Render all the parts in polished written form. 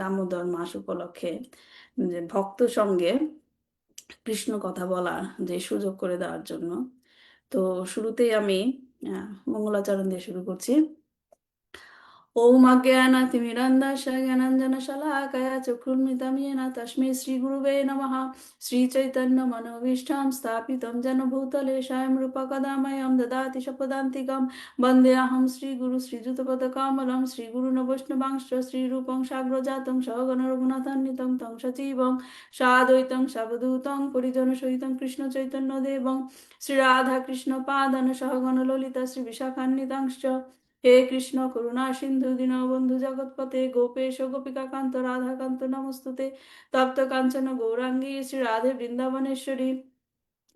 দামোদর মাস উপলক্ষে যে ভক্ত সঙ্গে কৃষ্ণ কথা বলা যে সুযোগ করে দেওয়ার জন্য। তো শুরুতেই আমি মঙ্গলাচরণ দিয়ে শুরু করছি। ওম অজ্ঞানাতিমিরন্ধস্য জ্ঞানাঞ্জনশলাকয়া চক্ষুর্মিলিतं येन तस्मै श्रीगुरुवे नमः। श्रीचैतन्यमनोभीष्टं स्थापितं येन भूतले स्वयं रूपा कदा मह्यं ददाति स्वपदान्तिकं। वन्देऽहं श्रीगुरु श्रीयुतपदकमलं श्रीगुरून् वैष्णवांश्च श्रीरूपं साग्रजातं सहगण रघुनाथान्वितं तं सजीवं साद्वैतं सावधूतं परिजनसहितं कृष्णचैतन्यदेवं श्रीराधाकृष्णपादान् सहगण ललिता श्रीविशाखान्वितांश्च। হে কৃষ্ণ করুণা সিন্ধু দীনবন্ধু জগৎপতে গোপেশ গোপিকা কান্ত রাধা কান্ত নমস্তুতে। তপ্ত কাঞ্চন গৌরাঙ্গী শ্রী রাধে বৃন্দাবনেশ্বরী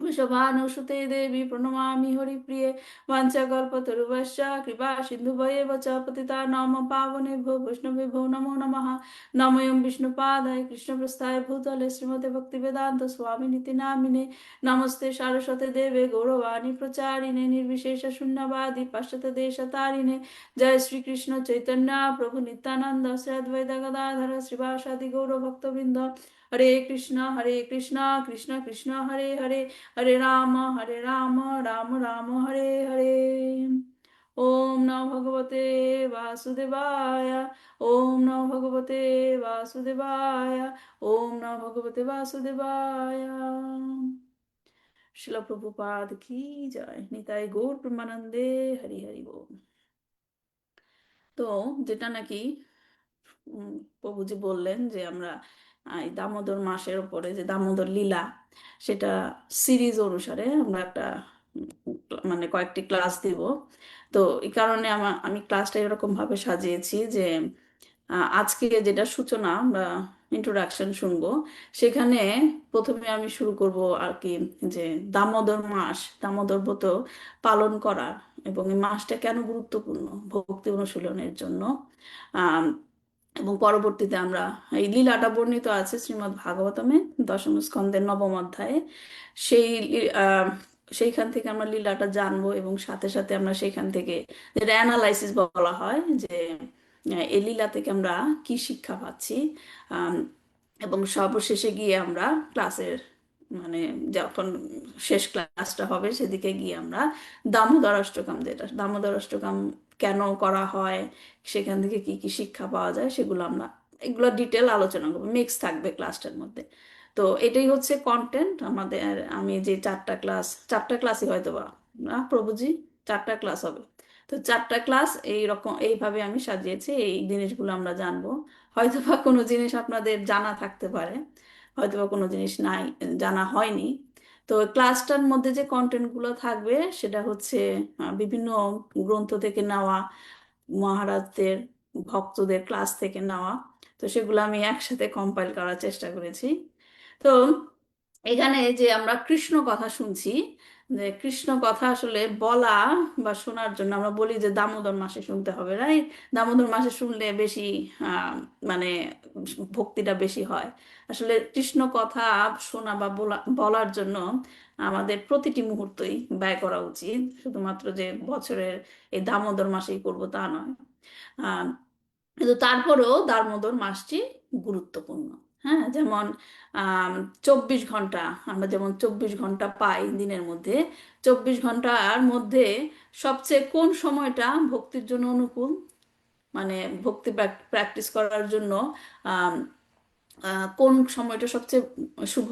वृषभानुसुते देवी प्रणमामि हरिप्रिये। वाञ्छाकल्पतरुभ्यश्च कृपा सिन्धुभ्येव च पतितानां पावनेभ्यो वैष्णवेभ्यो नमो नमः। नमोऽयं विष्णुपादाय कृष्णप्रस्थाय भूतले श्रीमते भक्तिवेदान्त स्वामिनिति नामिने। नमस्ते सारस्वते देवे गौरवाणी प्रचारिणे निर्विशेष शून्यवादी पाश्चात्य देशतारिणे। जय श्री कृष्ण चैतन्य प्रभु नित्यानंद श्री अद्वैत गदाधर श्रीवासादि गौर भक्तवृंद। हरे कृष्ण कृष्ण कृष्ण हरे हरे, हरे राम राम राम हरे हरे। ओम नमो भगवते वासुदेवाय। ओम नमो भगवते वासुदेवाय। ओम नमो भगवते वासुदेवाय। शिला प्रभुपाद की जय। निताई गौर प्रेमानंदे। हरि हरि बोल। তো যেটা নাকি প্রভুজি বললেন যে আমরা এই দামোদর মাসের উপরে যে দামোদর লীলা, সেটা সিরিজ অনুসারে আমরা একটা মানে কয়েকটি ক্লাস দিব। তো এই কারণে আমি ক্লাসটা এরকম ভাবে সাজিয়েছি যে আজকে যেটা সূচনা আমরা ইন্ট্রোডাকশন শুনবো, সেখানে প্রথমে আমি শুরু করব আর কি যে দামোদর মাস, দামোদর ব্রত পালন করা এবং এই মাসটা কেন গুরুত্বপূর্ণ ভক্তি অনুশীলনের জন্য। এবং পরবর্তীতে আমরা এই লীলাটা বর্ণিত আছে শ্রীমদ্ ভাগবতমে দশম স্কন্ধের নবম অধ্যায়ে। সেই সেইখান থেকে আমরা লীলাটা জানবো এবং সাথে সাথে আমরা সেইখান থেকে যেটা অ্যানালাইসিস বলা হয় যে এই লীলা থেকে আমরা কি শিক্ষা পাচ্ছি। আম, এবং সর্বশেষে গিয়ে আমরা ক্লাসের মানে যখন শেষ ক্লাসটা হবে সেদিকে গিয়ে আমরা দামোদর অষ্টকম, যেটা দামোদর অষ্টকম কেন করা হয়, সেখান থেকে কি কি শিক্ষা পাওয়া যায়, সেগুলো আমরা এগুলো ডিটেল আলোচনা করবো, মিক্স থাকবে ক্লাসটার মধ্যে। তো এটাই হচ্ছে কন্টেন্ট আমাদের। আমি যে চারটা ক্লাসই হয়তো বা না প্রভুজি, চারটা ক্লাস হবে। তো চারটা ক্লাস এইরকম এইভাবে আমি সাজিয়েছি, এই জিনিসগুলো আমরা জানবো। হয়তোবা কোনো জিনিস আপনাদের জানা থাকতে পারে, হয়তোবা কোনো জিনিস নাই, জানা হয়নি। তো ক্লাসটার মধ্যে যে কন্টেন্টগুলো থাকবে সেটা হচ্ছে বিভিন্ন গ্রন্থ থেকে নেওয়া, মহারাজদের ভক্তদের ক্লাস থেকে নেওয়া। তো সেগুলো আমি একসাথে কম্পাইল করার চেষ্টা করেছি। তো এখানে যে আমরা কৃষ্ণ কথা শুনছি, যে কৃষ্ণ কথা আসলে বলা বা শোনার জন্য আমরা বলি যে দামোদর মাসে শুনতে হবে, রাইট? দামোদর মাসে শুনলে বেশি মানে ভক্তিটা বেশি হয়। আসলে কৃষ্ণ কথা শোনা বা বলার জন্য আমাদের প্রতিটি মুহূর্তই ব্যয় করা উচিত, শুধুমাত্র যে বছরের এই দামোদর মাসেই করবো তা নয়। আহ কিন্তু তারপরেও দামোদর মাসটি গুরুত্বপূর্ণ। হ্যাঁ, যেমন 24 ঘন্টা, আমরা যেমন 24 ঘন্টা পাই দিনের মধ্যে, 24 ঘন্টার মধ্যে সবচেয়ে কোন সময়টা ভক্তির জন্য অনুকূল, মানে ভক্তি প্র্যাকটিস করার জন্য আম, কোন সময়টা সবচেয়ে শুভ?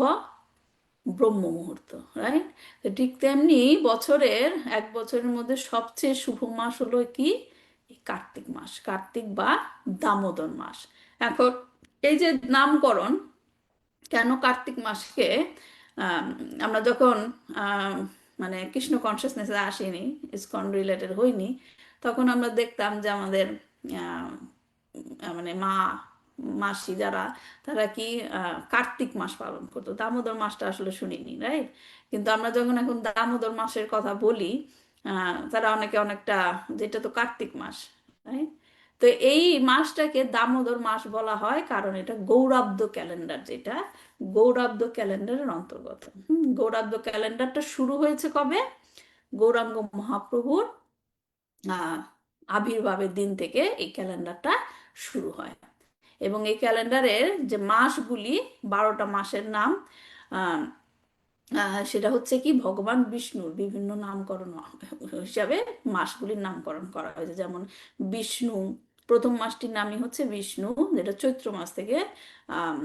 ব্রহ্ম মুহূর্ত, রাইট? তো ঠিক তেমনি বছরের এক বছরের মধ্যে সবচেয়ে শুভ মাস হলো কি? এই কার্তিক মাস, কার্তিক বা দামোদর মাস। এখন এই যে নামকরণ, কেন কার্তিক মাসকে আম, আমরা যখন আম, মানে কৃষ্ণ কনসিয়াসনেসে আসিনি, ইসকন রিলেটেড হইনি, তখন আমরা দেখতাম যে আমাদের আহ, মানে মাসি যারা, তারা কি কার্তিক মাস পালন করতো, দামোদর মাসটা আসলে শুনিনি, রাইট? কিন্তু আমরা যখন এখন দামোদর মাসের কথা বলি, তারা অনেকে অনেকটা, যেটা তো কার্তিক মাস, রাইট? তো এই মাসটাকে দামোদর মাস বলা হয় কারণ এটা গৌরাব্দ ক্যালেন্ডার, যেটা গৌরাব্দ ক্যালেন্ডারের অন্তর্গত। গৌরাব্দ ক্যালেন্ডারটা শুরু হয়েছে কবে? গৌরাঙ্গ মহাপ্রভুর আহ আবির্ভাবের দিন থেকে এই ক্যালেন্ডারটা শুরু হয়। এবং এই ক্যালেন্ডারের যে মাসগুলি, 12টা মাসের নাম, সেটা হচ্ছে কি ভগবান বিষ্ণুর বিভিন্ন নামকরণ হিসাবে মাসগুলির নামকরণ করা হয়েছে। যেমন বিষ্ণু, প্রথম মাসটির নামই হচ্ছে বিষ্ণু, যেটা চৈত্র মাস থেকে আম,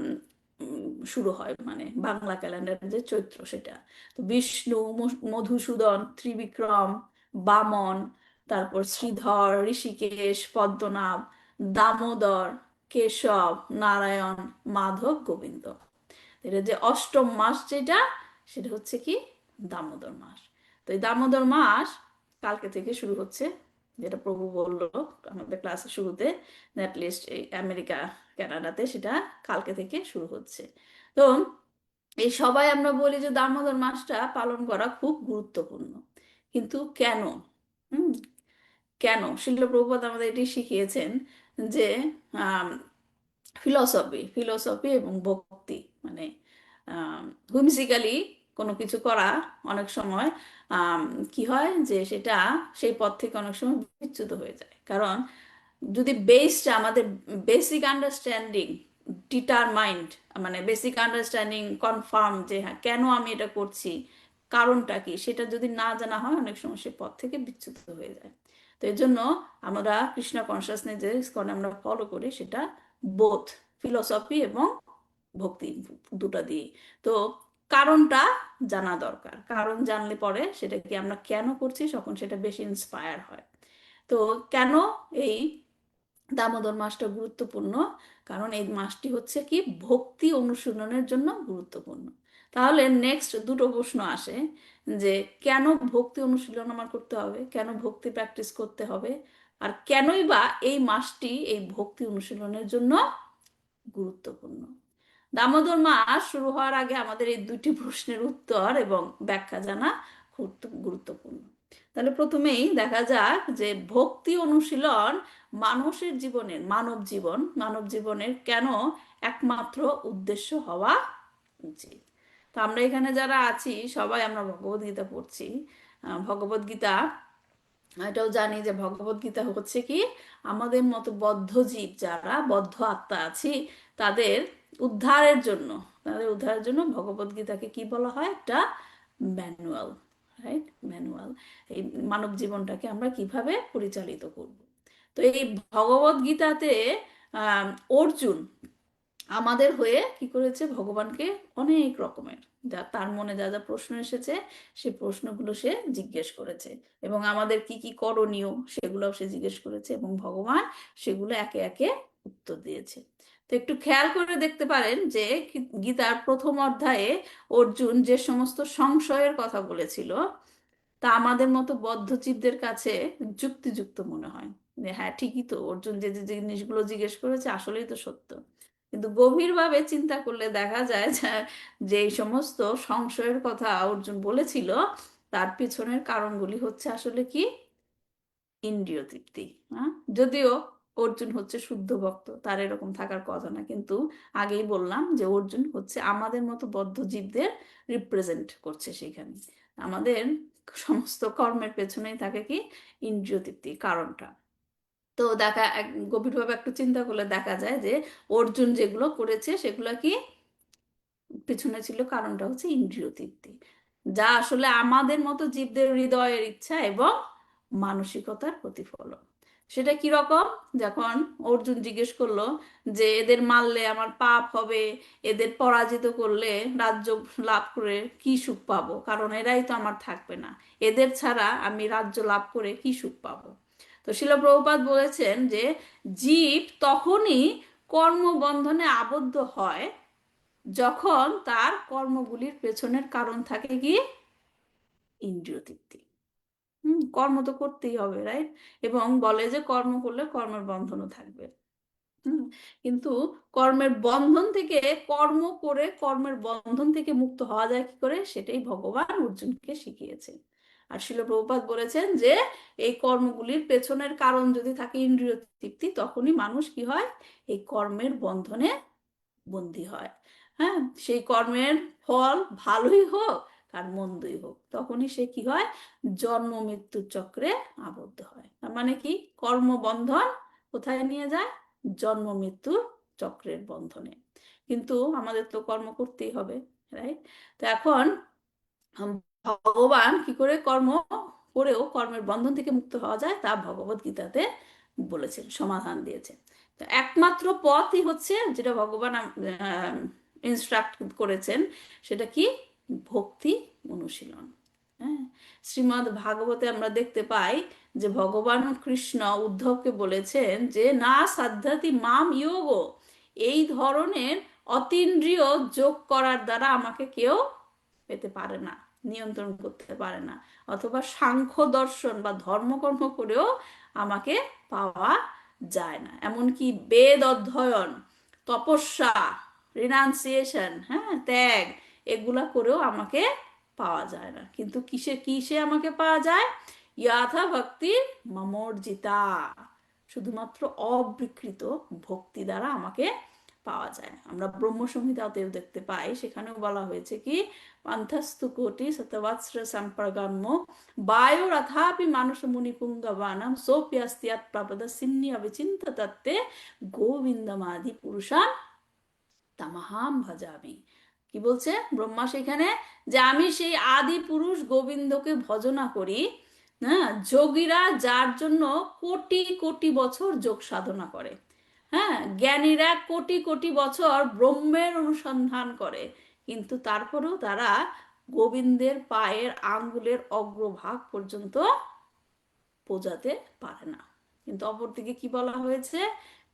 শুরু হয়, মানে বাংলা ক্যালেন্ডারের যে চৈত্র সেটা। তো বিষ্ণু, মধুসূদন, ত্রিবিক্রম, বামন, তারপর শ্রীধর, ঋষিকেশ, পদ্মনাভ, দামোদর, কেশব, নারায়ণ, মাধব, গোবিন্দ। এটা যে অষ্টম মাস যেটা, সেটা হচ্ছে কি দামোদর মাস। তো এই দামোদর মাস কালকে থেকে শুরু হচ্ছে, যেটা প্রভু বললো আমাদের ক্লাসের শুরুতে, অ্যাটলিস্ট এই আমেরিকা কানাডাতে সেটা কালকে থেকে শুরু হচ্ছে। তো এই সবাই আমরা বলি যে দামোদর মাসটা পালন করা খুব গুরুত্বপূর্ণ, কিন্তু কেন? হুম কেন শিল প্রভুপাদ আমাদের এটি শিখিয়েছেন যে ফিলসফি ফিলসফি এবং ভক্তি, মানে হুইমসিক্যালি কোনো কিছু করা অনেক সময় আম, কি হয় যে সেটা সেই পথ থেকে অনেক সময় বিচ্যুত হয়ে যায়। কারণ যদি বেসটা আমাদের বেসিক আন্ডারস্ট্যান্ডিং ডিটারমাইন্ড, মানে বেসিক আন্ডারস্ট্যান্ডিং কনফার্ম যে হ্যাঁ কেন আমি এটা করছি, কারণটা কি, সেটা যদি না জানা হয় অনেক সময় সে পথ থেকে বিচ্যুত হয়ে যায়। তো এর জন্য আমরা কৃষ্ণ কনসাসনেস যে ইসকনে আমরা ফলো করি সেটা বোথ ফিলোসফি এবং ভক্তি, দুটা দিয়ে। তো কারণটা জানা দরকার, কারণ জানলে পরে সেটা কি আমরা কেন করছি তখন সেটা বেশি ইন্সপায়ার হয়। তো কেন এই দামোদর মাসটা গুরুত্বপূর্ণ? কারণ এই মাসটি হচ্ছে কি ভক্তি অনুশীলনের জন্য গুরুত্বপূর্ণ। তাহলে নেক্সট দুটো প্রশ্ন আসে যে কেন ভক্তি অনুশীলন আমার করতে হবে, কেন ভক্তি প্র্যাকটিস করতে হবে, আর কেনই বা এই মাসটি এই ভক্তি অনুশীলনের জন্য গুরুত্বপূর্ণ। দামোদর মাস শুরু হওয়ার আগে আমাদের এই দুটি প্রশ্নের উত্তর এবং ব্যাখ্যা জানা খুব গুরুত্বপূর্ণ। তাহলে প্রথমেই দেখা যাক যে ভক্তি অনুশীলন মানুষের জীবনের, মানব জীবনের কেন একমাত্র উদ্দেশ্য হওয়া উচিত। তো আমরা এখানে যারা আছি সবাই আমরা ভগবদ গীতা পড়ছি। ভগবদ গীতা, এটাও জানি যে ভগবদ গীতা হচ্ছে কি আমাদের মতো বদ্ধ জীব, যারা বদ্ধ আত্মা আছি তাদের উদ্ধারের জন্য, ভগবদ গীতাকে কি বলা হয়, একটা ম্যানুয়াল, রাইট? ম্যানুয়াল, এই মানব জীবনটাকে আমরা কিভাবে পরিচালিত করব। তো এই ভগবদ গীতাতে আহ অর্জুন আমাদের হয়ে কি করেছে, ভগবানকে অনেক রকমের যা তার মনে যা যা প্রশ্ন এসেছে সেই প্রশ্নগুলো সে জিজ্ঞেস করেছে, এবং আমাদের কি কি করণীয় সেগুলোও সে জিজ্ঞেস করেছে, এবং ভগবান সেগুলো একে একে উত্তর দিয়েছে। তো একটু খেয়াল করে দেখতে পারেন যে গীতার প্রথম অধ্যায়ে অর্জুন যে সমস্ত সংশয়ের কথা বলেছিল তা আমাদের মতো বদ্ধজীবদের কাছে যুক্তিযুক্ত মনে হয়। যে হ্যাঁ ঠিকই তো, অর্জুন যে যে জিনিসগুলো জিজ্ঞেস করেছে আসলেই তো সত্য। কিন্তু গভীরভাবে চিন্তা করলে দেখা যায় যে এই সমস্ত সংশয়ের কথা অর্জুন বলেছিল তার পিছনের কারণগুলি হচ্ছে আসলে কি ইন্দ্রিয় তৃপ্তি। হ্যাঁ, যদিও অর্জুন হচ্ছে শুদ্ধ ভক্ত, তার এরকম থাকার কথা না, কিন্তু আগেই বললাম যে অর্জুন হচ্ছে আমাদের মতো বদ্ধ জীবদের রিপ্রেজেন্ট করছে সেখানে। আমাদের সমস্ত কর্মের পেছনেই থাকে কি ইন্দ্রিয় তৃপ্তি কারণটা। তো গভীরভাবে একটু চিন্তা করলে দেখা যায় যে অর্জুন যেগুলো করেছে সেগুলো কি পিছনে ছিল, কারণটা হচ্ছে ইন্দ্রিয় তৃপ্তি, যা আসলে আমাদের মতো জীবদের হৃদয়ের ইচ্ছা এবং মানসিকতার প্রতিফলন। সেটা কি রকম? যখন অর্জুন জিজ্ঞেস করলো যে এদের মারলে আমার পাপ হবে, এদের পরাজিত করলে রাজ্য লাভ করে কি সুখ পাবো, কারণ এরাই তো আমার থাকবে না, এদের ছাড়া আমি রাজ্য লাভ করে কি সুখ পাবো। তো শিল প্রভুপাদ বলেছেন যে জীব তখনই কর্মবন্ধনে আবদ্ধ হয় যখন তার কর্মগুলির পেছনের কারণ থাকে কি ইন্দ্রিয় তৃপ্তি। কর্ম তো করতেই হবে, রাইট? এবং বলে যে কর্ম করলে কর্মের বন্ধনও থাকবে। হুম কিন্তু কর্মের বন্ধন থেকে, কর্ম করে কর্মের বন্ধন থেকে মুক্ত হওয়া যায় কি করে, সেটাই ভগবান অর্জুনকে শিখিয়েছে। আর শিল প্রভুপাদ বলেছেন যে এই কর্মগুলির পেছনের কারণ যদি থাকে ইন্দ্রিয় তৃপ্তি, তখনই মানুষ কি হয়, এই কর্মের বন্ধনে বন্দী হয়। হ্যাঁ, সেই কর্মের ফল ভালোই হোক আর মন্দই হোক, তখনই সে কি হয়, জন্ম মৃত্যুর চক্রে আবদ্ধ হয়। তার মানে কি কর্মবন্ধন কোথায় নিয়ে যায়, জন্ম মৃত্যুর চক্রের বন্ধনে। কিন্তু আমাদের তো কর্ম করতেই হবে, রাইট? তো এখন ভগবান কি করে কর্ম করেও কর্মের বন্ধন থেকে মুক্ত হওয়া যায় তা ভগবত গীতাতে বলেছেন, সমাধান দিয়েছেন। তো একমাত্র পথই হচ্ছে যেটা ভগবান ইনস্ট্রাক্ট করেছেন, সেটা কি? ভক্তি অনুশীলন। হ্যাঁ, শ্রীমদ্ ভাগবতে আমরা দেখতে পাই যে ভগবান কৃষ্ণ উদ্ধবকে বলেছেন যে না সাধ্যাতি মাম যোগ, এই ধরনের অতীন্দ্রিয় যোগ করার দ্বারা আমাকে কেউ পেতে পারে না, নিয়ন্ত্রণ করতে পারে না, অথবা সাংখ্য দর্শন বা ধর্মকর্ম করেও আমাকে পাওয়া যায় না। এমনকি বেদ অধ্যয়ন, তপস্যা, রিনাউন্সিয়েশন, হ্যাঁ, ত্যাগ, এগুলা করেও আমাকে পাওয়া যায় না। কিন্তু কিসে কিসে আমাকে পাওয়া যায়? ইয়াথা ভক্তি মমর্জিতা, শুধুমাত্র অবিকৃত ভক্তি দ্বারা আমাকে পাওয়া যায়। আমরা ব্রহ্ম সংহিতাতেও দেখতে পাই, সেখানেও বলা হয়েছে কি পান্থস্তু কোটি শতবৎসর সম্পর্গাম্য বায়োরথাপি মানুষ মুনি পুঙ্গবানাম সোপ্যাস্তিয়াৎ প্রপদ সিন্নি অবিচিন্ত তত্ত্বে গোবিন্দমাদি পুরুষান তামাহাম ভজামি। কি বলছে ব্রহ্মা সেখানে? যে আমি সেই আদি পুরুষ গোবিন্দকে ভজনা করি। হ্যাঁ, যোগীরা যার জন্য কোটি কোটি বছর যোগ সাধনা করে, হ্যাঁ, জ্ঞানীরা কোটি কোটি বছর ব্রহ্মের অনুসন্ধান করে, কিন্তু তারপরেও তারা গোবিন্দের পায়ের আঙ্গুলের অগ্রভাগ পর্যন্ত পৌঁছাতে পারে না। কিন্তু অপরদিকে কি বলা হয়েছে?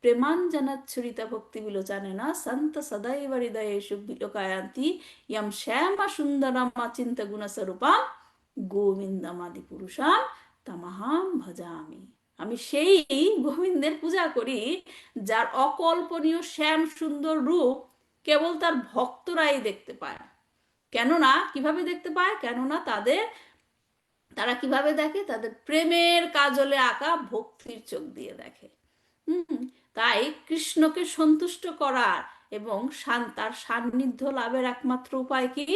প্রেমাঞ্জনাচ্ছরিতা ভক্তি বিলোচনে না সন্ত সদৈব হৃদয়েষু বিলোকায়ান্তি ইয়ম শ্যামা সুন্দরমা চিন্তা গুণস্বরূপা গোবিন্দমাদি পুরুষাম তামাহাম ভজামি। আমি সেই গোবিন্দের পূজা করি যার অকল্পনীয় শ্যাম সুন্দর রূপ কেবল তার ভক্তরাই দেখতে পায়। কেননা কিভাবে দেখতে পায়? কেননা তারা কিভাবে দেখে? তাদের প্রেমের কাজলে আঁকা ভক্তির চোখ দিয়ে দেখে। তাই কৃষ্ণকে সন্তুষ্ট করার এবং তার সান্নিধ্য লাভের একমাত্র উপায় কি?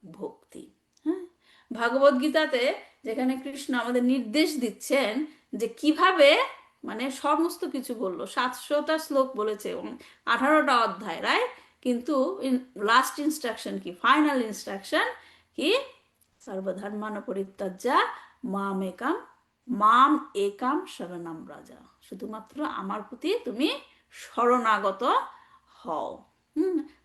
ভক্তি। হ্যাঁ, ভাগবত গীতাতে যেখানে কৃষ্ণ আমাদের নির্দেশ দিচ্ছেন যে কিভাবে, মানে সমস্ত কিছু বললো, 700টা শ্লোক বলেছে এবং 18টা অধ্যায়, রাইট? কিন্তু লাস্ট ইনস্ট্রাকশন কি, ফাইনাল ইনস্ট্রাকশন কি? সর্বধর্মান পরিত্যাজ্য মাম একাম মাম একাম শরণাম ব্রজ, শুধুমাত্র আমার প্রতি তুমি শরণাগত হও।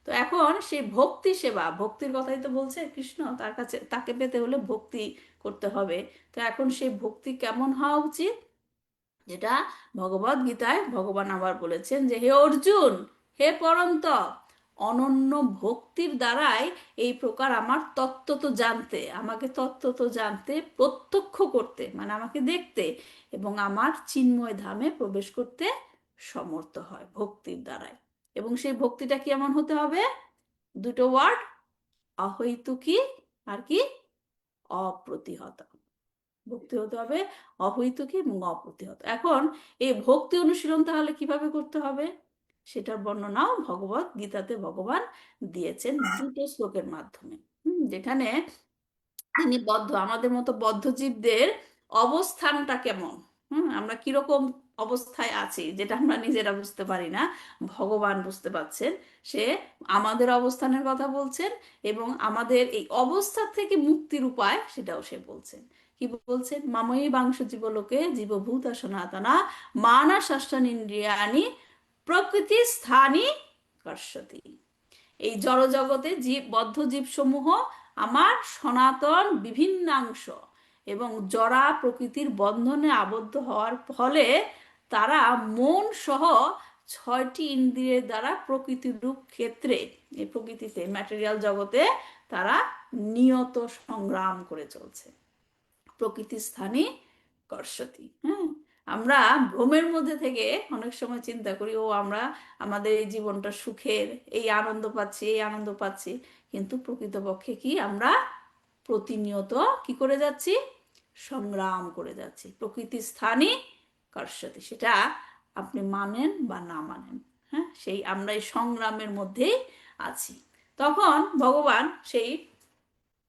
তো এখন সেই ভক্তি সেবা, ভক্তির কথাই তো বলছে কৃষ্ণ, তার কাছে তাকে পেতে হলে ভক্তি করতে হবে। তো এখন সেই ভক্তি কেমন হওয়া উচিত? যেটা ভগবদ গীতায় ভগবান আবার বলেছেন যে হে অর্জুন, হে পরন্তপ, অনন্য ভক্তির দ্বারাই এই প্রকার আমার তত্ত্ব তো জানতে, আমাকে তত্ত্ব তো জানতে, প্রত্যক্ষ করতে মানে আমাকে দেখতে, এবং আমার চিন্ময় ধামে প্রবেশ করতে সমর্থ হয় ভক্তির দ্বারাই। এবং সেই ভক্তিটা কেমন হতে হবে? দুটো ওয়ার্ড, অহৈতুকী আর কি? অপ্রতিহত। ভক্তি হতে হবে অহৈতুকী এবং অপ্রতিহত। এখন এই ভক্তি অনুশীলন তাহলে কিভাবে করতে হবে সেটার বর্ণনাও ভগবত গীতাতে ভগবান দিয়েছেন দুটো শ্লোকের মাধ্যমে। যেখানে তিনি আমাদের মতো বদ্ধ জীবদের অবস্থানটা কেমন, আমরা কিরকম অবস্থায় আছি যেটা আমরা নিজেরা বুঝতে পারি না, ভগবান বুঝতে পারছেন। সে আমাদের অবস্থানের কথা বলছেন এবং আমাদের এই অবস্থা থেকে মুক্তির উপায় সেটাও সে বলছেন। কি বলছেন? মাময়ী বাংশ জীবলোকে জীবভূত সনাতনা মানা ষষ্ঠান ইন্দ্রিয়ানি প্রকৃতি স্থানী কর্ষতি। এই জড়জগতে বদ্ধ জীবসমূহ আমার সনাতন বিভিন্নাংশ এবং জড়া প্রকৃতির বন্ধনে আবদ্ধ হওয়ার ফলে তারা মন সহ 6টি ইন্দ্রিয়ের দ্বারা প্রকৃতির রূপ ক্ষেত্রে, এই প্রকৃতিতে ম্যাটেরিয়াল জগতে তারা নিয়ত সংগ্রাম করে চলছে। প্রকৃতি স্থানে কর্ষতি। হ্যাঁ, আমরা ভ্রমের মধ্যে থেকে অনেক সময় চিন্তা করি ও আমরা আমাদের এই জীবনটা সুখের, এই আনন্দ পাচ্ছি, এই আনন্দ পাচ্ছি, কিন্তু প্রকৃতপক্ষে কি আমরা প্রতিনিয়ত কি করে যাচ্ছি? সংগ্রাম করে যাচ্ছি। প্রকৃতি স্থানে কর্ষতি, সেটা আপনি মানেন বা না মানেন, হ্যাঁ, সেই আমরা এই সংগ্রামের মধ্যেই আছি। তখন ভগবান সেই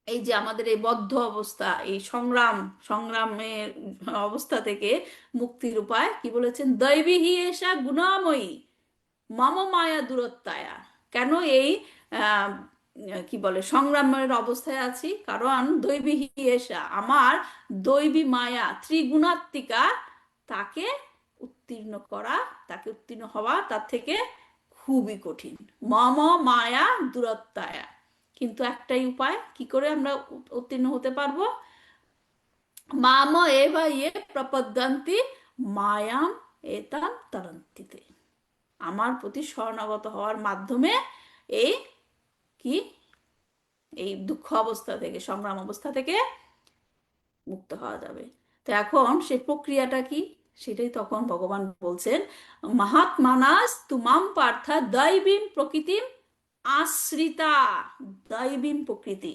এই যে আমাদের এই বদ্ধ অবস্থা, এই সংগ্রামের অবস্থা থেকে মুক্তির উপায় কি বলেছেন? দৈবী হি এষা গুণাময়ী মম মায়া দূরত্বায়া। কেন এই আহ, কি বলে সংগ্রামের অবস্থায় আছি? কারণ দৈবী এসা, আমার দৈবী মায়া ত্রিগুণাত্মিকা, তাকে উত্তীর্ণ করা, তাকে উত্তীর্ণ হওয়া তার থেকে খুবই কঠিন। মম মায়া দূরত্বায়া। কিন্তু একটাই উপায়, কি করে আমরা উত্তীর্ণ হতে পারবো? মাম এব ইয়ে প্রপদ্যন্তি মায়াম এতাম তরন্তিতে। আমার প্রতি শরণাগত হওয়ার মাধ্যমে এই কি, এই দুঃখ অবস্থা থেকে, সংগ্রাম অবস্থা থেকে মুক্ত হওয়া যাবে। তো এখন সেই প্রক্রিয়াটা কি, সেটাই তখন ভগবান বলছেন, মহাত্মানাস তুমাম পার্থা দৈবীম প্রকৃতিম আশ্রিতা। দৈবীম প্রকৃতি,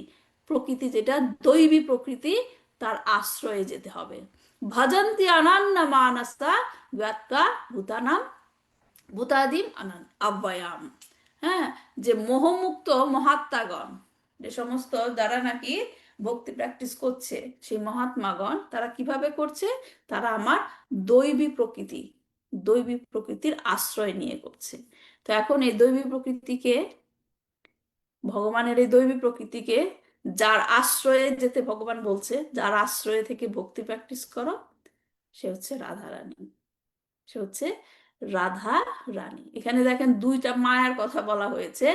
প্রকৃতি যেটা দৈবী প্রকৃতি, তার আশ্রয়ে যেতে হবে। ভজন্তি অনন্য মানসা ব্যক্তা ভূতানাম ভূতাদিম অব্যয়াম। হ্যাঁ, যে মোহমুক্ত মহাত্মাগণ, যে সমস্ত যারা নাকি ভক্তি প্র্যাকটিস করছে, সেই মহাত্মাগণ তারা কিভাবে করছে? তারা আমার দৈবী প্রকৃতি, দৈবী প্রকৃতির আশ্রয় নিয়ে করছে। তো এখন এই দৈবী প্রকৃতিকে, ভগবানের এই দৈবী প্রকৃতিকে যার আশ্রয়ে যেতে ভগবান বলছে, যার আশ্রয়ে থেকে ভক্তি প্র্যাকটিস করো, সে হচ্ছে রাধা রানী। সে হচ্ছে রাধা রানী। এখানে দেখেন দুইটা মায়ার কথা বলা হয়েছে,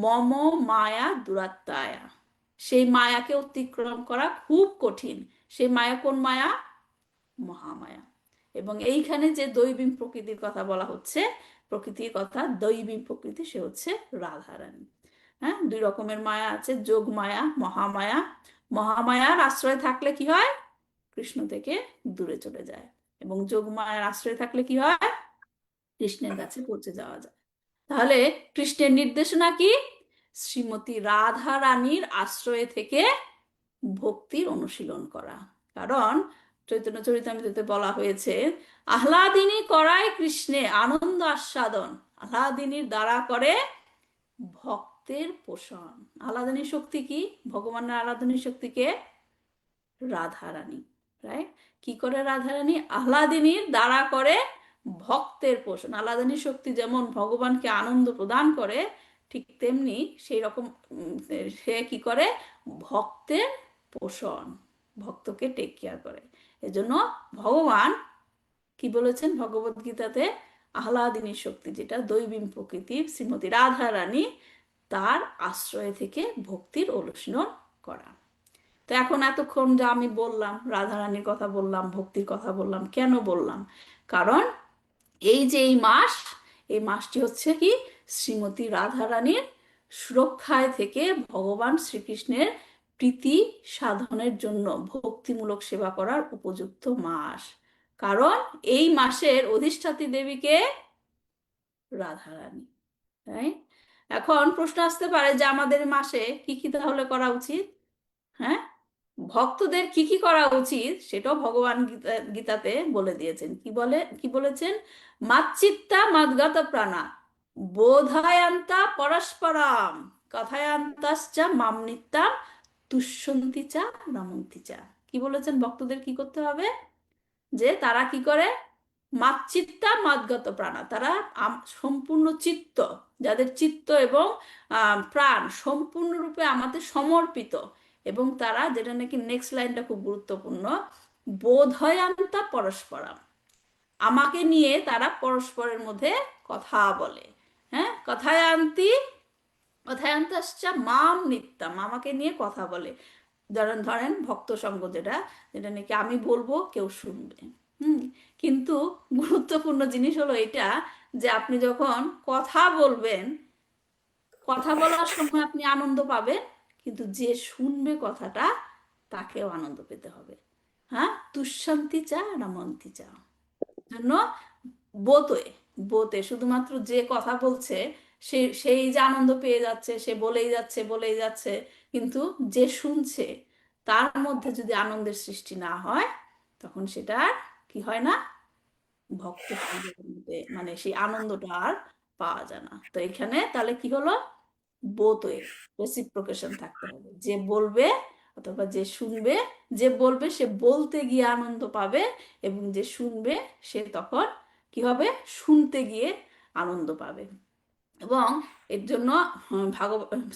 মম মায়া দুরাত্মায়া। সেই মায়াকে অতিক্রম করা খুব কঠিন। সেই মায়া কোন মায়া? মহামায়া। এবং এইখানে যে দৈবী প্রকৃতির কথা বলা হচ্ছে, প্রকৃতির কথা, দৈবী প্রকৃতি, সে হচ্ছে রাধা রানী। হ্যাঁ, দুই রকমের মায়া আছে, যোগ মায়া, মহামায়া। মহামায়ার আশ্রয় থাকলে কি হয়? কৃষ্ণ থেকে দূরে চলে যায়। এবং যোগ মায়ার আশ্রয় থাকলে কি হয়? কৃষ্ণের কাছে পৌঁছে যাওয়া যায়। তাহলে কৃষ্ণের নির্দেশনা কি? শ্রীমতী রাধা রানীর আশ্রয়ে থেকে ভক্তির অনুশীলন করা। কারণ চৈতন্য চরিতামৃতে বলা হয়েছে, আহ্লাদিনী করায় কৃষ্ণে আনন্দ আস্বাদন, আহ্লাদিনীর দ্বারা করে ভক্তের পোষণ। আহ্লাদিনীর শক্তি কি? ভগবানের আরাধনীর শক্তিকে রাধারানী, রাইট? কি করে রাধারানী? আহ্লাদিনীর দ্বারা করে ভক্তের পোষণ। আহ্লাদিনীর শক্তি যেমন ভগবানকে আনন্দ প্রদান করে, ঠিক তেমনি সেই রকম সে কি করে? ভক্তের পোষণ, ভক্তকে টেক কেয়ার করে। এজন্য ভগবান কি বলেছেন ভগবত গীতাতে? আহ্লাদিনীর শক্তি, যেটা দৈবী প্রকৃতির শ্রীমতী রাধা রানী, তার আশ্রয় থেকে ভক্তির অনুশীলন করা। তো এখন এতক্ষণ যা আমি বললাম, রাধারানীর কথা বললাম, ভক্তির কথা বললাম, কেন বললাম? কারণ এই যে এই মাস, এই মাসটি হচ্ছে কি, শ্রীমতী রাধারানীর সুরক্ষায় থেকে ভগবান শ্রীকৃষ্ণের প্রীতি সাধনের জন্য ভক্তিমূলক সেবা করার উপযুক্ত মাস। কারণ এই মাসের অধিষ্ঠাত্রী দেবীকে রাধারানী, তাই। এখন প্রশ্ন আসতে পারে যে আমাদের মাসে কি কি তাহলে করা উচিত? হ্যাঁ, ভক্তদের কি কি করা উচিত সেটাও ভগবান গীতাতে বলে দিয়েছেন। কি বলে, কি বলেছেন? মাচ্চিত্তা মাদ্গত প্রাণা বোধায়ান্তা পরস্পরাম কথায়ান্তাশ্চ মাম নিত্যাম তুষ্যন্তি চা রমন্তি চা। কি বলেছেন? ভক্তদের কি করতে হবে? যে তারা কি করে? মাচ্চিত্তা মাদ্গত প্রাণা, তারা সম্পূর্ণ চিত্ত, যাদের চিত্ত এবং প্রাণ সম্পূর্ণরূপে আমাদের সমর্পিত, এবং তারা, যেটা নাকি নেক্সট লাইনটা খুব গুরুত্বপূর্ণ, বোধয়ান্তা পরস্পরাম, আমাকে নিয়ে তারা পরস্পরের মধ্যে কথা বলে। হ্যাঁ, কথায়ান্তি, কথায়ান্তাশ্চা মাম নিত্যম, আমাকে নিয়ে কথা বলে। ধরেন ধরেন ভক্ত সঙ্গ, যেটা যেটা নাকি আমি বলবো কেউ শুনবে। হুম। কিন্তু গুরুত্বপূর্ণ জিনিস হলো এটা, যে আপনি যখন কথা বলবেন, কথা বলার সময় আপনি আনন্দ পাবেন, কিন্তু যে শুনবে কথাটা, তাকেও আনন্দ পেতে হবে। হ্যাঁ, তুষান্তি চা রমন্তি চা। জন্য বোতে, বোতে শুধুমাত্র যে কথা বলছে সে, সেই যে আনন্দ পেয়ে যাচ্ছে, সে বলেই যাচ্ছে বলেই যাচ্ছে, কিন্তু যে শুনছে তার মধ্যে যদি আনন্দের সৃষ্টি না হয়, তখন সেটা আর কি হয় না? ভক্ত সঙ্গের মধ্যে মানে সেই আনন্দটা আর পাওয়া যায় না। তো এখানে তাহলে কি হলো? বোথ ওয়ে, রেসিপ্রোকেশন থাকতে হবে। যে বলবে অথবা যে শুনবে, যে বলবে সে বলতে গিয়ে আনন্দ পাবে, এবং যে শুনবে সে তখন কি হবে? শুনতে গিয়ে আনন্দ পাবে। এবং এর জন্য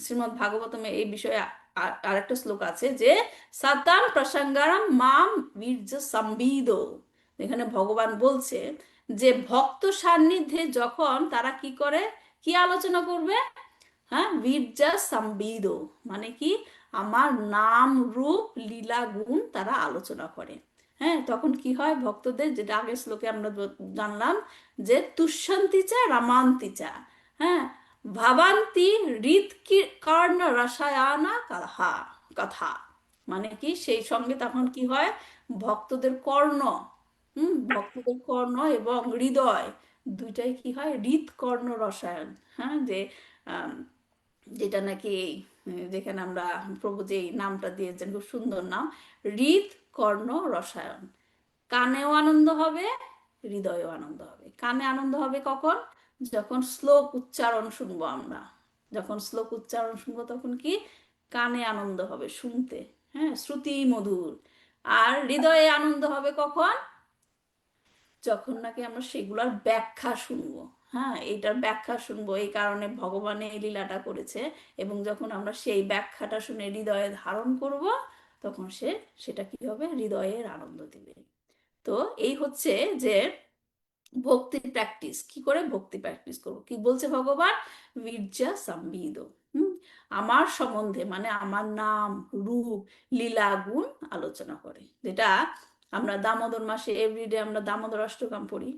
শ্রীমদ্ ভাগবতমে এই বিষয়ে আরেকটা শ্লোক আছে যে সাতাম প্রসঙ্গারাম মাম বীর্য সম্বিদ। এখানে ভগবান বলছে যে ভক্ত সান্নিধ্যে যখন তারা কি করে, কি আলোচনা করবে, হ্যাঁ, বীর্যা সম্বিদ, মানে কি, আমার নাম রূপ লীলা গুণ তারা আলোচনা করে। হ্যাঁ, তখন কি হয় ভক্তদের, যেটা আগের শ্লোকে আমরা জানলাম যে তুষ্যন্তিচা রামান্তিচা, হ্যাঁ, ভাবান্তি হৃদ কর্ণ রসায়না কথা কথা, মানে কি সেই সঙ্গে তখন কি হয় ভক্তদের কর্ণ, ভক্তদের কর্ণ এবং হৃদয় দুইটাই কি হয় হৃৎকর্ণ রসায়ন। হ্যাঁ, যে আম, যেটা নাকি যেখানে আমরা প্রভু যে নামটা দিয়েছেন, খুব সুন্দর নাম, হৃৎকর্ণ রসায়ন। কানেও আনন্দ হবে, হৃদয়েও আনন্দ হবে। কানে আনন্দ হবে কখন, যখন শ্লোক উচ্চারণ শুনবো আমরা, যখন শ্লোক উচ্চারণ শুনবো তখন কি কানে আনন্দ হবে শুনতে, হ্যাঁ, শ্রুতি মধুর। আর হৃদয়ে আনন্দ হবে কখন, যখন নাকি আমরা সেগুলোর ব্যাখ্যা শুনবো। হ্যাঁ, এইটার ব্যাখ্যা শুনবো, এই কারণে ভগবান এই লীলাটা করেছে, এবং যখন আমরা সেই ব্যাখ্যাটা শুনে হৃদয়ে ধারণ করব, তখন সেটা কি হবে, হৃদয়ের আনন্দ দিবে। তো এই হচ্ছে যে ভক্তি প্র্যাকটিস, কি করে ভক্তি প্র্যাকটিস করবো, কি বলছে ভগবান, বীর্যা সম্বিদ। হুম, আমার সম্বন্ধে মানে আমার নাম রূপ লীলা গুণ আলোচনা করে, যেটা আমরা দামোদর মাসে এভরিডে আমরা দামোদর অষ্টকাম পড়ি,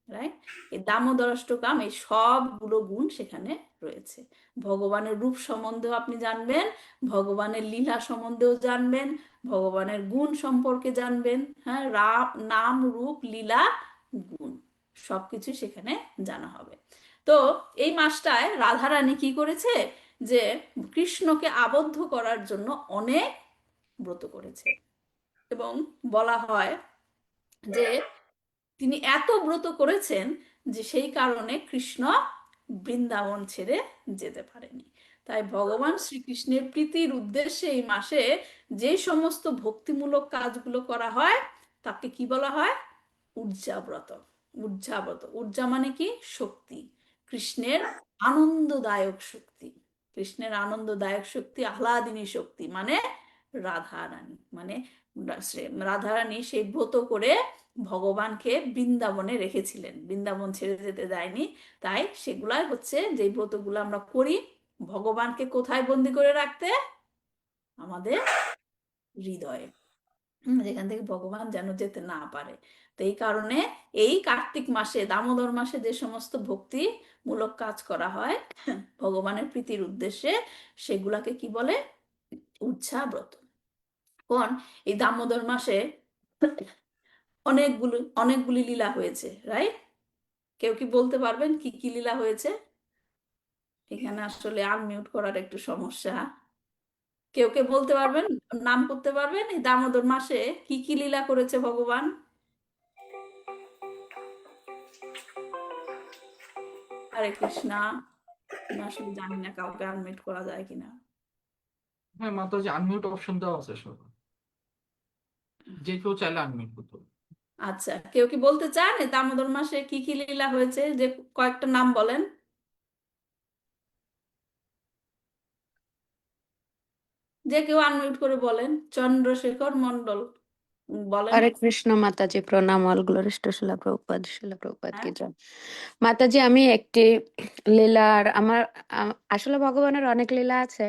রাইট? এই দামোদর অষ্টকাম এই সবগুলো গুণ সেখানে রয়েছে। ভগবানের রূপ সম্বন্ধেও আপনি জানবেন, ভগবানের লীলা সম্বন্ধেও জানবেন, ভগবানের গুণ সম্পর্কে জানবেন। হ্যাঁ, নাম রূপ লীলা গুণ সবকিছু সেখানে জানা হবে। তো এই মাসটায় রাধারানী কি করেছে, যে কৃষ্ণকে আবদ্ধ করার জন্য অনেক ব্রত করেছে, এবং বলা হয় যে তিনি এত ব্রত করেছেন যে সেই কারণে কৃষ্ণ বৃন্দাবন ছেড়ে যেতে পারেনি। তাই ভগবান শ্রীকৃষ্ণের প্রীতির উদ্দেশ্যে এই মাসে যে সমস্ত ভক্তিমূলক কাজগুলো করা হয় তাকে কি বলা হয়, উর্জাব্রত। উর্জাব্রত, উর্জা মানে কি, শক্তি, কৃষ্ণের আনন্দদায়ক শক্তি, কৃষ্ণের আনন্দদায়ক শক্তি, আহ্লাদিনী শক্তি, মানে রাধা রানী, মানে রাধা রানী সেই ব্রত করে ভগবানকে বৃন্দাবনে রেখেছিলেন, বৃন্দাবন ছেড়ে যেতে দেয়নি। তাই সেগুলাই হচ্ছে যে ব্রতগুলো আমরা করি ভগবানকে কোথায় বন্দি করে রাখতে, আমাদের হৃদয়ে, যেখান থেকে ভগবান যেন যেতে না পারে। তো এই কারণে এই কার্তিক মাসে দামোদর মাসে যে সমস্ত ভক্তি মূলক কাজ করা হয় ভগবানের প্রীতির উদ্দেশ্যে, সেগুলাকে কি বলে, উৎসাহব্রত। কোন, এই দামোদর মাসে অনেকগুলো অনেকগুলি লীলা হয়েছে, রাইট? কেউ কি বলতে পারবেন কি কি লীলা হয়েছে? এখানে আসলে আনমিউট করার একটু সমস্যা। কেউ কে বলতে পারবেন, নাম করতে পারবেন এই দামোদর মাসে কি কি লীলা করেছে ভগবান? হরে কৃষ্ণা। আমি আসলে জানি না কাউকে আনমিউট করা যায় কিনা। হ্যাঁ মাতাজি, আনমিউট অপশন দেওয়া আছে সব, যে কেউ চাইলে আনমিউট করতে পারে। আচ্ছা, কেউ কি বলতে চান এই দামোদর মাসে কি কি লীলা হয়েছে, যে কয়েকটা নাম বলেন। যে কেউ আনমিউট করে বলেন, চন্দ্রশেখর মন্ডল, বলেন। হরে কৃষ্ণ মাতাজি, প্রণাম। All glories to Srila Prabhupada কি হ্যাঁ, জয়। মাতাজি, আমি একটি লীলার আমার আসলে ভগবানের অনেক লীলা আছে,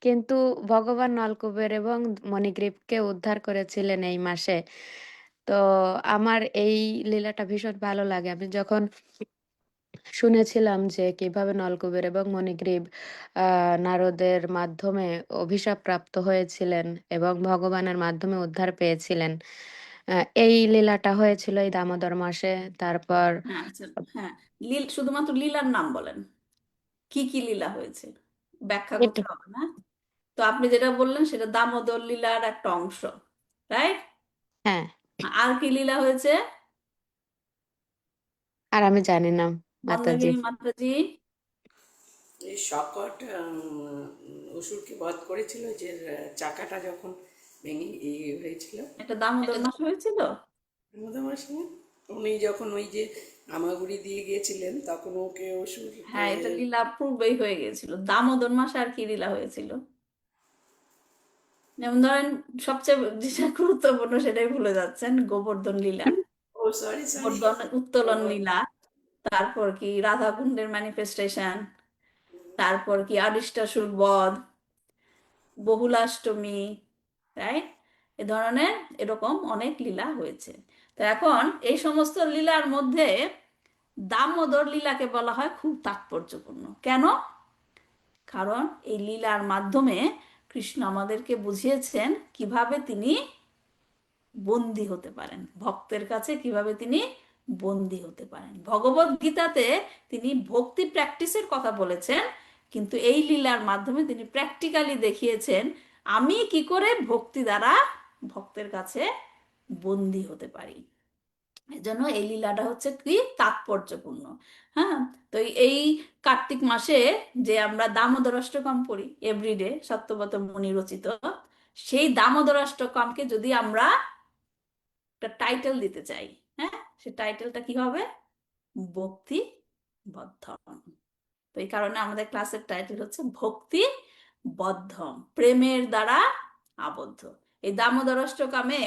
কিন্তু ভগবান নলকুবের এবং মণিগ্রীবকে উদ্ধার করেছিলেন এই মাসে। তো আমার এই লীলাটা ভীষণ ভালো লাগে। আমি যখন শুনেছিলাম যে কিভাবে নলকুবের এবং মণিগ্রীব নারদের মাধ্যমে অভিশাপ প্রাপ্ত হয়েছিলেন এবং ভগবানের মাধ্যমে উদ্ধার পেয়েছিলেন, এই লীলাটা হয়েছিল এই দামোদর মাসে। তারপর হ্যাঁ, আচ্ছা, হ্যাঁ, শুধুমাত্র লীলার নাম বলেন, কি কি লীলা হয়েছে, ব্যাখ্যা এটা, করতে হবে না। তো আপনি যেটা বললেন সেটা দামোদর লীলার একটা অংশ, রাইট? হ্যাঁ, আর কি লীলা হয়েছে? আর আমি জানি না মাতাজি। মন্দাকিনী মাতাজি। এই শকট অসুরকে বধ করেছিল, যে চাকাটা যখন ভেঙে হয়েছিল। এটা দামোদর মাসে হয়েছিল। আমাদের মাসে উনি যখন ওই যে আমাগুড়ি দিয়ে গিয়েছিলেন তখন ওকে অসুর হ্যাঁ, এটা লীলা পূর্বেই হয়ে গেছিল, দামোদর মাসে আর কি লীলা হয়েছিল। যেমন ধরেন, সবচেয়ে যেটা গুরুত্বপূর্ণ সেটাই ভুলে যাচ্ছেন, গোবর্ধন লীলা, ও সরি সরি গোবর্ধন উত্তোলন লীলা, তারপর কি রাধাকুণ্ডের ম্যানিফেস্টেশন, তারপর কি অরিষ্টাসুর বধ, বহুলাষ্টমী, রাইট? এ ধরনের এরকম অনেক লীলা হয়েছে। তো এখন এই সমস্ত লীলার মধ্যে দামোদর লীলাকে বলা হয় খুব তাৎপর্যপূর্ণ। কেন? কারণ এই লীলার মাধ্যমে কৃষ্ণ আমাদেরকে বুঝিয়েছেন কিভাবে তিনি বন্দী হতে পারেন, ভক্তের কাছে কিভাবে তিনি বন্দী হতে পারেন। ভগবত গীতাতে তিনি ভক্তি প্র্যাকটিসের কথা বলেছেন, কিন্তু এই লীলার মাধ্যমে তিনি প্র্যাকটিক্যালি দেখিয়েছেন আমি কি করে ভক্তি দ্বারা ভক্তের কাছে বন্দী হতে পারি। এজন্য এই লীলাটা হচ্ছে কি তাৎপর্যপূর্ণ। হ্যাঁ, তো এই কার্তিক মাসে যে আমরা দামোদর অষ্টকম পড়ি এভরিডে, সত্যব্রত মুনি রচিত, সেই দামোদর অষ্টকমকে যদি আমরা একটা টাইটেল দিতে চাই, হ্যাঁ, সে টাইটেলটা কি হবে? ভক্তি বদ্ধম। তো এই কারণে আমাদের ক্লাসের টাইটেল হচ্ছে ভক্তি বদ্ধম, প্রেমের দ্বারা আবদ্ধ। এই দামোদর অষ্টকমে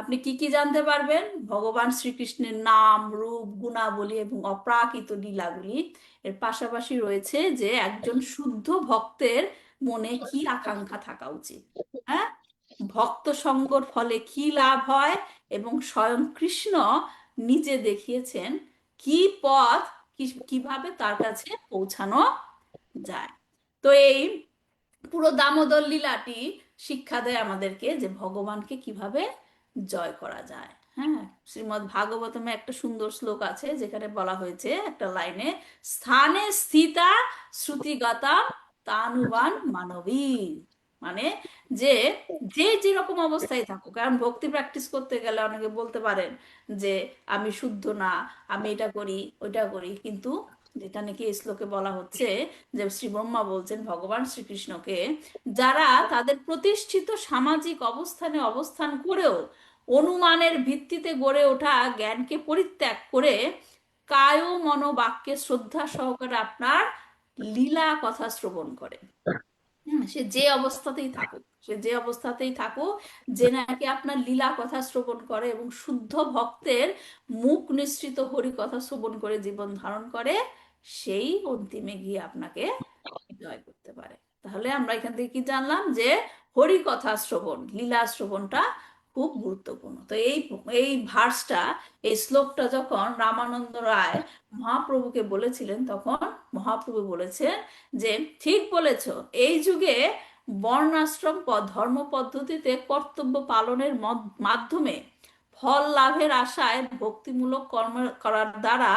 আপনি কি কি জানতে পারবেন? ভগবান শ্রীকৃষ্ণের নাম, রূপ, গুণাবলী এবং অপ্রাকৃত লীলাগুলি। এর পাশাপাশি রয়েছে যে একজন শুদ্ধ ভক্তের মনে কি আকাঙ্ক্ষা থাকা উচিত, হ্যাঁ, ভক্ত সঙ্গর ফলে কি লাভ হয়, এবং স্বয়ং কৃষ্ণ নিজে দেখিয়েছেন কি পথ, কিভাবে তার কাছে পৌঁছানো যায়। তো এই পুরো দামোদর লীলাটি শিক্ষা দেয় আমাদেরকে যে ভগবানকে কিভাবে জয় করা যায়। হ্যাঁ, শ্রীমদ্ ভাগবতমে একটা সুন্দর শ্লোক আছে যেখানে বলা হয়েছে একটা লাইনে, স্থানে স্থিতা শ্রুতিগতা তানুবান মানবী, মানে যে যে যেরকম অবস্থায় থাকুক। কারণ ভক্তি প্র্যাকটিস করতে গেলে অনেকে বলতে পারেন যে আমি শুদ্ধ না, আমি এটা করি ওইটা করি, কিন্তু যেটা নাকি এই শ্লোকে বলা হচ্ছে যে শ্রী ব্রহ্মা বলছেন ভগবান শ্রীকৃষ্ণকে, যারা তাদের প্রতিষ্ঠিত সামাজিক অবস্থানে অবস্থান করেও অনুমানের ভিত্তিতে গড়ে ওঠা জ্ঞানকে পরিত্যাগ করে কায় মন বাক্যে শ্রদ্ধা সহকারে আপনার লীলা কথা শ্রবণ করে, সে যে অবস্থাতেই থাকুক, সে যে অবস্থাতেই থাকুক, যে নাকি আপনার লীলা কথা শ্রবণ করে এবং শুদ্ধ ভক্তের মুখ নিঃসৃত হরি কথা শ্রবণ করে জীবন ধারণ করে, সেই অন্তিমে গিয়ে আপনাকে জয় করতে পারে। তাহলে আমরা এখান থেকে কি জানলাম? যে হরি কথা শ্রবণ, লীলা শ্রবণটা খুব গুরুত্বপূর্ণ। তো এই এই ভার্সটা, এই শ্লোকটা যখন রামানন্দ রায় মহাপ্রভুকে বলেছিলেন, তখন মহাপ্রভু বলেছেন যে ঠিক বলেছ, এই যুগে বর্ণাশ্রম ধর্ম পদ্ধতিতে কর্তব্য পালনের মাধ্যমে ফল লাভের আশায় ভক্তিমূলক কর্ম করার দ্বারা,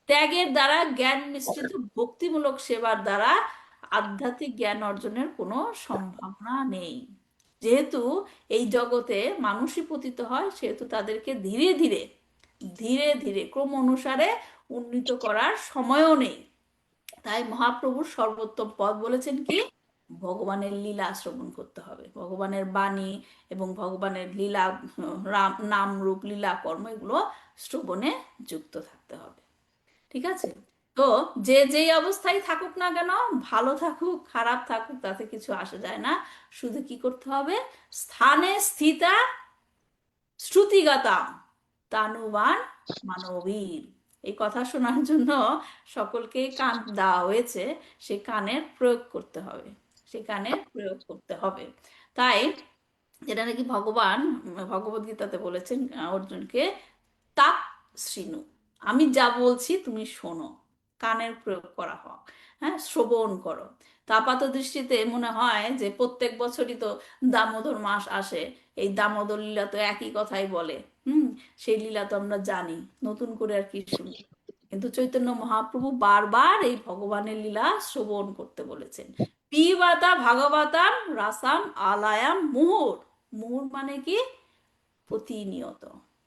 ত্যাগের দ্বারা, জ্ঞান মিশ্রিত ভক্তিমূলক সেবার দ্বারা আধ্যাত্মিক জ্ঞান অর্জনের কোনো সম্ভাবনা নেই। যেহেতু এই জগতে মানুষই পতিত হয়, সেহেতু তাদেরকে ধীরে ধীরে ধীরে ধীরে ক্রম অনুসারে উন্নীত করার সময়ও নেই। তাই মহাপ্রভুর সর্বোত্তম পথ বলেছেন কি? ভগবানের লীলা শ্রবণ করতে হবে, ভগবানের বাণী এবং ভগবানের লীলা, নাম রূপ লীলা কর্ম, এগুলো শ্রবণে যুক্ত থাকতে হবে। ঠিক আছে? তো যে যেই অবস্থায় থাকুক না কেন, ভালো থাকুক খারাপ থাকুক, তাতে কিছু আসে যায় না। শুধু কি করতে হবে? স্থানে স্থিতা শ্রুতিগতাম তানুবান মানবীর। এই কথা শোনার জন্য সকলকে কান দেওয়া হয়েছে, সে কানের প্রয়োগ করতে হবে, সে কানের প্রয়োগ করতে হবে। তাই যেটা নাকি ভগবান ভগবদ গীতাতে বলেছেন অর্জুনকে, তাপ শ্রীনু, আমি যা বলছি তুমি শোনো, কানের প্রয়োগ করা হোক, হ্যাঁ, শ্রবণ করো। তা আপাত দৃষ্টিতে মনে হয় যে প্রত্যেক বছরই তো দামোদর মাস আসে, এই দামোদর লীলা তো একই কথাই বলে, সেই লীলা তো আমরা জানি, নতুন করে আর কি শুনি। কিন্তু চৈতন্য মহাপ্রভু বারবার এই ভগবানের লীলা শ্রবণ করতে বলেছেন। পিবাতা ভাগবতাম রাসাম আলায়াম মুহুর, মুহুর মানে কি? প্রতিনিয়ত।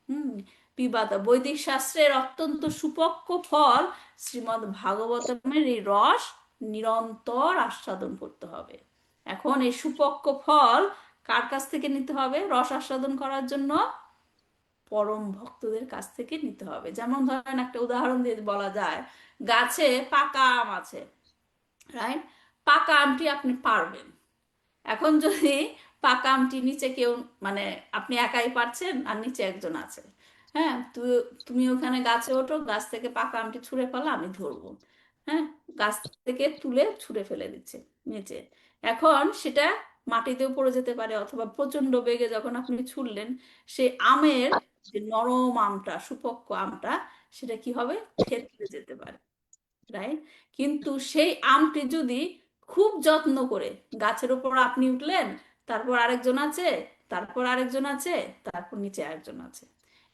হুম, পিবাতা, বৈদিক শাস্ত্রের অত্যন্ত সুপক্ষ ফল শ্রীমদ্ ভাগবতমের এই রস নিরন্তর আস্বাদন করতে হবে। এখন এই সুপক্ষ ফল কার কাছ থেকে নিতে হবে রস আস্বাদন করার জন্য? পরম ভক্তদের কাছ থেকে নিতে হবে। যেমন ধরেন একটা উদাহরণ দিয়ে বলা যায়, গাছে পাকা আম আছে, রাইট? পাকা আমটি আপনি পারবেন। এখন যদি পাকা আমটি নিচে কেউ, মানে আপনি একাই পারছেন আর নিচে একজন আছে, হ্যাঁ, তুমি ওখানে গাছে ওঠো, গাছ থেকে পাকা আমটি ছুঁড়ে ফেলো, আমি ধরবো, হ্যাঁ, গাছ থেকে তুলে ছুঁড়ে ফেলে দিচ্ছে নিচে। এখন সেটা মাটিতেও পড়ে যেতে পারে, অথবা প্রচন্ড বেগে যখন আপনি ছুড়লেন, সেই আমের যে নরম আমটা, সুপক্ক আমটা, সেটা কি হবে, থেতলে যেতে পারে, রাইট? কিন্তু সেই আমটি যদি খুব যত্ন করে, গাছের উপর আপনি উঠলেন, তারপর আরেকজন আছে, তারপর আরেকজন আছে, তারপর নিচে আরেকজন আছে,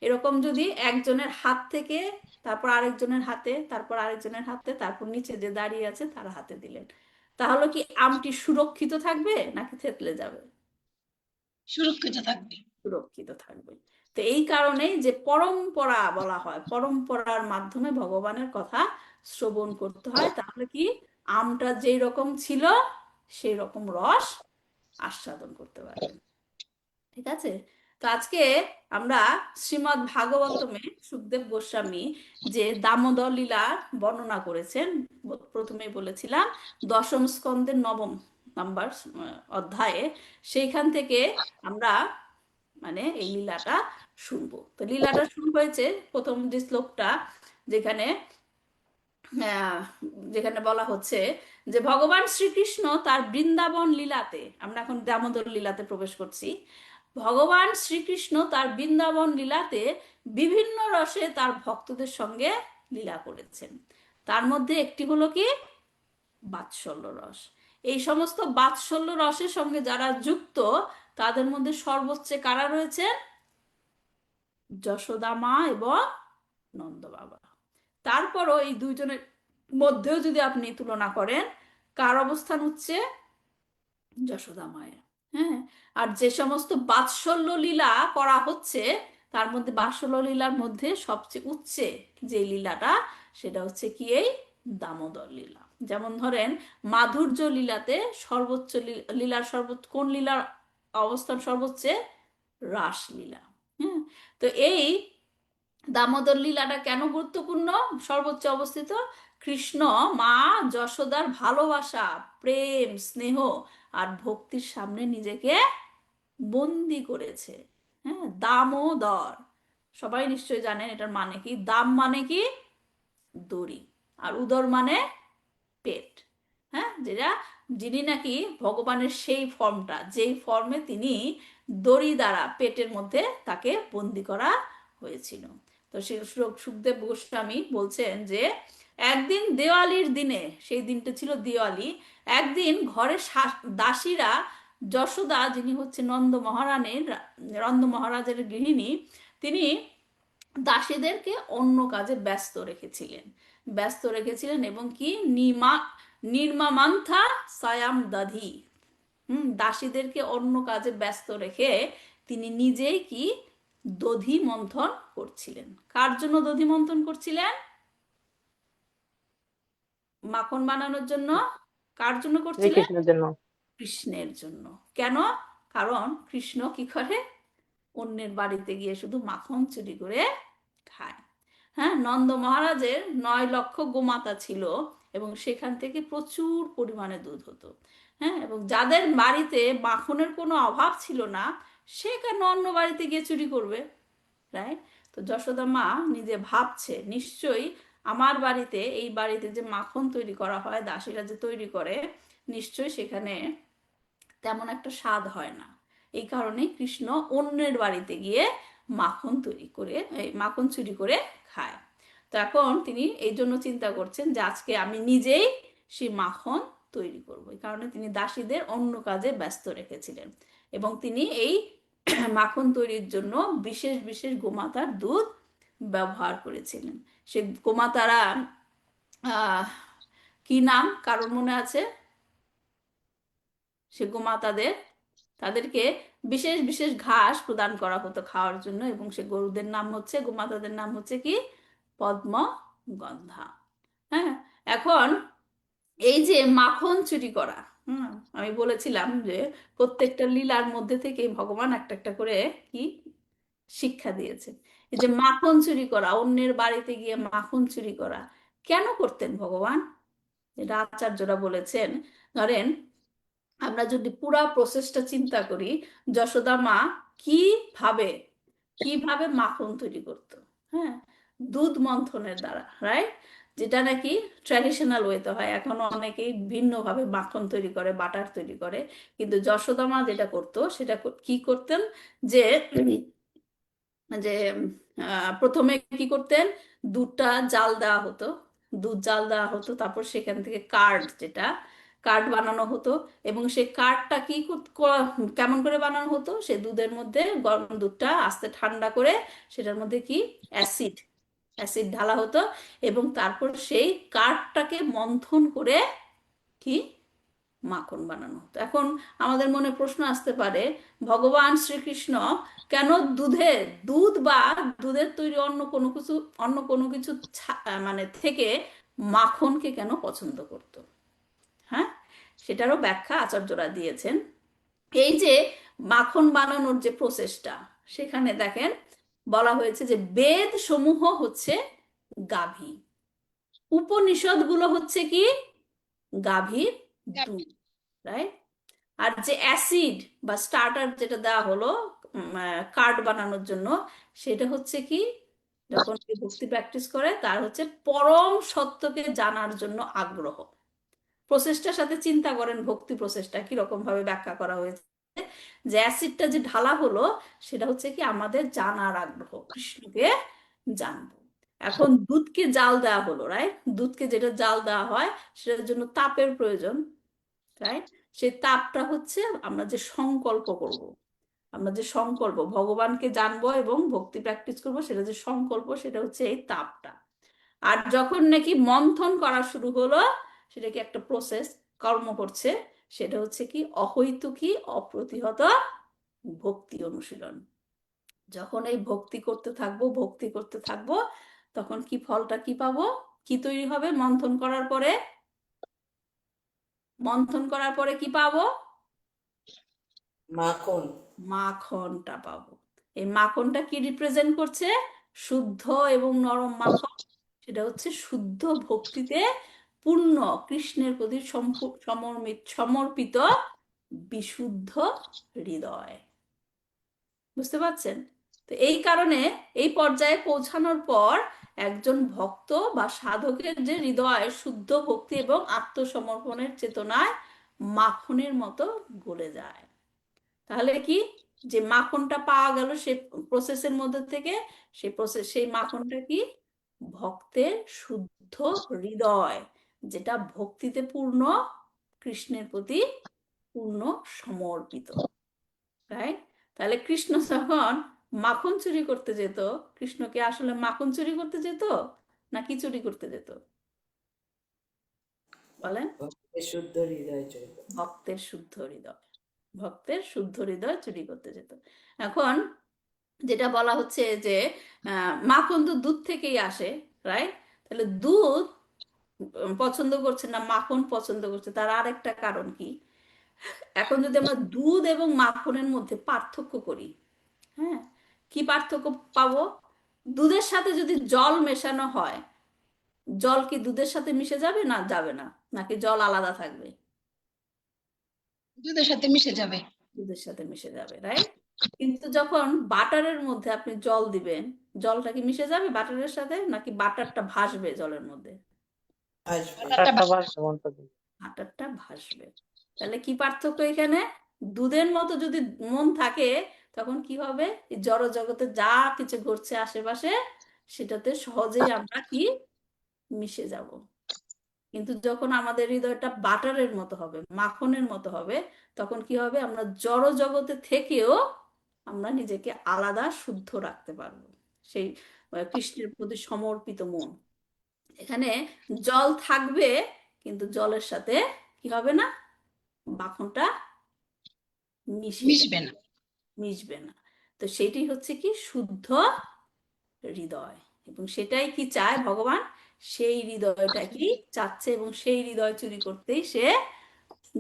এরকম যদি একজনের হাত থেকে তারপর আরেকজনের হাতে, তারপর আরেকজনের হাতে, তারপর নিচে যে দাঁড়িয়ে আছে তার হাতে দিলেন, তাহলে কি আমটি সুরক্ষিত থাকবে নাকি থেতলে যাবে? সুরক্ষিত থাকবে। সুরক্ষিত থাকবে। তো এই কারণেই যে পরম্পরা বলা হয়, পরম্পরার মাধ্যমে ভগবানের কথা শ্রবণ করতে হয়, তাহলে কি আমটা যেই রকম ছিল সেই রকম রস আস্বাদন করতে পারবেন। ঠিক আছে? তো আজকে আমরা শ্রীমদ্ ভাগবতমে সুখদেব গোস্বামী যে দামোদর লীলা বর্ণনা করেছেন, প্রথমেই বলেছিলাম দশম স্কন্ধের নবম নাম্বার অধ্যায়ে, সেইখান থেকে আমরা মানে এই লীলাটা শুনবো। তো লীলাটা শুরু হয়েছে প্রথম যে শ্লোকটা, যেখানে আহ, যেখানে বলা হচ্ছে যে ভগবান শ্রীকৃষ্ণ তার বৃন্দাবন লীলাতে, আমরা এখন দামোদর লীলাতে প্রবেশ করছি, ভগবান শ্রীকৃষ্ণ তার বৃন্দাবন লীলাতে বিভিন্ন রসে তার ভক্তদের সঙ্গে লীলা করেছেন। তার মধ্যে একটি হলো কি, বাৎসল্য রস। এই সমস্ত বাৎসল্য রসের সঙ্গে যারা যুক্ত, তাদের মধ্যে সর্বোচ্চে কারা রয়েছেন, যশোদা মা এবং নন্দ বাবা। তারপরও এই দুইজনের মধ্যেও যদি আপনি তুলনা করেন, কার অবস্থান উচ্চে, যশোদা মায়ের। হ্যাঁ, আর যে সমস্ত বাৎসল্য লীলা করা হচ্ছে, তার মধ্যে বাৎসল্য লীলার মধ্যে সবচেয়ে উচ্চে যে লীলাটা, সেটা হচ্ছে কি, এই দামোদর লীলা। যেমন ধরেন মাধুর্য লীলাতে সর্বোচ্চ লীলার সর্বোচ্চ কোন লীলার অবস্থান সর্বোচ্চে, রাসলীলা। হ্যাঁ, তো এই দামোদর লীলাটা কেন গুরুত্বপূর্ণ, সর্বোচ্চ অবস্থিত, কৃষ্ণ মা যশোদার ভালোবাসা, প্রেম, স্নেহ আর ভক্তির সামনে নিজেকে বন্দি করেছে। হ্যাঁ, দামোদর, সবাই নিশ্চয়ই জানেন এটার মানে কি। দাম মানে কি, দড়ি, আর উদর মানে পেট। হ্যাঁ, যেটা, যিনি নাকি ভগবানের সেই ফর্মটা, যেই ফর্মে তিনি দড়ি দ্বারা পেটের মধ্যে তাকে বন্দি করা হয়েছিল। তো সে সুখদেব গোস্বামী বলছেন যে একদিন দেওয়ালির দিনে, সেই দিনটা ছিল দিওয়ালি, একদিন ঘরে দাসীরা যশোদা, যিনি হচ্ছে নন্দ মহারাজের গৃহিণী, তিনি দাসীদেরকে অন্য কাজে ব্যস্ত রেখেছিলেন এবং কি নির্মামান্থা সায়াম দাধি, দাসীদেরকে অন্য কাজে ব্যস্ত রেখে তিনি নিজেই কি দধি মন্থন করছিলেন। কার জন্য দধি মন্থন করছিলেন? মাখন বানানোর জন্য। কার জন্য করছিলেন? শ্রীকৃষ্ণের জন্য। কৃষ্ণের জন্য। কেন? কারণ কৃষ্ণ কি করে, অন্যের বাড়িতে গিয়ে শুধু মাখন চুরি করে খায়। হ্যাঁ, নন্দ মহারাজের 9 লক্ষ গোমাতা ছিল এবং সেখান থেকে প্রচুর পরিমাণে দুধ হতো। হ্যাঁ, এবং যাদের বাড়িতে মাখনের কোনো অভাব ছিল না, সে কেন অন্য বাড়িতে গিয়ে চুরি করবে, রাইট? তো যশোদা মা নিজে ভাবছে, নিশ্চয়ই আমার বাড়িতে, এই বাড়িতে যে মাখন তৈরি করা হয়, দাসীরা যে তৈরি করে, নিশ্চয়ই সেখানে তেমন একটা স্বাদ হয় না। এই কারণে কৃষ্ণ অন্যের বাড়িতে গিয়ে মাখন তৈরি করে, মাখন চুরি করে খায়। তো এখন তিনি এই জন্য চিন্তা করছেন যে আজকে আমি নিজেই সেই মাখন তৈরি করব। এই কারণে তিনি দাসীদের অন্য কাজে ব্যস্ত রেখেছিলেন এবং তিনি এই মাখন তৈরির জন্য বিশেষ বিশেষ গোমাতার দুধ ব্যবহার করেছিলেন। সে গোমাতারা কি নাম, কারোর মনে আছে? সে তাদেরকে বিশেষ বিশেষ ঘাস প্রদান করা হতো খাওয়ার জন্য, এবং সে গরুদের নাম হচ্ছে, গোমাতাদের নাম হচ্ছে কি, পদ্মগন্ধা। হ্যাঁ, এখন এই যে মাখন চুরি করা, আমি বলেছিলাম যে প্রত্যেকটা লীলার মধ্যে থেকে ভগবান একটা একটা করে কি শিক্ষা দিয়েছেন। এই যে মাখন চুরি করা, অন্যের বাড়িতে গিয়ে মাখন চুরি করা কেন করতেন ভগবান? এটা আচার্যরা বলেছেন। ধরেন আমরা যদি পুরা প্রসেসটা চিন্তা করি, যশোদা মা কিভাবে কিভাবে মাখন তৈরি করতো। হ্যাঁ, দুধ মন্থনের দ্বারা, রাইট? যেটা নাকি ট্র্যাডিশনাল ওয়েতে হয়, এখনো অনেকেই ভিন্নভাবে মাখন তৈরি করে, বাটার তৈরি করে। কিন্তু যশোদা মা যেটা করতো সেটা কি করতেন, যে যে প্রথমে কি করতেন, দুধটা জাল দেওয়া হতো, দুধ জাল দেওয়া হতো, তারপর সেখান থেকে কার্ড বানানো হতো। এবং সেই কার্ডটা কেমন করে বানানো হতো, সে দুধের মধ্যে গরম দুধটা আস্তে ঠান্ডা করে সেটার মধ্যে কি অ্যাসিড অ্যাসিড ঢালা হতো, এবং তারপর সেই কার্ডটাকে মন্থন করে কি মাখন বানানো হতো। এখন আমাদের মনে প্রশ্ন আসতে পারে, ভগবান শ্রীকৃষ্ণ কেন দুধ বা দুধের তৈরি অন্য কোনো কিছু মানে থেকে মাখনকে কেন পছন্দ করতো? হ্যাঁ, সেটারও ব্যাখ্যা আচার্যরা দিয়েছেন। এই যে মাখন বানানোর যে প্রসেসটা, সেখানে দেখেন বলা হয়েছে যে বেদ সমূহ হচ্ছে গাভী, উপনিষদ গুলো হচ্ছে কি গাভীর দুধ, রাইট? আর যে অ্যাসিড বা স্টার্টার যেটা দেওয়া হলো কার্ড বানানোর জন্য, সেটা হচ্ছে কি, যখন কেউ ভক্তি প্র্যাকটিস করে তার হচ্ছে পরম সত্যকে জানার জন্য আগ্রহ। প্রসেসটার সাথে চিন্তা করেন ভক্তি প্রসেসটা কিরকম ভাবে ব্যাখ্যা করা হয়েছে, যে অ্যাসিডটা যে ঢালা হলো সেটা হচ্ছে কি আমাদের জানার আগ্রহ, কৃষ্ণকে জানবো। এখন দুধকে জাল দেওয়া হলো, রাইট? দুধকে যেটা জাল দেওয়া হয় সেটার জন্য তাপের প্রয়োজন, রাইট? সেই তাপটা হচ্ছে আমরা যে সংকল্প ভগবানকে জানবো এবং ভক্তি প্র্যাকটিস করবো, সেটা যে সংকল্প, সেটা হচ্ছে এই তাপটা। আর যখন নাকি মন্থন করা শুরু হলো, সেটা কি একটা প্রসেস, কর্ম করছে, সেটা হচ্ছে কি অহৈতুকী অপ্রতিহত ভক্তি অনুশীলন। যখন এই ভক্তি করতে থাকবো, তখন কি ফলটা কি পাবো, কি তৈরি হবে মন্থন করার পরে কি পাবো? মাখন। মাখনটা পাবো। এই মাখনটা কি রিপ্রেজেন্ট করছে? শুদ্ধ এবং নরম মাখন। সেটা হচ্ছে শুদ্ধ ভক্তিতে পূর্ণ, কৃষ্ণের প্রতি সমর্পিত বিশুদ্ধ হৃদয়। বুঝতে পারছেন? তো এই কারণে এই পর্যায়ে পৌঁছানোর পর একজন ভক্ত বা সাধকের যে হৃদয় শুদ্ধ ভক্তি এবং আত্মসমর্পণের চেতনায় মাখনের মতো গলে যায়। তাহলে কি, যে মাখনটা পাওয়া গেল সে প্রসেসের মধ্যে থেকে, সেই মাখনটা কি ভক্তের শুদ্ধ হৃদয়, যেটা ভক্তিতে পূর্ণ, কৃষ্ণের প্রতি পূর্ণ সমর্পিত, রাইট? তাহলে কৃষ্ণ যখন মাখন চুরি করতে যেত, কৃষ্ণকে আসলে মাখন চুরি করতে যেত নাকি চুরি করতে যেত বলেন? ভক্তের শুদ্ধ হৃদয় চলবে। ভক্তের শুদ্ধ হৃদয়, ভক্তের শুদ্ধ হৃদয় চুরি করতে যেত। এখন যেটা বলা হচ্ছে যে মাখন তো দুধ থেকেই আসে, রাইট? তাহলে দুধ পছন্দ করছে না, মাখন পছন্দ করছে, তার আরেকটা কারণ কি? এখন যদি আমরা দুধ এবং মাখনের মধ্যে পার্থক্য করি, হ্যাঁ, কি পার্থক্য পাবো? দুধের সাথে যদি জল মেশানো হয়, জল কি দুধের সাথে মিশে যাবে না যাবে না, নাকি জল আলাদা থাকবে? দুধের সাথে মিশে যাবে। দুধের সাথে মিশে যাবে, রাইট? কিন্তু যখন বাটারের মধ্যে আপনি জল দিবেন, জলটা কি মিশে যাবে বাটারের সাথে, নাকি বাটারটা ভাসবে জলের মধ্যে? আসবে। বাটারটা ভাসবে। তাহলে কি পার্থক্য এখানে? দুধের মতো যদি মন থাকে, তখন কি হবে, এই জড় জগতে যা কিছু ঘটছে আশেপাশে, সেটাতে সহজেই আমরা কি মিশে যাব। কিন্তু যখন আমাদের হৃদয়টা বাটারের মতো হবে, মাখনের মতো হবে, তখন কি হবে, আমরা জড় জগতে থেকেও আমরা নিজেকে আলাদা শুদ্ধ রাখতে পারবো, সেই কৃষ্ণের প্রতি সমর্পিত মন। এখানে জল থাকবে, কিন্তু জলের সাথে কি হবে না, মাখনটা মিশে মিশবে যাবে, না। মিশবে না। তো সেটি হচ্ছে কি শুদ্ধ হৃদয়, এবং সেটাই কি চায় ভগবান, সেই হৃদয়টা কি চাচ্ছে, এবং সেই হৃদয় চুরি করতেই সে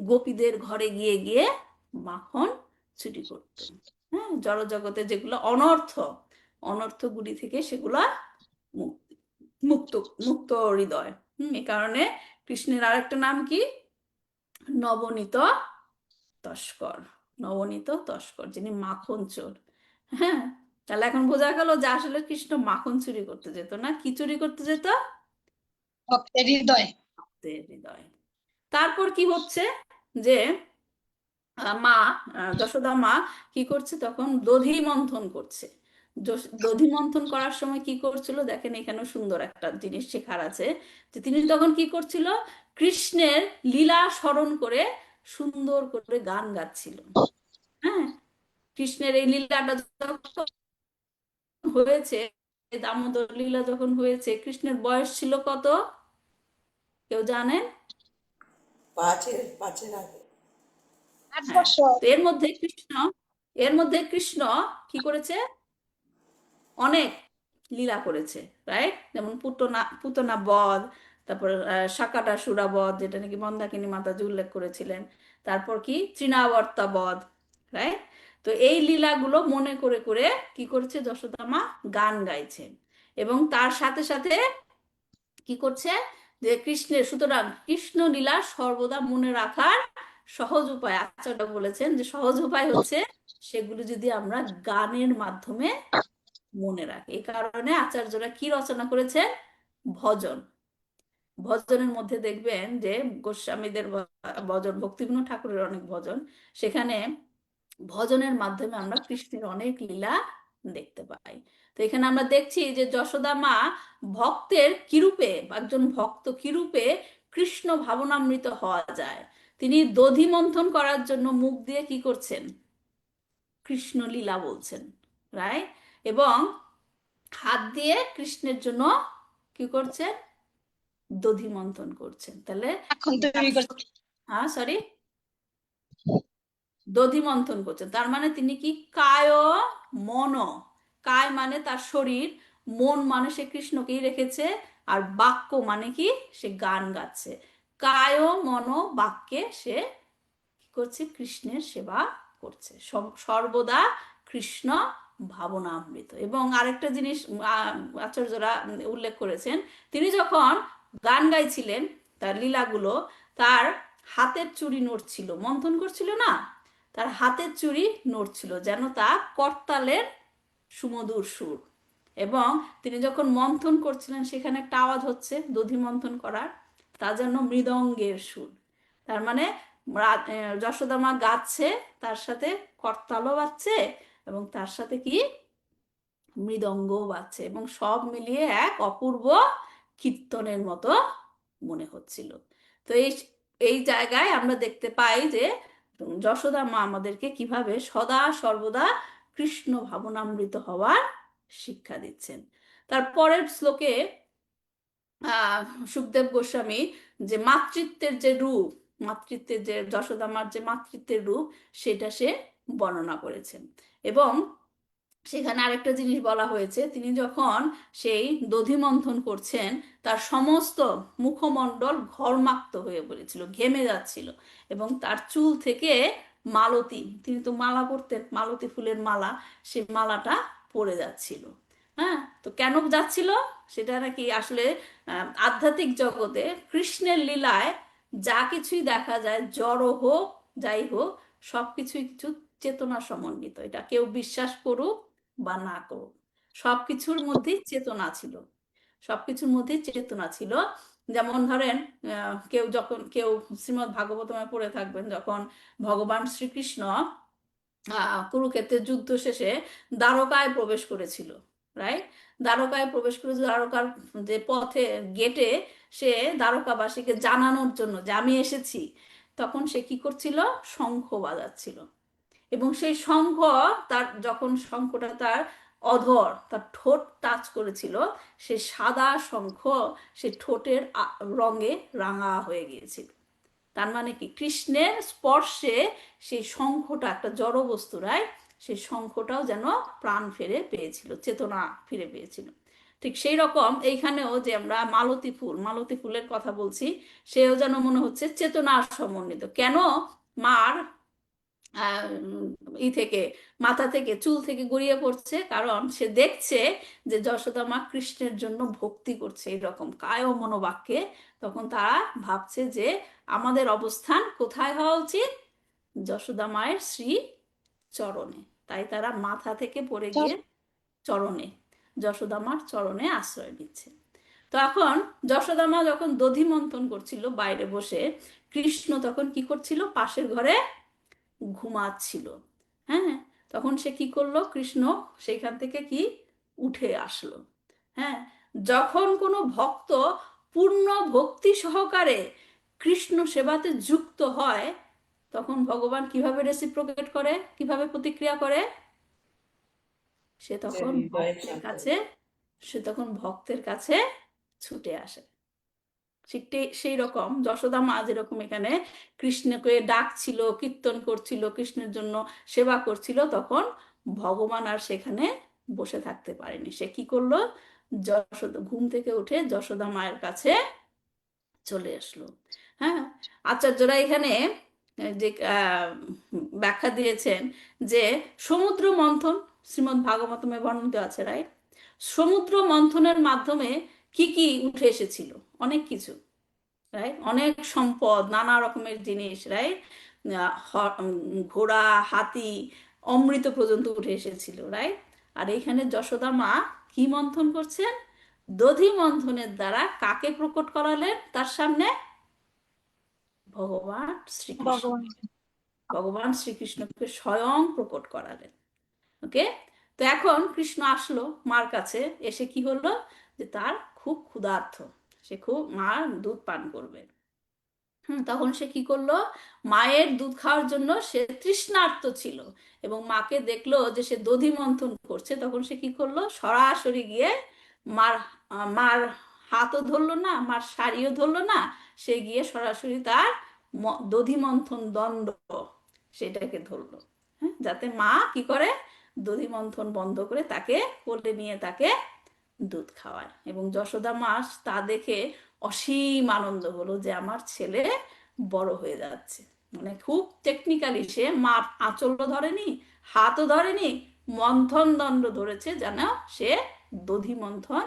গোপীদের ঘরে গিয়ে গিয়ে মাখন চুরি করত। হ্যাঁ, জড় জগতে যেগুলো অনর্থ, অনর্থগুলি থেকে সেগুলা মুক্ত, মুক্ত মুক্ত হৃদয়। এই কারণে কৃষ্ণের আরেকটা নাম কি? নবনীত তস্কর। নবনীত তস্কর, যিনি মাখন চোর। হ্যাঁ, তাহলে এখন বোঝা গেল যে আসলে কৃষ্ণ মাখন চুরি করতে যেত না, কি চুরি করতে যেত? ভক্তের হৃদয়। ভক্তের হৃদয়। তারপর কি হচ্ছে যে মা, যশোদা মা কি করছে তখন? দধি মন্থন করছে। দধি মন্থন করার সময় কি করছিল দেখেন, এখানে সুন্দর একটা জিনিস শেখার আছে, যে তিনি তখন কি করছিল? কৃষ্ণের লীলা স্মরণ করে সুন্দর করে গান গাচ্ছিল। হ্যাঁ, কৃষ্ণের এই লীলাটা যখন হয়েছে, দামোদর লীলা যখন হয়েছে, কৃষ্ণের বয়স ছিল কত? কেউ জানেন? পাঁচের আগে। 8 হ্যাঁ, বছর। তো এর মধ্যে কৃষ্ণ কি করেছে? অনেক লীলা করেছে, রাইট? যেমন পুতনা পুতনা বধ, তারপর শাকাটাসুরা বধ, যেটা নাকি মন্দাকিনী মাতাজি উল্লেখ করেছিলেন। তারপর কি তৃণাবর্তা বধ, রাইট? তো এই লীলাগুলো মনে করে করে কি করছে যশোদা মা? গান গাইছে। এবং তার সাথে সাথে কি করছে? যে কৃষ্ণের, সুতরাং কৃষ্ণ লীলা সর্বদা মনে রাখার সহজ উপায়, আচার্য বলেছেন যে সহজ উপায় হচ্ছে সেগুলো যদি আমরা গানের মাধ্যমে মনে রাখে। এই কারণে আচার্যরা কি রচনা করেছেন? ভজন। ভজনের মধ্যে দেখবেন যে গোস্বামীদের ভজন, ভক্তিবিনোদ ঠাকুরের অনেক ভজন, সেখানে ভজনের মাধ্যমে আমরা কৃষ্ণের অনেক লীলা দেখতে পাই। তো এখানে আমরা দেখছি যে যশোদা মা ভক্তের কিরূপে, একজন ভক্ত কিরূপে কৃষ্ণ ভাবনামৃত হওয়া যায়, তিনি দধি মন্থন করার জন্য মুখ দিয়ে কি করছেন? কৃষ্ণ লীলা বলছেন, রাইট? এবং হাত দিয়ে কৃষ্ণের জন্য কি করছেন? দধি মন্থন করছেন। তাহলে এখন তৈরি করছে। হ্যাঁ, সরি, দধি মন্থন করছেন। তার মানে তিনি কি কায় মন, কায় মানে তার শরীর, মন মানে সে কৃষ্ণকেই রেখেছে, আর বাক্য মানে কি? সে গান গাচ্ছে। কায় মন বাক্যে সে কি করছে? কৃষ্ণের সেবা করছে, সর্বদা কৃষ্ণ ভাবনামৃত। এবং আরেকটা জিনিস আচার্যরা উল্লেখ করেছেন, তিনি যখন গান গাইছিলেন তার লীলাগুলো, তার হাতের চুড়ি নড়ছিল, মন্থন করছিল না, তার হাতের চুড়ি নড়ছিল, যেন তা করতালের সুমধুর সুর। এবং তিনি যখন মন্থন করছিলেন সেখানে একটা আওয়াজ হচ্ছে দধি মন্থন করার, তা যেন মৃদঙ্গের সুর। তার মানে যশোদা মা গাচ্ছে, তার সাথে করতালও বাজছে, এবং তার সাথে কি? মৃদঙ্গও বাজছে, এবং সব মিলিয়ে এক অপূর্ব কীর্তনের মতো মনে হচ্ছিল। তো এই এই জায়গায় আমরা দেখতে পাই যে যশোদা মা আমাদেরকে কিভাবে সদা সর্বদা কৃষ্ণ ভাবনামৃত হওয়ার শিক্ষা দিচ্ছেন। তার পরের শ্লোকে আহ সুখদেব গোস্বামী যে মাতৃত্বের যে রূপ, মাতৃত্বের যে যশোদা মার যে মাতৃত্বের রূপ, সেটা সে বর্ণনা করেছেন। এবং সেখানে আরেকটা জিনিস বলা হয়েছে, তিনি যখন সেই দধি মন্থন করছেন, তার সমস্ত মুখমণ্ডল ঘর্মাক্ত হয়ে পড়েছিল, ঘেমে যাচ্ছিল, এবং তার চুল থেকে মালতী, তিনি তো মালা পরতেন, মালতী ফুলের মালা, সেই মালাটা পড়ে যাচ্ছিল। হ্যাঁ, তো কেন যাচ্ছিল? সেটা নাকি আসলে আধ্যাত্মিক জগতে কৃষ্ণের লীলায় যা কিছুই দেখা যায়, জড় হোক যাই হোক, সবকিছুই কিছু চেতনা সমন্বিত। এটা কেউ বিশ্বাস করুক বা না করুক, সবকিছুর মধ্যেই চেতনা ছিল, সবকিছুর মধ্যেই চেতনা ছিল। যেমন ধরেন, কেউ শ্রীমদ্ ভাগবতমে পড়ে থাকবেন, যখন ভগবান শ্রীকৃষ্ণ কুরুক্ষেত্রের যুদ্ধ শেষে দ্বারকায় প্রবেশ করেছিল, রাইট? দ্বারকায় প্রবেশ করে দ্বারকার যে পথে, গেটে, সে দ্বারকাবাসীকে জানানোর জন্য যে আমি এসেছি, তখন সে কি করছিল? শঙ্খ বাজাচ্ছিল। এবং সেই শঙ্খ, যখন শঙ্খটা তার অধর, তার ঠোঁট টাচ করেছিল, সে সাদা শঙ্খ সে ঠোঁটের রঙে রাঙা হয়ে গিয়েছিল। তার মানে কি? কৃষ্ণের স্পর্শে সেই শঙ্খটা, একটা জড় বস্তু, রাইট? সেই শঙ্খটাও যেন প্রাণ ফিরে পেয়েছিল, চেতনা ফিরে পেয়েছিল। ঠিক সেই রকম এইখানেও যে আমরা মালতী ফুলের কথা বলছি, সেও যেন মনে হচ্ছে চেতনা সমন্বিত। কেন মার ই থেকে, মাথা থেকে, চুল থেকে গড়িয়ে পড়ছে, কারণ সে দেখছে যে যশোদা মা কৃষ্ণের জন্য ভক্তি করছে এরকম কায় ও মনোবাক্যে। তখন তারা ভাবছে যে আমাদের অবস্থান কোথায় হওয়া উচিত? যশোদা মায়ের শ্রী চরণে। তাই তারা মাথা থেকে পড়ে গিয়ে চরণে, যশোদা মার চরণে আশ্রয় নিচ্ছে। তো এখন যশোদা মা যখন দধি মন্থন করছিল বাইরে বসে, কৃষ্ণ তখন কি করছিল? পাশের ঘরে ঘুমাচ্ছিল। হ্যাঁ, তখন সে কি করলো? কৃষ্ণ সেইখান থেকে কি উঠে আসলো। হ্যাঁ, যখন কোনো ভক্ত পূর্ণ ভক্তি সহকারে কৃষ্ণ সেবাতে যুক্ত হয়, তখন ভগবান কিভাবে রেসিপ্রোকেট করে, কিভাবে প্রতিক্রিয়া করে? সে সে তখন হৃদয়ের ভক্তের সাথে কাছে, সে তখন ভক্তের কাছে ছুটে আসে। সেই রকম যশোদা মা যেরকম এখানে কৃষ্ণকে ডাকছিল, কীর্তন করছিল, কৃষ্ণের জন্য সেবা করছিল, তখন ভগবান আর সেখানে বসে থাকতে পারেনি। সে কি করলো? যশোদা ঘুম থেকে উঠে যশোদা মায়ের কাছে চলে আসলো। হ্যাঁ, আচার্যরা এখানে যে ব্যাখ্যা দিয়েছেন যে সমুদ্র মন্থন শ্রীমদ্ ভাগবতমে বর্ণিত আছে, রাইট? সমুদ্র মন্থনের মাধ্যমে কি কি উঠে এসেছিল? অনেক কিছু, রাইট? অনেক সম্পদ, নানা রকমের জিনিস, রাইট? ঘোড়া, হাতি, অমৃত পর্যন্ত উঠে এসেছিল, রাইট? আর এইখানে যশোদা মা কি মন্থন করছেন? দধি মন্থনের দ্বারা কাকে প্রকট করালেন তার সামনে? ভগবান শ্রীকৃষ্ণ। ভগবান ভগবান শ্রীকৃষ্ণকে স্বয়ং প্রকট করালেন। ওকে, তো এখন কৃষ্ণ আসলো মার কাছে, এসে কি হলো? যে তার খুব ক্ষুধার্ত, সে খুব মার দুধ পান করবে। তখন সে কি করলো? মায়ের দুধ খাওয়ার জন্য সে তৃষ্ণার্ত ছিল, এবং মাকে দেখলো যে সে দধি মন্থন করছে, তখন সে কি করলো? সরাসরি গিয়ে মার মার হাতও ধরলো না, মার শাড়িও ধরলো না, সে গিয়ে সরাসরি তার দধি মন্থন দণ্ড সেটাকে ধরলো। হ্যাঁ, যাতে মা কি করে? দধি মন্থন বন্ধ করে তাকে কোলে নিয়ে তাকে দুধ খাওয়ায়। এবং যশোদা মা তা দেখে অসীম আনন্দ হলো যে আমার ছেলে বড় হয়ে যাচ্ছে। মানে খুব টেকনিক্যালি সে মার আঁচলও ধরেনি, হাতও ধরেনি, মন্থন দণ্ড ধরেছে যেন সে দধি মন্থন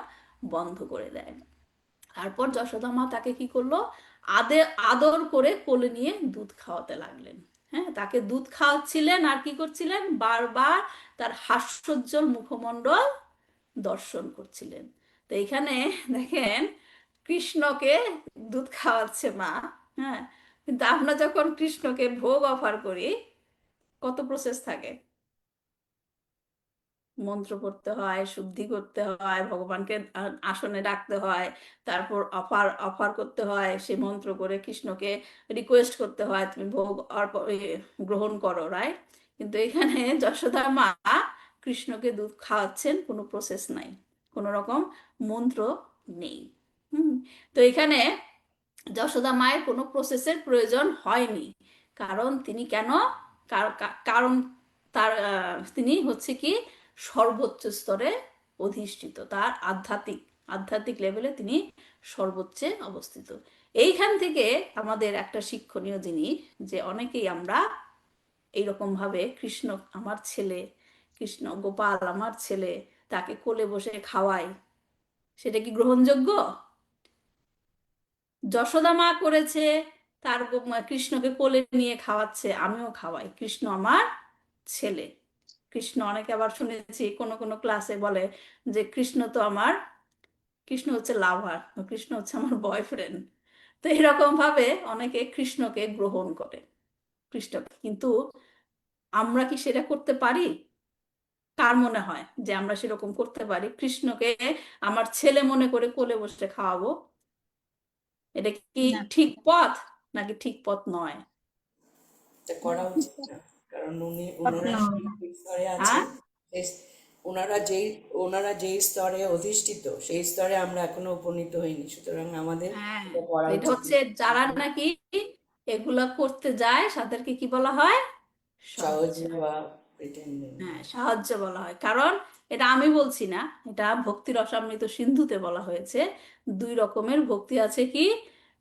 বন্ধ করে দেয়। তারপর যশোদা মা তাকে কি করলো? আদর করে কোলে নিয়ে দুধ খাওয়াতে লাগলেন। হ্যাঁ, তাকে দুধ খাওয়াচ্ছিলেন, আর কি করছিলেন? বারবার তার হাস্যোজ্জ্বল মুখমণ্ডল দর্শন করছিলেন। তো এখানে দেখেন, কৃষ্ণকে দুধ খাওয়াচ্ছে মা। হ্যাঁ, কিন্তু আমরা যখন কৃষ্ণকে ভোগ অফার করি, কত প্রসেস থাকে? মন্ত্র পড়তে হয়, শুদ্ধি করতে হয়, ভগবানকে আসনে রাখতে হয়, তারপর অফার অফার করতে হয়, সেই মন্ত্র করে কৃষ্ণকে রিকোয়েস্ট করতে হয় তুমি ভোগ গ্রহণ করো, রাইট? কিন্তু এখানে যশোদা মা কৃষ্ণকে দুধ খাওয়াচ্ছেন, কোনো প্রসেস নাই, কোনো রকম মন্ত্র নেই। হুম, তো এখানে যশোদা মায়ের কোনো প্রসেসের প্রয়োজন হয়নি। কারণ তিনি কেন? কারণ তার তিনি হচ্ছে কি সর্বোচ্চ স্তরে অধিষ্ঠিত, তার আধ্যাত্মিক আধ্যাত্মিক লেভেলে তিনি সর্বোচ্চে অবস্থিত। এইখান থেকে আমাদের একটা শিক্ষণীয় জিনিস, যে অনেকেই আমরা এইরকম ভাবে কৃষ্ণ আমার ছেলে, কৃষ্ণ গোপাল আমার ছেলে, তাকে কোলে বসে খাওয়াই, সেটা কি গ্রহণযোগ্য? যশোদা মা করেছে, তার কৃষ্ণকে কোলে নিয়ে খাওয়াচ্ছে, আমিও খাওয়াই, কৃষ্ণ আমার ছেলে। কৃষ্ণ, অনেকে আবার শুনেছি কোনো কোনো ক্লাসে বলে যে কৃষ্ণ তো আমার, কৃষ্ণ হচ্ছে লাভার, কৃষ্ণ হচ্ছে আমার বয়ফ্রেন্ড। তো এরকম ভাবে অনেকে কৃষ্ণকে গ্রহণ করে, কৃষ্ণকে। কিন্তু আমরা কি সেটা করতে পারি? কার মনে হয় যে আমরা সেরকম করতে পারি? কৃষ্ণকে আমার ছেলে মনে করে কোলে বসে খাওয়াবো? এটা কি না ঠিক পথ, নাকি ঠিক পথ নয়? এটা করা উচিত না। কারণ ওনারা সেই স্তরে হ্যাঁ, আছেন, সেই- ওনারা যেই ওনারা যেই স্তরে অধিষ্ঠিত, সেই স্তরে আমরা এখনো উপনীত হইনি, সুতরাং আমাদের হ্যাঁ, এটা করা এটা উচিত হচ্ছে না। যারা নাকি এগুলা করতে যায় তাদেরকে কি বলা হয়? সহজে সাহায্য। বা প্রিটেন্ডিং। হ্যাঁ, সাহায্য বলা হয়। কারণ এটা আমি বলছি না, এটা ভক্তি রসামৃত সিন্ধুতে বলা হয়েছে। দুই রকমের ভক্তি আছে, কি?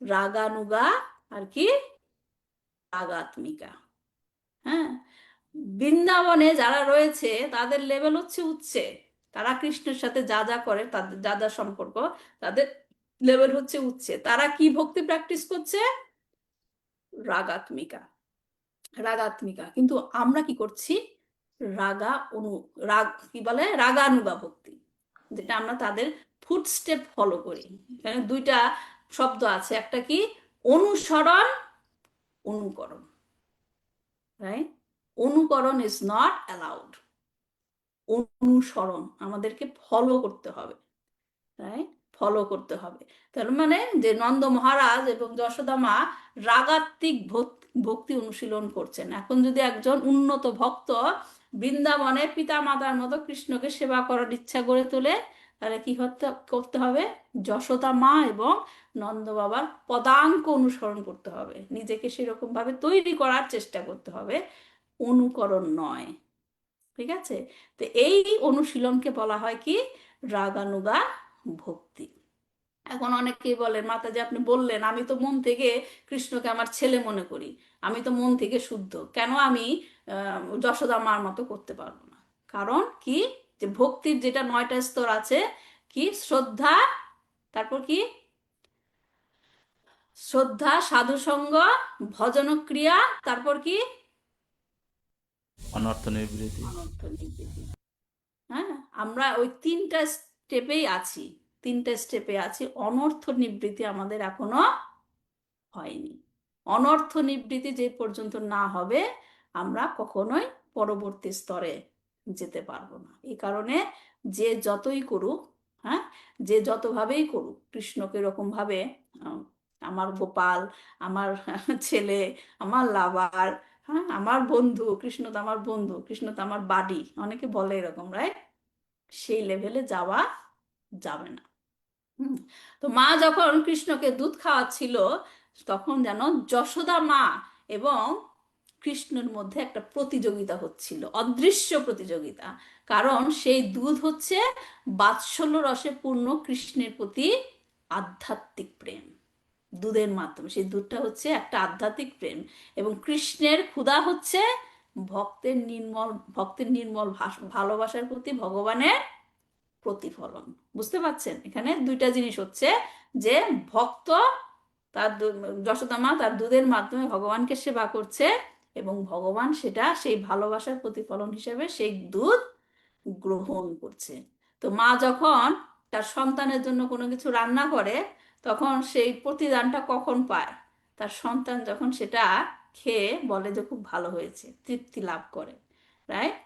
রাগানুগা আর কি রাগাত্মিকা। হ্যাঁ, বৃন্দাবনে যারা রয়েছে তাদের লেভেল হচ্ছে উচ্চে, তারা কৃষ্ণের সাথে যা যা করে, তাদের যা যা সম্পর্ক, তাদের লেভেল হচ্ছে উচ্চে। তারা কি ভক্তি প্র্যাকটিস করছে? রাগাত্মিকা, রাগাত্মিকা। কিন্তু আমরা কি করছি? রাগা অনু রাগ কি বলে, রাগানুগা ভক্তি, যেটা আমরা তাদের ফুটস্টেপ ফলো করি। এখানে দুইটা শব্দ আছে, একটা কি অনুসরণ, অনুকরণ, রাইট? অনুকরণ ইজ নট অ্যালাউড, অনুসরণ আমাদেরকে ফলো করতে হবে, রাইট? ফলো করতে হবে। তার মানে যে নন্দ মহারাজ এবং যশোদা মা রাগাত্মিক ভক্তি অনুশীলন করছেন। এখন যদি একজন উন্নত ভক্ত বৃন্দাবনে পিতা মাতার মতো কৃষ্ণকে সেবা করার ইচ্ছা গড়ে তোলে, তাহলে কি করতে হবে? যশোদা মা এবং নন্দ বাবার পদাঙ্ক অনুসরণ করতে হবে, নিজেকে সেরকম ভাবে তৈরি করার চেষ্টা করতে হবে, অনুকরণ নয়। ঠিক আছে? তো এই অনুশীলনকে বলা হয় কি? রাগানুগা ভক্তি। এখন অনেকেই বলেন, মাতাজি আপনি বললেন আমি তো মন থেকে কৃষ্ণকে আমার ছেলে মনে করি, আমি তো মন থেকে শুদ্ধ, কেন আমি যশোদা মার মতো করতে পারবো না? কারণ কি, যে ভক্তির যেটা 9টা স্তর আছে, কি শ্রদ্ধা, তারপর কি শ্রদ্ধা, সাধুসঙ্গ, ভজনক্রিয়া, তারপর কি অনর্থ নিবৃত্তি। অনর্থ নিবৃত্তি। হ্যাঁ, আমরা ওই 3টা স্টেপেই আছি, 3টা স্টেপে আছি। অনর্থ নিবৃত্তি আমাদের এখনো হয়নি। অনর্থ নিবৃত্তি যে পর্যন্ত না হবে আমরা কখনোই পরবর্তী স্তরে যেতে পারবো না। এই কারণে যে যতই করুক, হ্যাঁ, যে যতভাবেই করুক, কৃষ্ণকে এরকম ভাবে আমার গোপাল, আমার ছেলে, আমার লাভার, হ্যাঁ, আমার বন্ধু, কৃষ্ণ তো আমার বন্ধু, কৃষ্ণ তো আমার বাডি, অনেকে বলে এরকম, রাইট? সেই লেভেলে যাওয়া যাবে না। তো মা যখন কৃষ্ণকে দুধ খাওয়াচ্ছিল, তখন যেন যশোদা মা এবং কৃষ্ণের মধ্যে একটা প্রতিযোগিতা হচ্ছিল, অদৃশ্য প্রতিযোগিতা। কারণ সেই দুধ হচ্ছে বাৎসল্য রসে পূর্ণ কৃষ্ণের প্রতি আধ্যাত্মিক প্রেম। দুধের মাধ্যমে সেই দুধটা হচ্ছে একটা আধ্যাত্মিক প্রেম, এবং কৃষ্ণের ক্ষুধা হচ্ছে ভক্তের নির্মল ভালোবাসার প্রতি ভগবানের প্রতিফলন। বুঝতে পারছেন? এখানে দুইটা জিনিস হচ্ছে, যে ভক্ত তার যশোদা মা তার দুধের মাধ্যমে ভগবানকে সেবা করছে, এবং ভগবান সেটা সেই ভালোবাসার প্রতিফলন হিসেবে সেই দুধ গ্রহণ করছে। তো মা যখন তার সন্তানের জন্য কোনো কিছু রান্না করে, তখন সেই প্রতিদানটা কখন পায়? তার সন্তান যখন সেটা খেয়ে বলে যে খুব ভালো হয়েছে, তৃপ্তি লাভ করে, রাইট?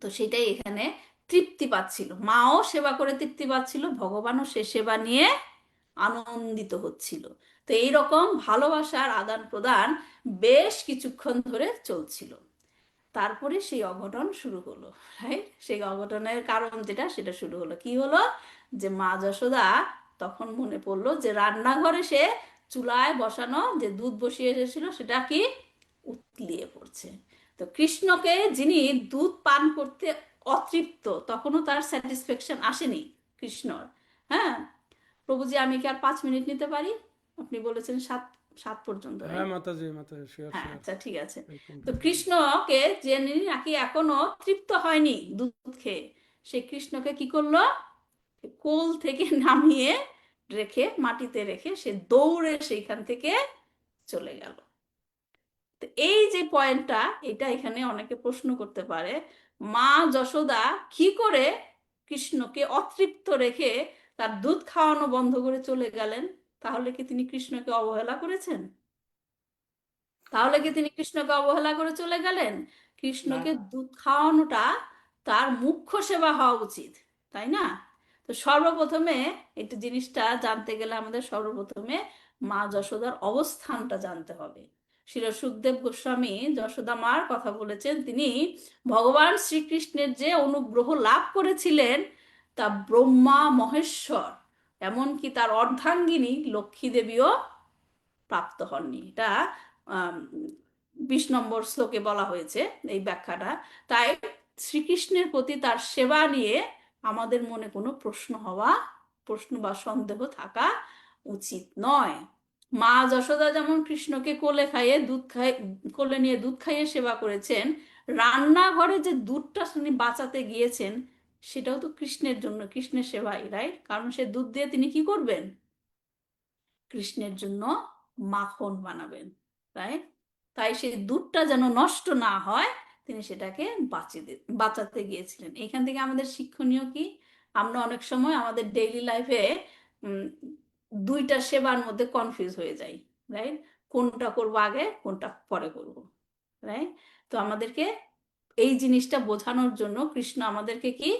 তো সেটাই এখানে তৃপ্তি পাচ্ছিল, মাও সেবা করে তৃপ্তি পাচ্ছিল, ভগবানও সে সেবা নিয়ে আনন্দিত হচ্ছিল। তো এইরকম ভালোবাসার আদান প্রদান বেশ কিছুক্ষণ ধরে চলছিল। তারপরে সেই অঘটন শুরু হলো, রাইট? সেই অঘটনের কারণ যেটা, সেটা শুরু হলো, কি হলো? যে মা যশোদা তখন মনে পড়লো যে রান্নাঘরে সে চুলায় বসানো যে দুধ বসিয়ে এসেছিল সেটা কি উতলিয়ে পড়ছে। তো কৃষ্ণকে যিনি দুধ পান করতে অতৃপ্ত, তখনও তার স্যাটিসফ্যাকশন আসেনি কৃষ্ণর। হ্যাঁ, প্রভুজি আমি কি আর 5 মিনিট নিতে পারি? আপনি বলেছেন 7 7 পর্যন্ত, হ্যাঁ মাতাজি, মাতাজি, শিওর হ্যাঁ শিওর, আচ্ছা ঠিক আছে। একদম তো ঠিক। কৃষ্ণকে যে নাকি এখনো তৃপ্ত হয়নি দুধ খেয়ে, সে কৃষ্ণকে কি করলো? কোল থেকে নামিয়ে রেখে, মাটিতে রেখে সে দৌড়ে সেইখান থেকে চলে গেল। তো এই যে পয়েন্টটা, এটা এখানে অনেকে প্রশ্ন করতে পারে, মা যশোদা কি করে কৃষ্ণকে অতৃপ্ত রেখে তার দুধ খাওয়ানো বন্ধ করে চলে গেলেন? তাহলে কি তিনি কৃষ্ণকে অবহেলা করেছেন? তাহলে কি তিনি কৃষ্ণকে অবহেলা করে চলে গেলেন? কৃষ্ণকে দুধ খাওয়ানোটা তার মুখ্য সেবা হওয়া উচিত, তাই না? তো সর্বপ্রথমে একটা জিনিসটা জানতে গেলে আমাদের সর্বপ্রথমে মা যশোদার অবস্থানটা জানতে হবে। শ্রীল সুখদেব গোস্বামী যশোদা মার কথা বলেছেন, তিনি ভগবান শ্রীকৃষ্ণের যে অনুগ্রহ লাভ করেছিলেন তা ব্রহ্মা মহেশ্বর, এমনকি তার অর্ধাঙ্গিনী লক্ষ্মী দেবীও প্রাপ্ত হননি। এটা 20 নম্বর শ্লোকে বলা হয়েছে এই ব্যাখ্যাটা। তাই শ্রীকৃষ্ণের প্রতি তার সেবা নিয়ে আমাদের মনে কোনো প্রশ্ন বা সন্দেহ থাকা উচিত নয়। মা যশোদা যেমন কৃষ্ণকে কোলে নিয়ে দুধ খাইয়ে সেবা করেছেন, রান্নাঘরে যে দুধটা তিনি বাঁচাতে গিয়েছেন সেটাও তো কৃষ্ণের জন্য, কৃষ্ণের সেবাই, রাইট? কারণ সে দুধ দিয়ে তিনি কি করবেন? কৃষ্ণের জন্য মাখন বানাবেন, রাইট? তাই সেই দুধটা যেন নষ্ট না হয় তিনি সেটাকে বাঁচাতে গিয়েছিলেন। এখান থেকে আমাদের শিক্ষণীয় কি? আমরা অনেক সময় আমাদের ডেইলি লাইফে দুইটা সেবার মধ্যে কনফিউজ হয়ে যাই, রাইট? কোনটা করব আগে, কোনটা পরে করব, রাইট? তো আমাদেরকে এই জিনিসটা বোঝানোর জন্য কৃষ্ণ আমাদেরকে কি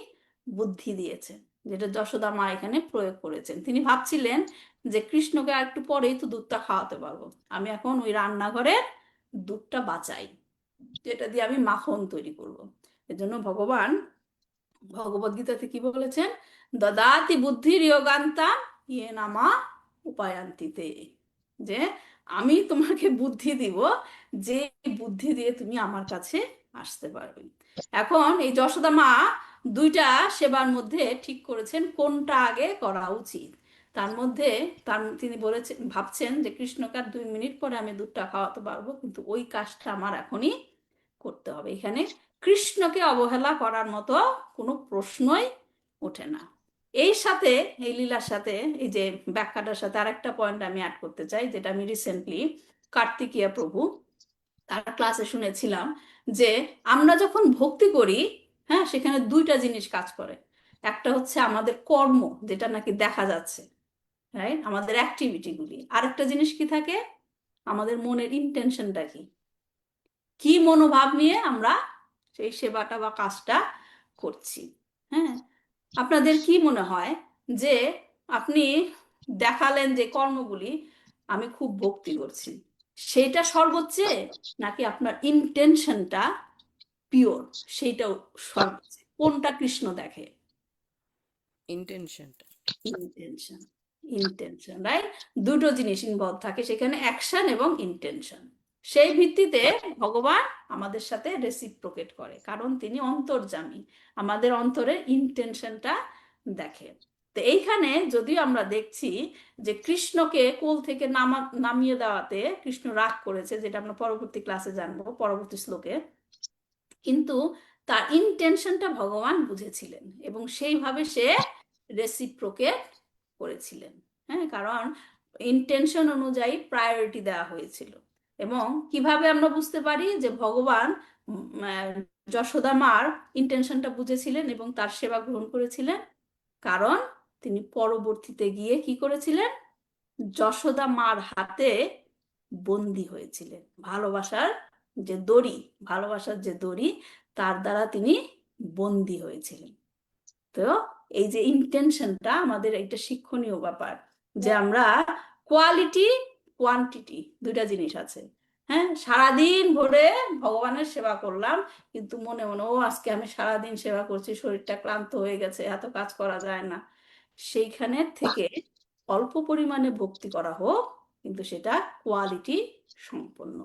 বুদ্ধি দিয়েছে, যেটা যশোদা মা এখানে প্রয়োগ করেছেন। তিনি ভাবছিলেন যে কৃষ্ণকে আর একটু পরেই তো দুধটা খাওয়াতে পারবো, আমি এখন ওই রান্নাঘরের দুধটা বাঁচাই, যেটা দিয়ে আমি মাখন তৈরি করব। এজন্য ভগবান ভগবদ্গীতাতে কি বলেছেন? দদাতি বুদ্ধির যোগান্তাম ইয়ে নামা উপায়ান্তিতে, যে আমি তোমাকে বুদ্ধি দিব, যে বুদ্ধি দিয়ে তুমি আমার কাছে আসতে পারবে। এখন এই যশোদা মা দুইটা সেবার মধ্যে ঠিক করেছেন কোনটা আগে করা উচিত। তার মধ্যে তিনি বলেছেন, ভাবছেন যে কৃষ্ণকে আর 2 মিনিট পরে আমি দুধটা খাওয়াতে পারবো, কিন্তু ওই কাজটা আমার এখনই করতে হবে। এখানে কৃষ্ণকে অবহেলা করার মতো কোনো প্রশ্নই ওঠে না। এই সাথে, এই লীলার সাথে, এই যে ব্যাখ্যাটার সাথে আরেকটা পয়েন্ট আমি অ্যাড করতে চাই, যেটা আমি রিসেন্টলি কার্তিকেয়া প্রভু তার ক্লাসে শুনেছিলাম, যে আমরা যখন ভক্তি করি, হ্যাঁ, সেখানে দুইটা জিনিস কাজ করে। একটা হচ্ছে আমাদের কর্ম, যেটা নাকি দেখা যাচ্ছে, রাইট, আমাদের অ্যাক্টিভিটিগুলি। আরেকটা জিনিস কি থাকে? আমাদের মনের ইন্টেনশনটা কি, কি মনোভাব নিয়ে আমরা সেই সেবাটা বা কাজটা করছি। হ্যাঁ, আপনাদের কি মনে হয় যে আপনি দেখালেন যে কর্মগুলি আমি খুব ভক্তি করছি, সেটা সর্বোচ্চ, নাকি আপনার ইন্টেনশনটা পিওর সেইটাও সর্বোচ্চ? কোনটা কৃষ্ণ দেখে? ইন্টেনশনটা। Intention, intention, right? দুটো জিনিস ইনভলভ থাকে সেখানে, অ্যাকশন এবং ইন্টেনশন। সেই ভিত্তিতে ভগবান আমাদের সাথে রেসিপ্রোকেট করে, কারণ তিনি অন্তর্যামী, আমাদের অন্তরের ইন্টেনশনটা দেখে। তো এইখানে যদিও আমরা দেখছি যে কৃষ্ণকে কোল থেকে নামিয়ে দেওয়াতে কৃষ্ণ রাগ করেছে, যেটা আমরা পরবর্তী ক্লাসে জানবো, পরবর্তী শ্লোকে, কিন্তু তার ইন্টেনশনটা ভগবান বুঝেছিলেন এবং সেইভাবে সে রেসিপ্রোকেট করেছিলেন। হ্যাঁ, কারণ ইন্টেনশন অনুযায়ী প্রায়োরিটি দেওয়া হয়েছিল। এবং কিভাবে আমরা বুঝতে পারি যে ভগবান যশোদা মার ইন্টেনশনটা বুঝেছিলেন এবং তার সেবা গ্রহণ করেছিলেন? কারণ তিনি পরবর্তীতে গিয়ে কি করেছিলেন? যশোদা মার হাতে বন্দী হয়েছিলেন। ভালোবাসার যে দড়ি, ভালোবাসার যে দড়ি, তার দ্বারা তিনি বন্দী হয়েছিলেন। তো এই যে ইন্টেনশনটা আমাদের একটা শিক্ষণীয় ব্যাপার, যে আমরা কোয়ালিটি, কোয়ান্টিটি, দুইটা জিনিস আছে। হ্যাঁ, সারাদিন ভরে ভগবানের সেবা করলাম, কিন্তু মনে মনে ও আজকে আমি সারাদিন সেবা করছি, শরীরটা ক্লান্ত হয়ে গেছে, এত কাজ করা যায় না। সেইখানে থেকে অল্প পরিমাণে ভক্তি করা হোক, কিন্তু সেটা কোয়ালিটি সম্পন্ন,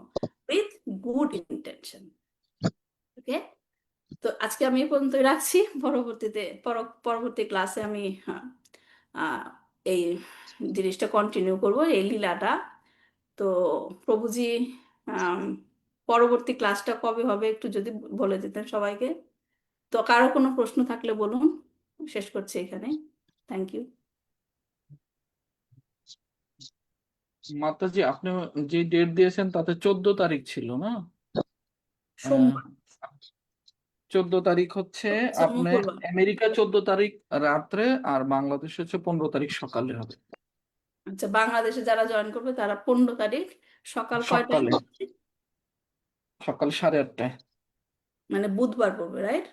উইথ গুড ইন্টেনশন। ওকে, তো আজকে আমি এই পর্যন্তই রাখছি। পরবর্তী ক্লাসে আমি এই জিনিসটা কন্টিনিউ করব, এই লীলাটা। তো প্রভুজি, পরবর্তী ক্লাসটা কবে হবে একটু যদি বলে দিতেন সবাইকে। তো কারো কোনো প্রশ্ন থাকলে বলুন, শেষ করছি এখানে। Thank you. মাতাজি, আপনি যে ডেট দিয়েছেন তাতে 14 তারিখ ছিল না? সোমবার, 14 তারিখ হচ্ছে আপনি মঙ্গলবার। আমেরিকা 14 তারিখ রাত্রে, আর বাংলাদেশ হচ্ছে 15 তারিখ সকালে হবে। আচ্ছা, বাংলাদেশে যারা জয়েন করবে তারা 15 তারিখ সকাল কয়টায়? সকালে, সকাল 8:30টায়। মানে বুধবার পড়বে, রাইট?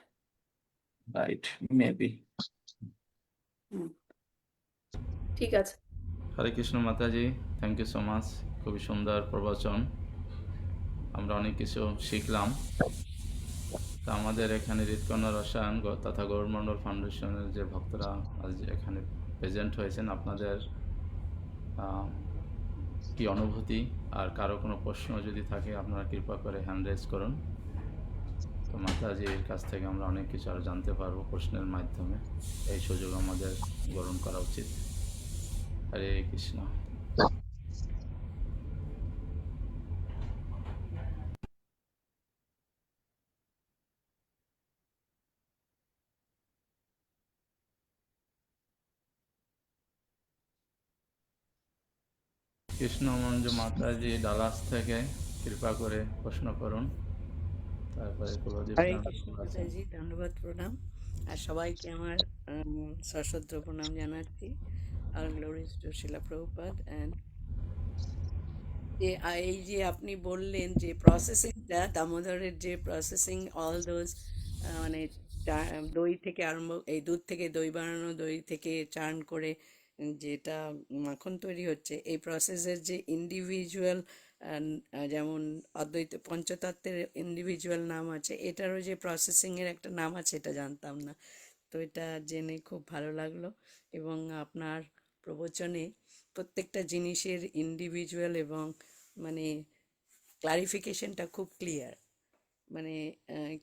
Right, maybe. ঠিক আছে। হরে কৃষ্ণ মাতাজি, থ্যাংক ইউ সো মাচ। খুবই সুন্দর প্রবচন, আমরা অনেক কিছু শিখলাম। তা আমাদের এখানে হৃদকর্ণ রসায়ন তথা গৌরমণ্ডল ফাউন্ডেশনের যে ভক্তরা আজ এখানে প্রেজেন্ট হয়েছেন, আপনাদের কি অনুভূতি, আর কারো কোনো প্রশ্ন যদি থাকে আপনারা কৃপা করে হ্যান্ড রেজ করুন। তো মাতাজির কাছ থেকে আমরা অনেক কিছু আরও জানতে পারবো প্রশ্নের মাধ্যমে। এই সুযোগ আমাদের গ্রহণ করা উচিত। হরে কৃষ্ণ। কৃষ্ণ মঞ্জু মাতাজি ডালাস থেকে কৃপা করে প্রশ্ন করুন। তারপরে কুলদীপ হরে রাম কৃষ্ণ আছেন। মাতাজি, ধন্যবাদ, প্রণাম। আর সবাইকে আমার সশ্রদ্ধ প্রণাম জানাচ্ছি। আর glories to Srila Prabhupada. And এই যে আপনি বললেন যে প্রসেসিংটা, দামোদরের যে প্রসেসিং, অল দোজ মানে দই থেকে আরম্ভ, এই দুধ থেকে দই বানানো, দই থেকে চার্ন করে যেটা মাখন তৈরি হচ্ছে, এই প্রসেসের যে ইন্ডিভিজুয়াল, যেমন অদ্বৈত পঞ্চতত্ত্বের ইন্ডিভিজুয়াল নাম আছে, এটারও যে প্রসেসিংয়ের একটা নাম আছে, এটা জানতাম না। তো এটা জেনে খুব ভালো লাগলো। এবং আপনার প্রবচনে প্রত্যেকটা জিনিসের ইন্ডিভিজুয়াল এবং মানে ক্লারিফিকেশনটা খুব ক্লিয়ার। মানে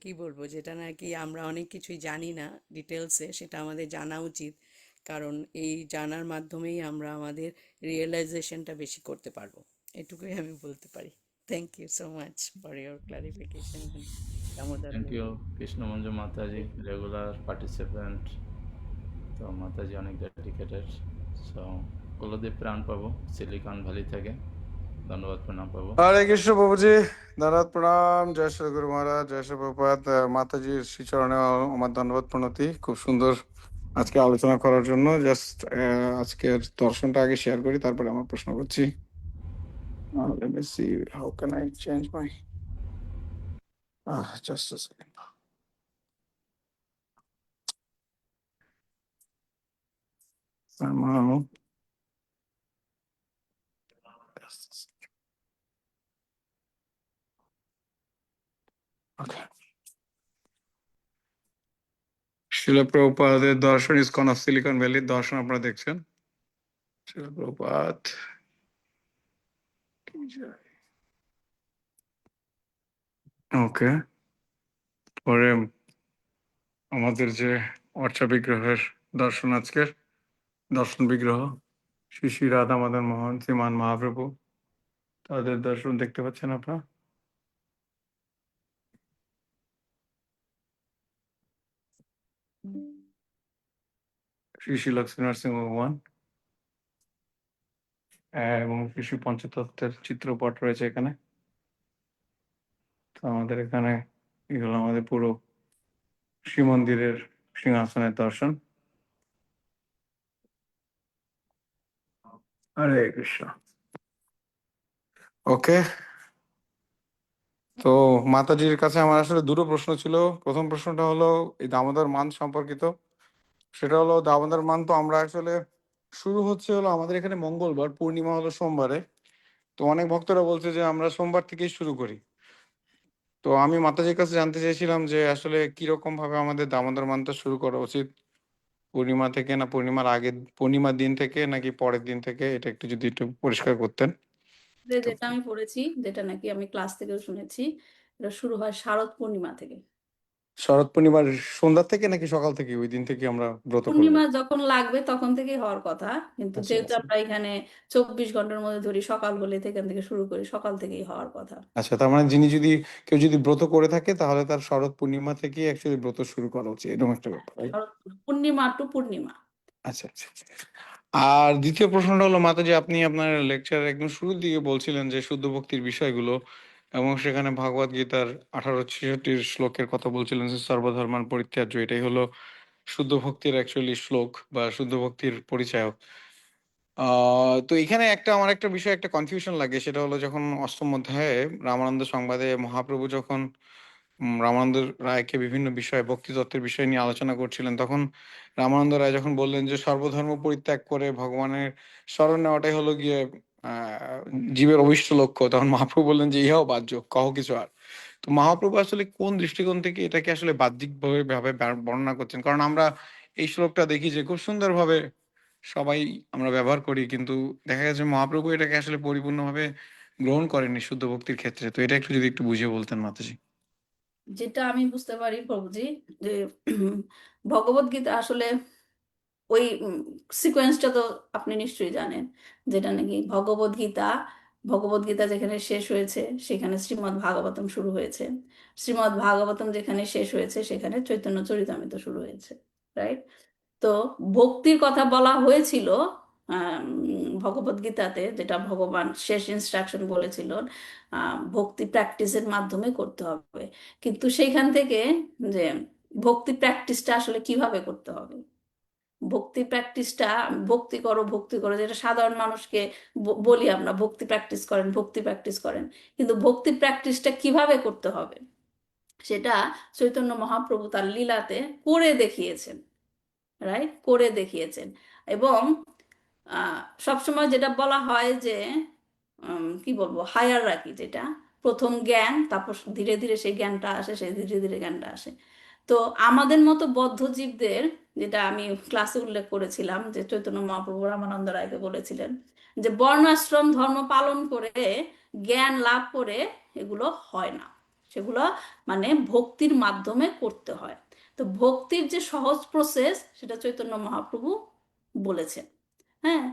কি বলবো, যেটা নাকি আমরা অনেক কিছুই জানি না ডিটেলসে, সেটা আমাদের জানা উচিত। কারণ এই জানার মাধ্যমেই আমরা আমাদের রিয়েলাইজেশনটা বেশি করতে পারবো। এটুকুই আমি বলতে পারি। Thank you so much for your clarification, Damodar thank you lady. Krishna Manju Mataji, regular participant. তো মাতাজি অনেক ডেডিকেটেড। সো কুলদীপ প্রাণ পাবো সিলিকন ভ্যালি থেকে, ধন্যবাদ প্রণাম পাবো। হরে কৃষ্ণ প্রভুজি, ধন্যবাদ প্রণাম। জয় শ্রী গুরু মহারাজ, জয় শ্রী প্রভুপাদ। মাতাজির শ্রীচরণে আমার ধন্যবাদ প্রণতি। খুব সুন্দর আজকে আলোচনা করার জন্য। জাস্ট আজকের দর্শনটা আগে শেয়ার করি, তারপরে আমার প্রশ্ন করছি। Let me see how can I change my just a second. Somehow. Okay. শিলা প্রভুপাদের দর্শন, ইসকন অফ সিলিকন ভ্যালির দর্শন আপনারা দেখছেন। শিলা প্রভুপাদ ওকে। পরে আমাদের যে অর্চা বিগ্রহের দর্শন, আজকের দর্শন বিগ্রহ শ্রী শ্রী রাধা মদন মোহন শ্রীমান মহাপ্রভু, তাদের দর্শন দেখতে পাচ্ছেন আপনারা। শ্রী শ্রী লক্ষ্মী নরসিংহ ভগবান এবং শ্রী শ্রী পঞ্চতত্ত্বের চিত্রপট রয়েছে এখানে। তো আমাদের এখানে এগুলো আমাদের পুরো শ্রীমন্দিরের সিংহাসনের দর্শন। হরে কৃষ্ণ। ওকে, তো মাতাজির কাছে আমার আসলে দুটো প্রশ্ন ছিল। প্রথম প্রশ্নটা হলো এই দামোদর মান সম্পর্কিত। সেটা হলো দামোদর মান তো আমরা আসলে শুরু হচ্ছে হলো আমাদের এখানে মঙ্গলবার, পূর্ণিমা হলো সোমবারে। তো অনেক ভক্তরা বলছে যে আমরা সোমবার থেকেই শুরু করি। তো আমি মাতাজির কাছে জানতে চাইছিলাম যে আসলে কিরকম ভাবে আমাদের দামোদর মানটা শুরু করা উচিত, পূর্ণিমা থেকে না পূর্ণিমার আগে, পূর্ণিমার দিন থেকে নাকি পরের দিন থেকে, এটা একটু যদি একটু পরিষ্কার করতেন। তো যেটা আমি পড়েছি, যেটা নাকি আমি ক্লাস থেকেও শুনেছি, এটা শুরু হয় শারদ পূর্ণিমা থেকে। শরৎ পূর্ণিমার সন্ধ্যা থেকে নাকি সকাল থেকে, ওই দিন থেকে আমরা ব্রত করবো? পূর্ণিমা যখন লাগবে তখন থেকেই হওয়ার কথা, কিন্তু আচ্ছা যেহেতু আচ্ছা আমরা এখানে 24 ঘন্টার মধ্যে ধরি, সকাল হলে এখান থেকে শুরু করি, সকাল থেকেই হওয়ার কথা। আচ্ছা, তার মানে কেউ যদি ব্রত করে থাকে তাহলে তার শরৎ পূর্ণিমা থেকে অ্যাকচুয়ালি ব্রত শুরু করা উচিত, এরকম একটা ব্যাপার, right? শরৎ পূর্ণিমা টু পূর্ণিমা। আচ্ছা আচ্ছা আচ্ছা। আর দ্বিতীয় প্রশ্নটা হলো মাতাজি, আপনি আপনার লেকচার একদম শুরুর দিকে বলছিলেন যে শুদ্ধ ভক্তির বিষয়গুলো, এবং সেখানে ভগবদ গীতার 1866 শ্লোকের কথা বলছিলেন যে সর্বধর্মান পরিত্যাজ্য, এটাই হলো শুদ্ধ ভক্তির অ্যাকচুয়ালি শ্লোক বা শুদ্ধ ভক্তির পরিচায়ক। তো এখানে আমার একটা বিষয়, একটা কনফিউশন লাগে। সেটা হলো যখন অষ্টম অধ্যায়ে রামানন্দ সংবাদে মহাপ্রভু যখন রামানন্দ রায়কে বিভিন্ন বিষয়ে ভক্তিতত্ত্বের বিষয় নিয়ে আলোচনা করছিলেন, তখন রামানন্দ রায় যখন বললেন যে সর্বধর্ম পরিত্যাগ করে ভগবানের শরণ নেওয়াটাই হলো গিয়ে জীবের অভিষ্ট লক্ষ্য, তখন মহাপ্রভু বললেন যে ইহাও বাহ্য, কহ কিছু আর। তো মহাপ্রভু আসলে কোন দৃষ্টিকোণ থেকে এটাকে আসলে বাহ্যিক ভাবে বর্ণনা করছেন? কারণ আমরা এই শ্লোকটা দেখি যে খুব সুন্দরভাবে সবাই আমরা ব্যবহার করি, কিন্তু দেখা গেছে মহাপ্রভু এটাকে আসলে পরিপূর্ণভাবে গ্রহণ করেননি শুদ্ধ ভক্তির ক্ষেত্রে। তো এটা যদি একটু বুঝিয়ে বলতেন মাতাজি। যেটা আমি বুঝতে পারি প্রভুজি, যে ভগবদ গীতা আসলে ওই সিকোয়েন্সটা তো আপনি নিশ্চয়ই জানেন, যেটা নাকি ভগবদ গীতা যেখানে শেষ হয়েছে সেখানে শ্রীমদ্ ভাগবতম শুরু হয়েছে, শ্রীমদ্ ভাগবতম যেখানে শেষ হয়েছে সেখানে চৈতন্য চরিতামৃত শুরু হয়েছে, রাইট? তো ভক্তির কথা বলা হয়েছিল ভগবদ গীতাতে যেটা ভগবান শেষ ইনস্ট্রাকশন বলেছিলেন, ভক্তি প্র্যাকটিসের মাধ্যমে করতে হবে। কিন্তু সেইখান থেকে যে ভক্তি প্র্যাকটিসটা আসলে কিভাবে করতে হবে, ভক্তি প্র্যাকটিসটা, ভক্তি করো যেটা সাধারণ মানুষকে বলি আমরা, ভক্তি প্র্যাকটিস করেন, ভক্তি প্র্যাকটিস করেন, কিন্তু ভক্তি প্র্যাকটিসটা কিভাবে করতে হবে সেটা চৈতন্য মহাপ্রভু তার লীলাতে করে দেখিয়েছেন, রাইট, করে দেখিয়েছেন। এবং সবসময় যেটা বলা হয় যে কি বলবো, হায়ার রাখি, যেটা প্রথম জ্ঞান, তারপর ধীরে ধীরে সেই জ্ঞানটা আসে, সেই ধীরে ধীরে জ্ঞানটা আসে। তো আমাদের মতো বদ্ধ জীবদের, যেটা আমি ক্লাসে উল্লেখ করেছিলাম, যে চৈতন্য মহাপ্রভু রামানন্দ রায়কে বলেছিলেন যে বর্ণাশ্রম ধর্ম পালন করে জ্ঞান লাভ করে এগুলো হয় না, সেগুলো মানে ভক্তির মাধ্যমে করতে হয়। তো ভক্তির যে সহজ প্রসেস সেটা চৈতন্য মহাপ্রভু বলেছেন। হ্যাঁ,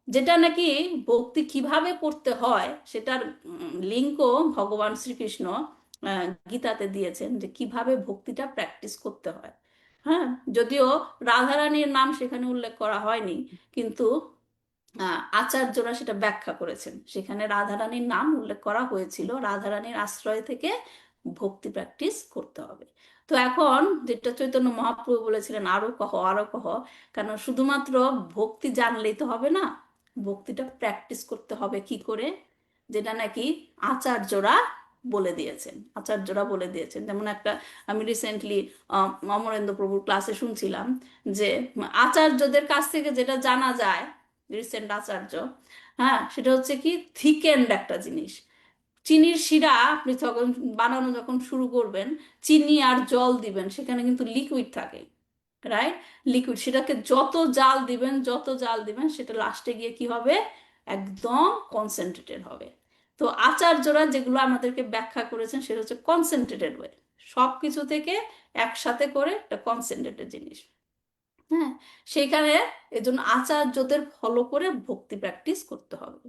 যেটা নাকি ভক্তি কিভাবে করতে হয় সেটার লিঙ্কও ভগবান শ্রীকৃষ্ণ গীতাতে দিয়েছেন, যে কিভাবে ভক্তিটা প্র্যাকটিস করতে হয়। হ্যাঁ, যদিও রাধারানীর নাম সেখানে উল্লেখ করা হয়নি, কিন্তু আচার্যরা সেটা ব্যাখ্যা করেছেন, সেখানে রাধারানীর নাম উল্লেখ করা হয়েছিল, রাধারানীর আশ্রয় থেকে ভক্তি প্র্যাকটিস করতে হবে। তো এখন যেটা চৈতন্য মহাপ্রভু বলেছিলেন, আরো কহ আরো কহ, কারণ শুধুমাত্র ভক্তি জানলেই তো হবে না, ভক্তিটা প্র্যাকটিস করতে হবে কি করে, যেটা নাকি আচার্যরা বলে দিয়েছেন। আচার্যরা বলে দিয়েছেন, যেমন একটা আমি রিসেন্টলি অমরেন্দ্র প্রভুর ক্লাসে শুনছিলাম যে আচার্যদের কাছ থেকে যেটা জানা যায়, রিসেন্ট আচার্য, হ্যাঁ, সেটা হচ্ছে কি থিকেন্ড একটা জিনিস। চিনির শিরা আপনি যখন বানানো যখন শুরু করবেন, চিনি আর জল দিবেন, সেখানে কিন্তু লিকুইড থাকে, রাইট, লিকুইড, সেটাকে যত জাল দিবেন, যত জাল দিবেন, সেটা লাস্টে গিয়ে কি হবে, একদম কনসেন্ট্রেটেড হবে। তো আচার্যরা যেগুলো আমাদেরকে ব্যাখ্যা করেছেন সেটা হচ্ছে কনসেন্ট্রেটেড ওয়ে, সব কিছু থেকে একসাথে করে একটা কনসেন্ট্রেটেড জিনিস। হ্যাঁ, সেইখানে এজন্য আচার্যদের ফলো করে ভক্তি প্র্যাকটিস করতে হবে।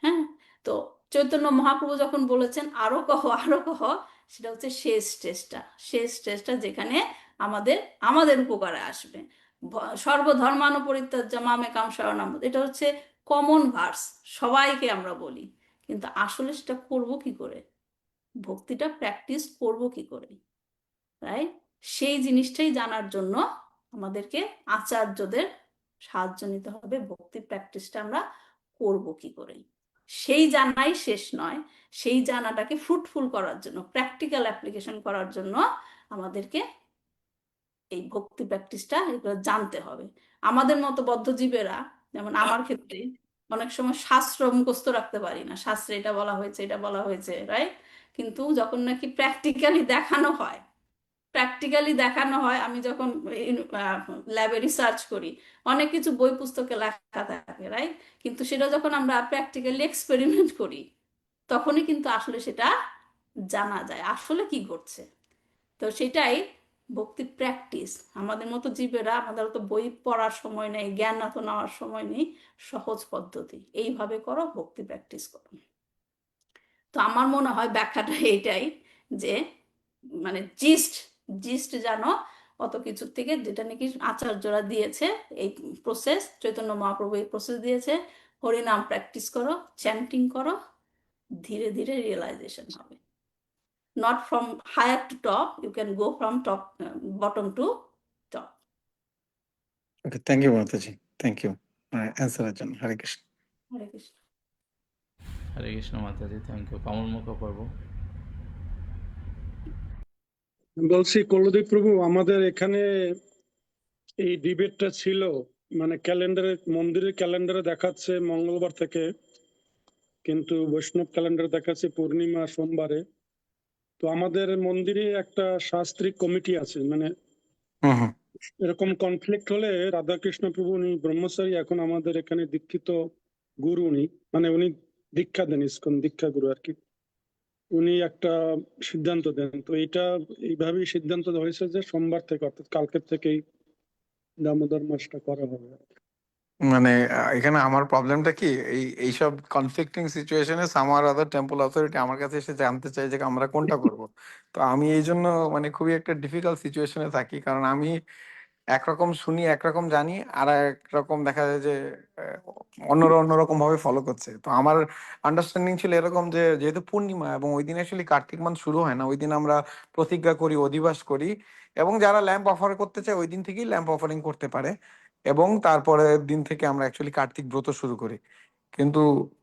হ্যাঁ, তো চৈতন্য মহাপ্রভু যখন বলেছেন আরো কহ আরো কহ, সেটা হচ্ছে শেষ স্টেজটা, শেষ স্টেজটা যেখানে আমাদের আমাদের উপকারে আসবে। সর্বধর্মানুপরিত্যাজ্য মামেকাং শরণাম, এটা হচ্ছে কমন ভার্স, সবাইকে আমরা বলি, কিন্তু আসলে সেটা করব কি করে, ভক্তিটা প্র্যাকটিস করব কি করে, রাইট, সেই জিনিসটাই জানার জন্য আমাদেরকে আচার্যদের সাহায্য নিতে হবে, ভক্তি প্র্যাকটিসটা আমরা করব কি করে। সেই জানাই শেষ নয়, সেই জানাটাকে ফ্রুটফুল করার জন্য, প্র্যাকটিক্যাল অ্যাপ্লিকেশন করার জন্য আমাদেরকে এই ভক্তি প্র্যাকটিসটা এগুলো জানতে হবে। আমাদের মতো বদ্ধজীবেরা, যেমন আমার ক্ষেত্রে অনেক সময় শাস্ত্র মুখস্থ রাখতে পারি না, শাস্ত্রে এটা বলা হয়েছে, এটা বলা হয়েছে, রাইট, কিন্তু যখন নাকি প্র্যাকটিক্যালি দেখানো হয়, প্র্যাকটিক্যালি দেখানো হয়, আমি যখন ল্যাবে রিসার্চ করি, অনেক কিছু বই পুস্তকে লেখা থাকে, রাইট, কিন্তু সেটা যখন আমরা প্র্যাকটিক্যালি এক্সপেরিমেন্ট করি, তখনই কিন্তু আসলে সেটা জানা যায় আসলে কি ঘটছে। তো সেটাই ভক্তি প্র্যাকটিস। আমাদের মতো জীবেরা, আমাদের তো বই পড়ার সময় নেই, জ্ঞান এত নেওয়ার সময় নেই, সহজ পদ্ধতি, এইভাবে করো, ভক্তি প্র্যাকটিস করো। তো আমার মনে হয় ব্যাখ্যাটা এইটাই, যে মানে জিস্ট জিস্ট জানো অত কিছুর থেকে, যেটা নাকি আচার্যরা দিয়েছে, এই প্রসেস চৈতন্য মহাপ্রভু এই প্রসেস দিয়েছে, হরিনাম প্র্যাকটিস করো, চ্যান্টিং করো, ধীরে ধীরে রিয়েলাইজেশন হবে। Not from higher to top, you can go from top, bottom to top. Okay, thank you Mataji, thank you অ্যান্সারের জন্য। হরে কৃষ্ণ। হরে কৃষ্ণ। হরে কৃষ্ণ মাতাজি, থ্যাংক ইউ। কমল মুখ পর্ব। বলছি কল্লদীপ প্রভু, আমাদের এখানে এই ডিবেটটা ছিল, মানে ক্যালেন্ডারে, মন্দিরের ক্যালেন্ডারে দেখাচ্ছে মঙ্গলবার থেকে, কিন্তু বৈষ্ণব ক্যালেন্ডারে দেখাচ্ছে পূর্ণিমা সোমবারে। তো আমাদের মন্দিরে একটা শাস্ত্রিক কমিটি আছে, মানে হুম হুম। এরকম কনফ্লিক্ট হলে রাধাকৃষ্ণ প্রভু, উনি ব্রহ্মচারী, এখন আমাদের এখানে দীক্ষিত গুরু, উনি মানে উনি দীক্ষা দেন, ইসকন দীক্ষা গুরু আর কি, উনি একটা সিদ্ধান্ত দেন। তো এটা এইভাবেই সিদ্ধান্ত হয়েছে যে সোমবার থেকে, অর্থাৎ কালকের থেকেই দামোদর মাসটা করা হবে। মানে এখানে আমার প্রবলেমটা কি, এইসব কনফ্লিক্টিং সিচুয়েশনে সামার আদার টেম্পল অথরিটি আমার কাছে এসে জানতে চাই যে আমরা কোনটা করব। তো আমি এই জন্য মানে খুবই একটা ডিফিকাল্ট সিচুয়েশনে থাকি, কারণ আমি একরকম শুনি, একরকম জানি, আর একরকম দেখা যায় যে অন্যরকম ভাবে ফলো করছে। তো আমার আন্ডারস্ট্যান্ডিং ছিল এরকম যে যেহেতু পূর্ণিমা এবং ওই দিন অ্যাকচুয়ালি কার্তিক মাস শুরু হয় না, ওই দিন আমরা প্রতিজ্ঞা করি, অধিবাস করি, এবং যারা ল্যাম্প অফার করতে চায় ওই দিন থেকেই ল্যাম্প অফারিং করতে পারে, এবং তারপরের দিন থেকে আমরা অ্যাকচুয়ালি কার্তিক ব্রত শুরু করি। কিন্তু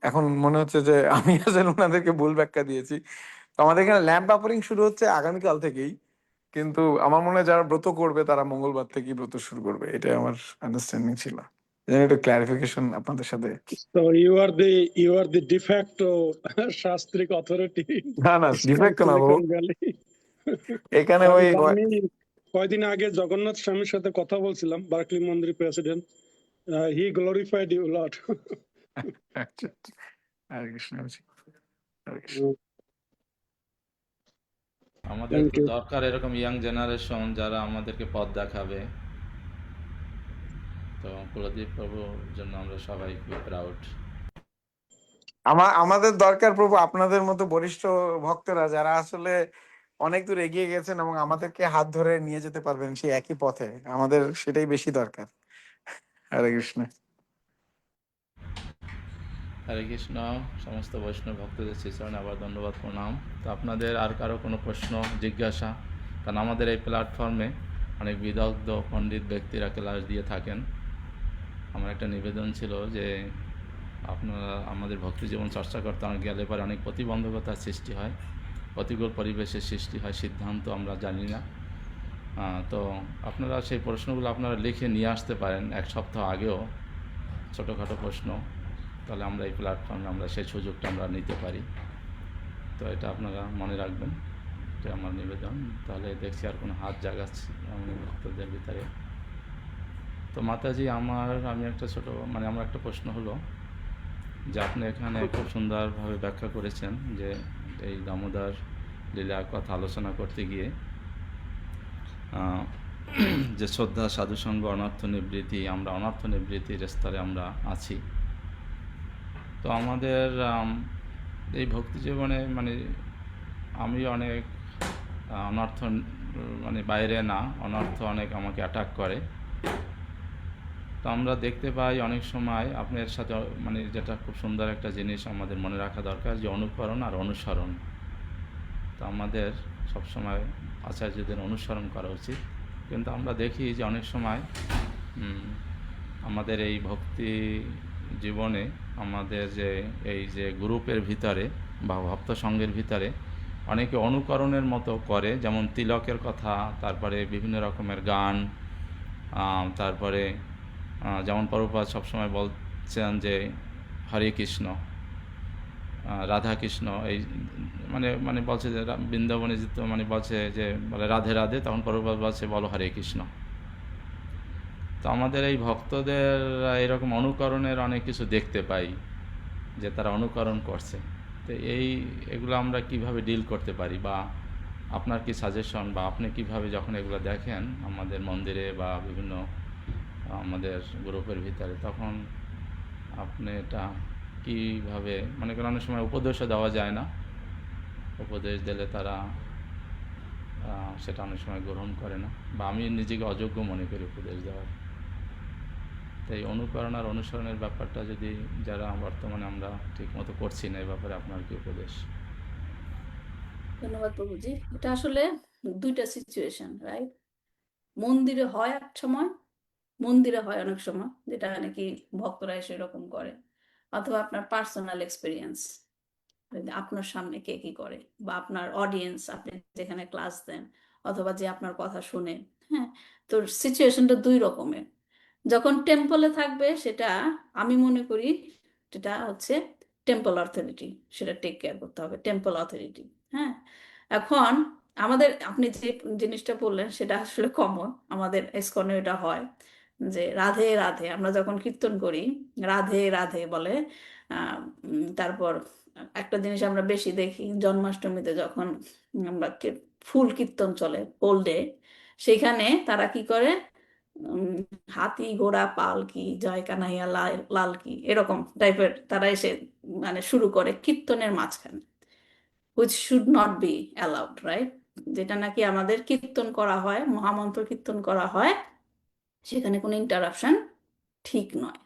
এখন মনে হচ্ছে যে আমি আসলে ওনাদেরকে ভুল ব্যাখ্যা দিয়েছি। তো আমাদের এখানে ল্যাম্প অফারিং শুরু হচ্ছে আগামীকাল থেকেই, কিন্তু আমার মনে হয় যারা ব্রত করবে তারা মঙ্গলবার থেকেই ব্রত শুরু করবে, এটাই আমার আন্ডারস্ট্যান্ডিং ছিল। এই জন্য একটু ক্লারিফিকেশন আপনাদের সাথে। So you are the de facto শাস্ত্রিক অথরিটি না না, ডিফেক্ট না বাবু, সিলিকন ভ্যালি। এখানে আমি ওই জানি, কয়দিন আগে জগন্নাথ স্বামীর সাথে কথা বলছিলাম, বার্কলি মন্দির president, he glorified you lot. আচ্ছা, হরে কৃষ্ণ, হরে কৃষ্ণ। আমাদের থ্যাংক তো ইউ। দরকার এরকম ইয়াং জেনারেশন যারা আমাদেরকে পথ দেখাবে। তো কুলদীপ প্রভুর জন্য আমরা সবাই খুব প্রাউড। আমাদের দরকার প্রভু আপনাদের মতো বরিষ্ঠ ভক্তরা যারা আসলে অনেক দূর এগিয়ে গেছেন এবং আমাদেরকে হাত ধরে নিয়ে যেতে পারবেন সেই একই পথে, আমাদের সেটাই বেশি দরকার। হরে কৃষ্ণ। হরে কৃষ্ণ। সমস্ত বৈষ্ণব ভক্তদের শ্রীচরণে আবার ধন্যবাদ, প্রণাম। তো আপনাদের আর কারো কোনো প্রশ্ন, জিজ্ঞাসা? কারণ আমাদের এই প্ল্যাটফর্মে অনেক বিদগ্ধ পণ্ডিত ব্যক্তিরা ক্লাস দিয়ে থাকেন। আমার একটা নিবেদন ছিল যে আপনারা আমাদের ভক্তি জীবন চর্চা করতে গেলে পরে অনেক প্রতিবন্ধকতার সৃষ্টি হয়, প্রতিকূল পরিবেশের সৃষ্টি হয়, সিদ্ধান্ত আমরা জানি না। তো আপনারা সেই প্রশ্নগুলো আপনারা লিখে নিয়ে আসতে পারেন এক সপ্তাহ আগেও, ছোটোখাটো প্রশ্ন, তাহলে আমরা এই প্ল্যাটফর্মে আমরা সেই সুযোগটা আমরা নিতে পারি। তো এটা আপনারা মনে রাখবেন, এটা আমার নিবেদন। তাহলে দেখছি আর কোনো হাত জাগাচ্ছি আমাদের ভক্তদের ভিতরে। তো মাতাজি, আমি একটা আমার একটা প্রশ্ন হলো যে আপনি এখানে খুব সুন্দরভাবে ব্যাখ্যা করেছেন যে এই দামোদর লীলার কথা আলোচনা করতে গিয়ে যে শ্রদ্ধা, সাধুসঙ্গ, অনর্থ নিবৃত্তি, আমরা অনর্থ নিবৃত্তির স্তরে আমরা আছি। তো আমাদের এই ভক্তি জীবনে আমি অনেক অনর্থ, বাইরে না, অনর্থ অনেক আমাকে অ্যাটাক করে। তো আমরা দেখতে পাই অনেক সময় আপনার সাথে যেটা খুব সুন্দর একটা জিনিস আমাদের মনে রাখা দরকার, যে অনুকরণ আর অনুসরণ। তো আমাদের সবসময় আচার্যদের অনুসরণ করা উচিত। কিন্তু আমরা দেখি যে অনেক সময় আমাদের এই ভক্তি জীবনে আমাদের এই যে গ্রুপের ভিতরে বা ভক্ত সঙ্গের ভিতরে অনেকে অনুকরণের মতো করে, যেমন তিলকের কথা, তারপরে বিভিন্ন রকমের গান, তারপরে যেমন প্রভুপাদ সবসময় বলছেন যে হরে কৃষ্ণ, রাধা কৃষ্ণ, এই বলছে যে বৃন্দাবনে যেত, বলছে যে বলে রাধে রাধে, তখন প্রভুপাদ বলছে বলো হরে কৃষ্ণ। তো আমাদের এই ভক্তদের এরকম অনুকরণের অনেক কিছু দেখতে পাই, যে তারা অনুকরণ করছে। তো এগুলো আমরা কিভাবে ডিল করতে পারি, বা আপনার কি সাজেশন, বা আপনি কিভাবে যখন এগুলো দেখেন আমাদের মন্দিরে বা বিভিন্ন আমাদের গ্রুপের ভিতরে, তখন আপনি এটা কীভাবে, মনে করেন অনেক সময় উপদেশও দেওয়া যায় না, উপদেশ দিলে তারা সেটা অনেক সময় গ্রহণ করে না, বা আমি নিজেকে অযোগ্য মনে করি উপদেশ দেওয়ার। তাই অনুকরণ আর অনুসরণের ব্যাপারটা যদি যারা বর্তমানে আমরা ঠিক মতো করছি না, এই ব্যাপারে আপনার কি উপদেশ? ধন্যবাদ প্রভুজি। এটা আসলে দুইটা সিচুয়েশন, রাইট? মন্দিরে হয় এক সময়, মন্দিরে হয় অনেক সময়, যেটা নাকি ভক্তরা এসে এরকম করে, অথবা আপনার পার্সোনাল এক্সপিরিয়েন্স, আপনার সামনে কে কি করে, বা আপনার অডিয়েন্স, আপনি যেখানে ক্লাস দেন, অথবা যে আপনার কথা শুনে। হ্যাঁ, তো সিচুয়েশনটা দুই রকমের। যখন টেম্পলে থাকবে, সেটা আমি মনে করি যেটা হচ্ছে টেম্পল অথরিটি, সেটা টেক কেয়ার করতে হবে, টেম্পল অথরিটি। হ্যাঁ, এখন আমাদের আপনি যে জিনিসটা বললেন সেটা আসলে কমন, আমাদের ইসকনে এটা হয় যে রাধে রাধে, আমরা যখন কীর্তন করি রাধে রাধে বলে। তারপর একটা জিনিস আমরা বেশি দেখি, জন্মাষ্টমীতে যখন আমরা ফুল কীর্তন চলে হোল ডে, সেখানে তারা কি করে, হাতি ঘোড়া পালকি, জয় কানাইয়া লাল লাল কি, এরকম টাইপের তারা এসে শুরু করে কীর্তনের মাঝখানে, which should not be allowed, right? যেটা নাকি আমাদের কীর্তন করা হয়, মহামন্ত্র কীর্তন করা হয়, সেখানে কোনো ইন্টারাপশন ঠিক নয়।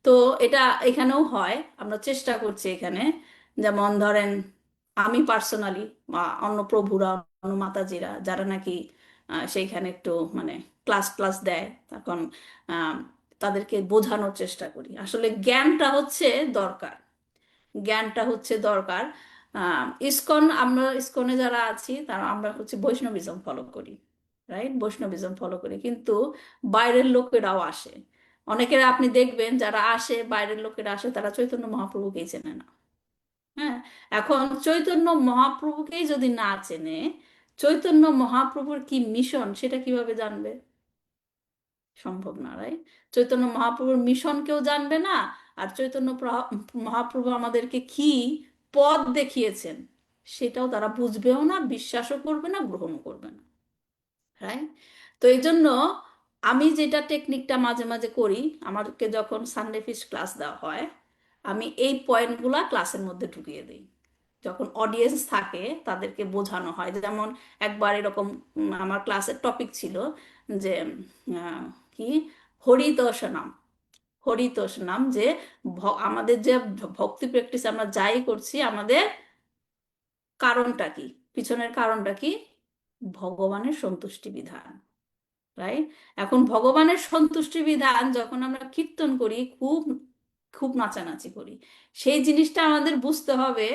তো এটা এখানেও হয়, আমরা চেষ্টা করছি এখানে, যেমন ধরেন আমি পার্সোনালি বা অন্য প্রভুরা, অন্য মাতাজিরা যারা নাকি সেইখানে একটু মানে ক্লাস ক্লাস দেয়, তখন আহ, তাদেরকে বোঝানোর চেষ্টা করি আসলে জ্ঞানটা হচ্ছে দরকার, জ্ঞানটা হচ্ছে দরকার। ইসকন, আমরা ইসকনে যারা আছি তারা আমরা হচ্ছে বৈষ্ণবিজম ফলো করি, রাইট, বৈষ্ণবিজম ফলো করি, কিন্তু বাইরের লোকেরাও আসে। অনেকেরা আপনি দেখবেন যারা আসে, বাইরের লোকেরা আসে, তারা চৈতন্য মহাপ্রভুকেই চেনে না। হ্যাঁ, এখন চৈতন্য মহাপ্রভুকেই যদি না চেনে, চৈতন্য মহাপ্রভুর কি মিশন সেটা কিভাবে জানবে? সম্ভব না, রাইট? চৈতন্য মহাপ্রভুর মিশন কেউ জানবে না, আর চৈতন্য মহাপ্রভু আমাদেরকে কি পথ দেখিয়েছেন সেটাও তারা বুঝবেও না, বিশ্বাসও করবে না, গ্রহণও করবে না, রাইট? তো এই জন্য আমি যেটা টেকনিকটা মাঝে মাঝে করি, আমাকে যখন সানডে ফিস্ট ক্লাস দেওয়া হয়, আমি এই পয়েন্টগুলা ক্লাসের মধ্যে ঢুকিয়ে দিই। যখন অডিয়েন্স থাকে তাদেরকে বোঝানো হয়, যেমন একবার এরকম আমার ক্লাসের টপিক ছিল যে কি হরিতোষ নাম, হরিতোষ নাম, যে আমাদের যে ভক্তি প্র্যাকটিস আমরা যাই করছি, আমাদের কারণটা কি, পিছনের কারণটা কি? ভগবানের সন্তুষ্টি বিধান, রাইট? এখন ভগবানের সন্তুষ্টি বিধান যখন আমরা কীর্তন করি, খুব খুব নাচানাচি করি, সেই জিনিসটা আমাদের বুঝতে হবে।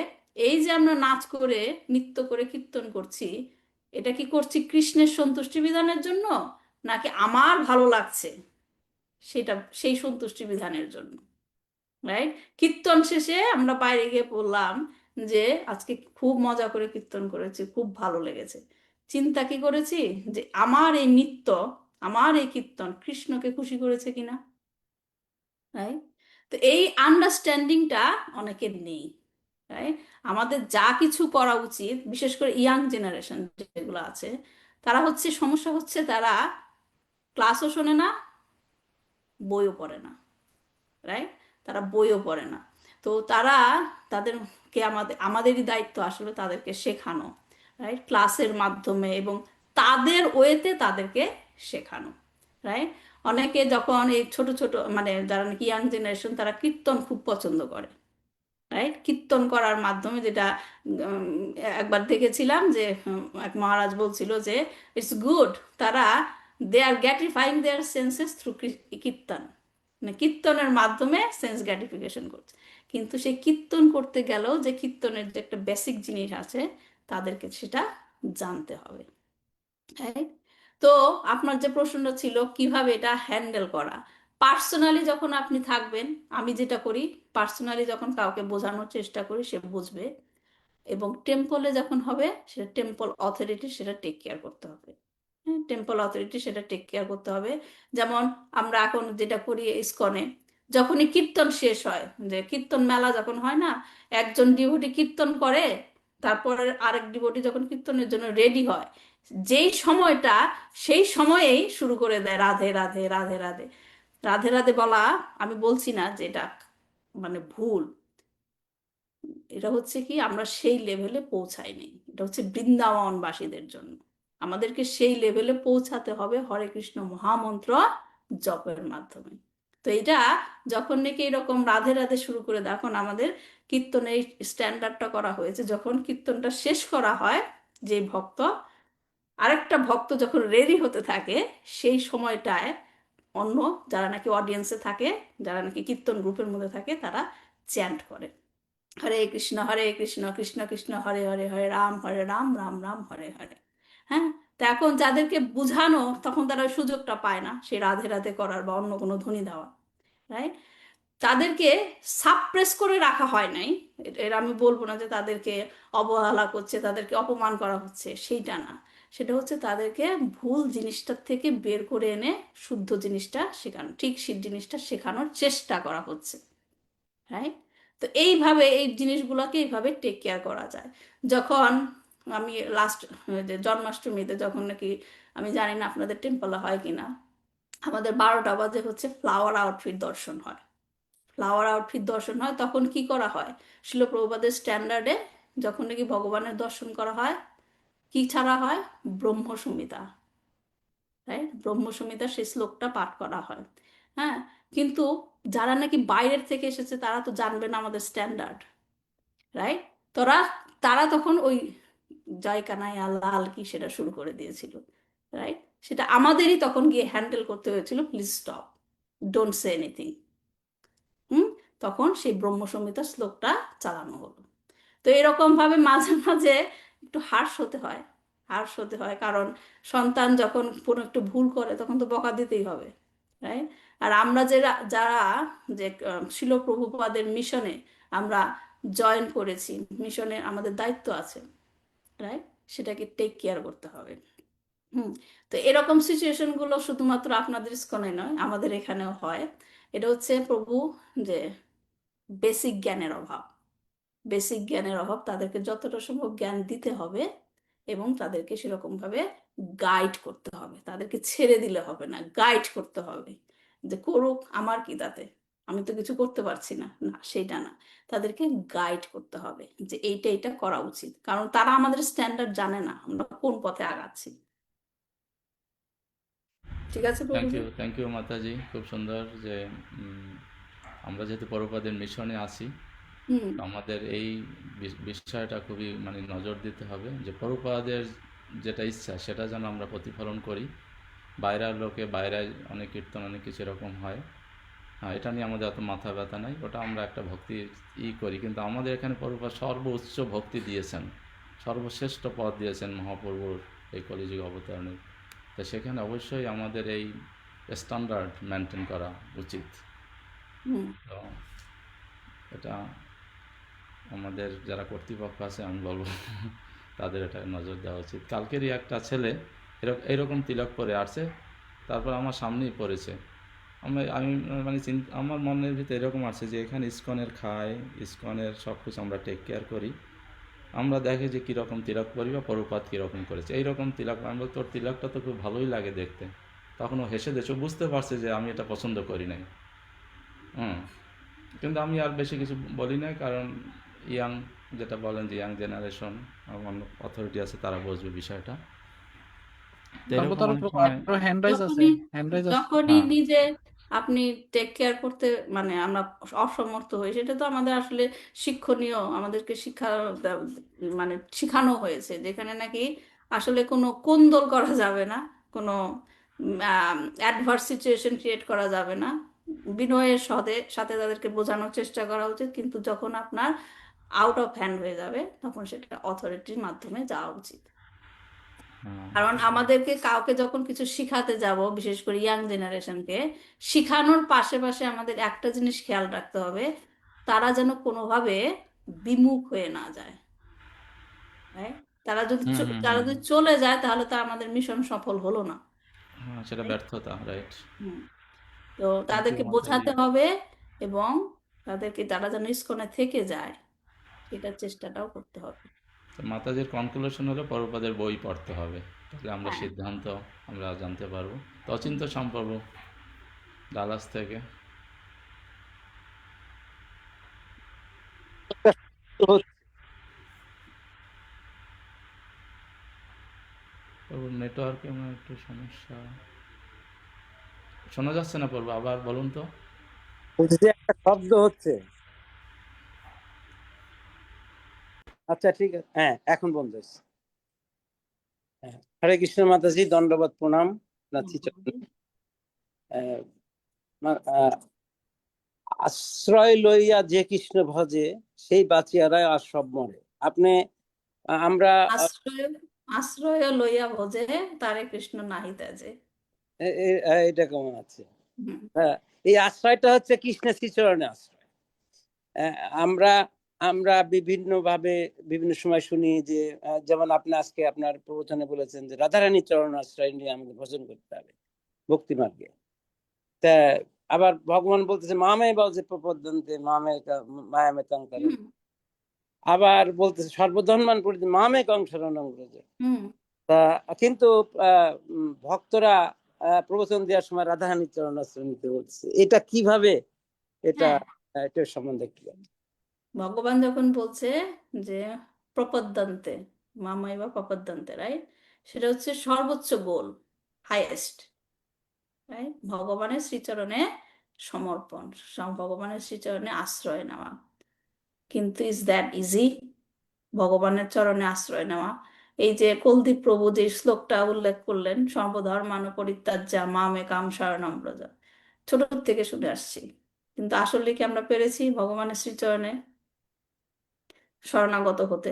এই যে আমরা নাচ করে, নৃত্য করে কীর্তন করছি, এটা কি করছি কৃষ্ণের সন্তুষ্টি বিধানের জন্য, নাকি আমার ভালো লাগছে সেটা, সেই সন্তুষ্টি বিধানের জন্য, রাইট? কীর্তন শেষে আমরা বাইরে গিয়ে বললাম যে আজকে খুব মজা করে কীর্তন করেছি, খুব ভালো লেগেছে। চিন্তা কি করেছি যে আমার এই নৃত্য, আমার এই কীর্তন কৃষ্ণকে খুশি করেছে কিনা, রাইট? তো এই আন্ডারস্ট্যান্ডিংটা অনেকের নেই, রাইট? আমাদের যা কিছু করা উচিত, বিশেষ করে ইয়াং জেনারেশন যেগুলো আছে, তারা হচ্ছে, সমস্যা হচ্ছে তারা ক্লাসও শোনে না, বইও পড়ে না, রাইট? তারা বইও পড়ে না। তো তারা, তাদেরকে আমাদেরই দায়িত্ব আসলে তাদেরকে শেখানো, রাইট, ক্লাসের মাধ্যমে এবং তাদের ওয়েতে তাদেরকে শেখানো, রাইট? অনেকে যখন এই ছোট ছোট মানে যারা নাকি ইয়াং জেনারেশন, তারা কীর্তন খুব পছন্দ করে, রাইট? কীর্তন করার মাধ্যমে যেটা উম, একবার দেখেছিলাম যে এক মহারাজ বলছিল যে ইটস গুড, তারা দে আর গ্যাটিফাইং দেয়ার সেন্সেস থ্রু কীর্তন, মানে কীর্তনের মাধ্যমে সেন্স গ্র্যাটিফিকেশন করছে। কিন্তু সেই কীর্তন করতে গেলেও যে কীর্তনের যে একটা বেসিক জিনিস আছে, তাদেরকে সেটা জানতে হবে, রাইট? তো আপনার যে প্রশ্নটা ছিল কিভাবে এটা হ্যান্ডেল করা, পার্সোনালি যখন আপনি থাকবেন, আমি যেটা করি, পার্সোনালি যখন কাউকে বোঝানোর চেষ্টা করি, সে বুঝবে। এবং টেম্পলে যখন হবে, সেটা টেম্পল অথরিটি সেটা টেক কেয়ার করতে হবে। হ্যাঁ, টেম্পল অথরিটি সেটা টেক কেয়ার করতে হবে। যেমন আমরা এখন যেটা করি ইসকনে, যখনই কীর্তন শেষ হয়, যে কীর্তন মেলা যখন হয় না, একজন ডিভোটি কীর্তন করে, তারপরে আরেক ডিভোটি যখন কীর্তনের জন্য রেডি হয়, যেই সময়টা, সেই সময়েই শুরু করে দেয় রাধে রাধে রাধে রাধে রাধে রাধে বলা। আমি বলছি না যে এটা মানে ভুল, এটা হচ্ছে কি আমরা সেই লেভেলে পৌঁছাইনি, এটা হচ্ছে বৃন্দাবনবাসীদের জন্য। আমাদেরকে সেই লেভেলে পৌঁছাতে হবে হরে কৃষ্ণ মহামন্ত্র জপের মাধ্যমে। তো এটা যখন নাকি এরকম রাধে রাধে শুরু করে দেয়, এখন আমাদের কীর্তনে এই স্ট্যান্ডার্ডটা করা হয়েছে, যখন কীর্তনটা শেষ করা হয়, যে ভক্ত, আরেকটা ভক্ত যখন রেডি হতে থাকে, সেই সময়টায় অন্য যারা নাকি অডিয়েন্সে থাকে, যারা নাকি কীর্তন গ্রুপের মধ্যে থাকে, তারা চ্যান্ট করে হরে কৃষ্ণ কৃষ্ণ কৃষ্ণ হরে হরে, হরে রাম রাম রাম হরে হরে। হ্যাঁ, তা এখন যাদেরকে বুঝানো, তখন তারা ওই সুযোগটা পায় না সেই রাধে রাধে করার বা অন্য কোনো ধ্বনি দেওয়া, রাইট? তাদেরকে সাপ্রেস করে রাখা হয় নাই। এর আমি বলবো না যে তাদেরকে অবহেলা করছে, তাদেরকে অপমান করা হচ্ছে, সেইটা না। সেটা হচ্ছে তাদেরকে ভুল জিনিসটার থেকে বের করে এনে শুদ্ধ জিনিসটা শেখানো, ঠিক সেই জিনিসটা শেখানোর চেষ্টা করা হচ্ছে, রাইট? তো এইভাবে এই জিনিসগুলোকে এইভাবে টেক কেয়ার করা যায়। যখন আমি লাস্ট যে জন্মাষ্টমীতে যখন নাকি, আমি জানি না আপনাদের টেম্পলে হয় কিনা, আমাদের 12টা বাজে হচ্ছে ফ্লাওয়ার আউটফিট দর্শন হয়। ফ্লাওয়ার আউটফিট দর্শন হয়, তখন কি করা হয়, শিল প্রভুপাদের স্ট্যান্ডার্ডে যখন নাকি ভগবানের দর্শন করা হয়, কি ছাড়া হয়? ব্রহ্ম সংহিতা, রাইট? ব্রহ্মসংহিতার সেই শ্লোকটা পাঠ করা হয়। হ্যাঁ, কিন্তু যারা নাকি বাইরের থেকে এসেছে তারা তো জানবে না আমাদের স্ট্যান্ডার্ড, রাইট? তোরা তারা তখন ওই জয় কানাইয়া লাল কি সেটা শুরু করে দিয়েছিল, রাইট? সেটা আমাদেরই তখন গিয়ে হ্যান্ডেল করতে হয়েছিল, please stop, don't say anything. তখন সেই ব্রহ্মসংহিতার শ্লোকটা চালানো হলো। তো এরকম ভাবে মাঝে মাঝে একটু হার্শ হতে হয়, হার্শ হতে হয়, কারণ সন্তান যখন কোনো একটু ভুল করে তখন তো বকা দিতেই হবে, রাইট? আর আমরা যারা যে শিল প্রভুপাদের মিশনে আমরা জয়েন করেছি, মিশনে আমাদের দায়িত্ব আছে, রাইট? সেটাকে টেক কেয়ার করতে হবে। তো এরকম সিচুয়েশন গুলো শুধুমাত্র আপনাদের ইস্কনে নয়, আমাদের এখানেও হয়। এটা হচ্ছে প্রভু যে বেসিক জ্ঞানের অভাব, বেসিক জ্ঞানের অভাব, তাদেরকে যতটা সম্ভব জ্ঞান দিতে হবে এবং তাদেরকে সেরকমভাবে গাইড করতে হবে, তাদেরকে ছেড়ে দিলে হবে না, গাইড করতে হবে। যে করুক, আমার কি তাতে, আমি তো কিছু করতে পারছি না, না সেটা না, তাদেরকে গাইড করতে হবে যে এইটা এটা করা উচিত, কারণ তারা আমাদের স্ট্যান্ডার্ড জানে না আমরা কোন পথে আগাচ্ছি। ঠিক আছে প্রভুজি? থ্যাংক ইউ মাতাজি, খুব সুন্দর যে আমরা যেহেতু পরপাদের মিশনে আছি, হুম আমাদের এই বিষয়টা খুবই মানে নজর দিতে হবে যে পরপাদের যেটা ইচ্ছা সেটা যেন আমরা প্রতিফলন করি। বাইরের লোকে বাইরে অনেক কীর্তন অনেক কিছু এরকম হয়, হ্যাঁ, এটা নিয়ে আমাদের অত মাথা ব্যথা নাই, ওটা আমরা একটা ভক্তি করি। কিন্তু আমাদের এখানে পরপাদ সর্বোচ্চ ভক্তি দিয়েছেন, সর্বশ্রেষ্ঠ পদ দিয়েছেন মহাপ্রভুর এই কলিযুগ অবতরণের। তো সেখানে অবশ্যই আমাদের এই স্ট্যান্ডার্ড মেনটেন করা উচিত। হুম তো এটা আমাদের যারা কর্তৃপক্ষ আছে আমি বলবো তাদের এটা নজর দেওয়া উচিত। কালকেরই একটা ছেলে এরকম তিলক পরে আসছে, তারপর আমার সামনেই পড়েছে। আমি মানে আমার মনের ভিতরে এরকম আছে যে এখানে ইস্কনের খায়, ইস্কনের সব কিছু আমরা টেক কেয়ার করি, আমরা দেখি যে কীরকম তিলক পরি বা পরুপাত কীরকম করেছে, এইরকম তিলক। আমরা তোর তিলকটা তো খুব ভালোই লাগে দেখতে। তখন ও হেসে দিয়েছে, বুঝতে পারছে যে আমি এটা পছন্দ করি নাই। কিন্তু আমি আর বেশি কিছু বলি না, কারণ ইয়াং যেটা বলেন যে ইয়াং জেনারেশন অথরিটি আছে, তারা বুঝবে বিষয়টা। তারপর এরকম অনেক তার সময় আরো হ্যান্ড রাইজ আছে, যখনই হ্যাঁ, নিজে আপনি টেক কেয়ার করতে মানে আমরা অসমর্থ হই, সেটা তো আমাদের আসলে শিক্ষণীয়, আমাদেরকে মানে শিখানো হয়েছে, যেখানে নাকি আসলে কোনো কোন্দল করা যাবে না, কোনো অ্যাডভার্স সিচুয়েশন ক্রিয়েট করা যাবে না, বিনয়ের সাথে সাথে তাদেরকে বোঝানোর চেষ্টা করা উচিত। কিন্তু যখন আপনার আউট অফ হ্যান্ড হয়ে যাবে তখন সেটা অথরিটির মাধ্যমে যাওয়া উচিত। কারণ আমাদেরকে কাউকে যখন কিছু শিখাতে যাব, বিশেষ করে ইয়াং জেনারেশনকে শিখানোর পাশে পাশে আমাদের একটা জিনিস খেয়াল রাখতে হবে, তারা যেন কোনোভাবে বিমুখ হয়ে না যায়, right? তারা যদি চলে যায় তাহলে তো আমাদের মিশন সফল হলো না। হ্যাঁ, সেটা ব্যর্থতা, রাইট। হুম। তো থ্যাংক ইউ তাদেরকে মাতাজি। বোঝাতে হবে এবং তারা যেন ইস্কনে থেকে যায় সেটার চেষ্টাটাও করতে হবে। তো মাতাজির কনক্লুশন হলো পরপাদের বই পড়তে হবে, তাহলে আমরা হ্যাঁ। সিদ্ধান্ত আমরা জানতে পারবো। তো অচিন্ত সম্পর্ক ডালাস থেকে নেটওয়ার্কে আমার একটু সমস্যা, শোনা যাচ্ছে না পড়বো, আবার বলুন তো। বলছি যে একটা শব্দ হচ্ছে। আচ্ছা ঠিক আছে, হ্যাঁ এখন বন্ধ হয়েছে। হ্যাঁ, হরে কৃষ্ণ মাতাজি, দণ্ডবত প্রণাম। নাচি চরণে। আশ্রয় লইয়া যে কৃষ্ণ ভজে, সেই বাঁচিয়ারায় আর সব মরে। আপনি আমরা আশ্রয় লইয়া ভজে, তারে কৃষ্ণ নাহি ত্যাজে। এটা কেমন আছে? হুম। হ্যাঁ, এই আশ্রয়টা হচ্ছে কৃষ্ণের শ্রীচরণে আশ্রয়। আমরা আমরা বিভিন্ন ভাবে বিভিন্ন সময় শুনি যে যেমন আপনি আজকে আপনার প্রবচনে বলেছেন যে রাধারানীর চরণ আশ্রয় নিয়ে আমাদের ভজন করতে হবে ভক্তি মার্গে। তা আবার ভগবান বলতেছে মামে বলছে প্রপদ্যন্তে মামে মায়ামে কঙ্করে, আবার বলতেছে সর্বধন্মান পরিতে মামে কং শরণং ব্রজ। তা কিন্তু ভক্তরা প্রবচন দেওয়ার সময় রাধারানীর চরণ আশ্রয় নিতে বলছে, এটা কিভাবে? এটা এটার সম্বন্ধে কি? ভগবান যখন বলছে যে প্রপদ্যন্তে মামাই বা প্রপদ্যন্তে, রাইট, সেটা হচ্ছে সর্বোচ্চ গোল, হাইয়েস্ট, রাইট? ভগবানের শ্রীচরণে সমর্পণ, ভগবানের শ্রীচরণে আশ্রয় নেওয়া। কিন্তু ইজ দ্যাট ইজি ভগবানের চরণে আশ্রয় নেওয়া? এই যে কুলদীপ প্রভু যে শ্লোকটা উল্লেখ করলেন, সর্বধর্মান পরিত্যাজ্যা মামেকাং শরণং ব্রজ, ছোট থেকে শুনে আসছি, কিন্তু আসলে কি আমরা পেরেছি ভগবানের শ্রীচরণে শরণাগত হতে?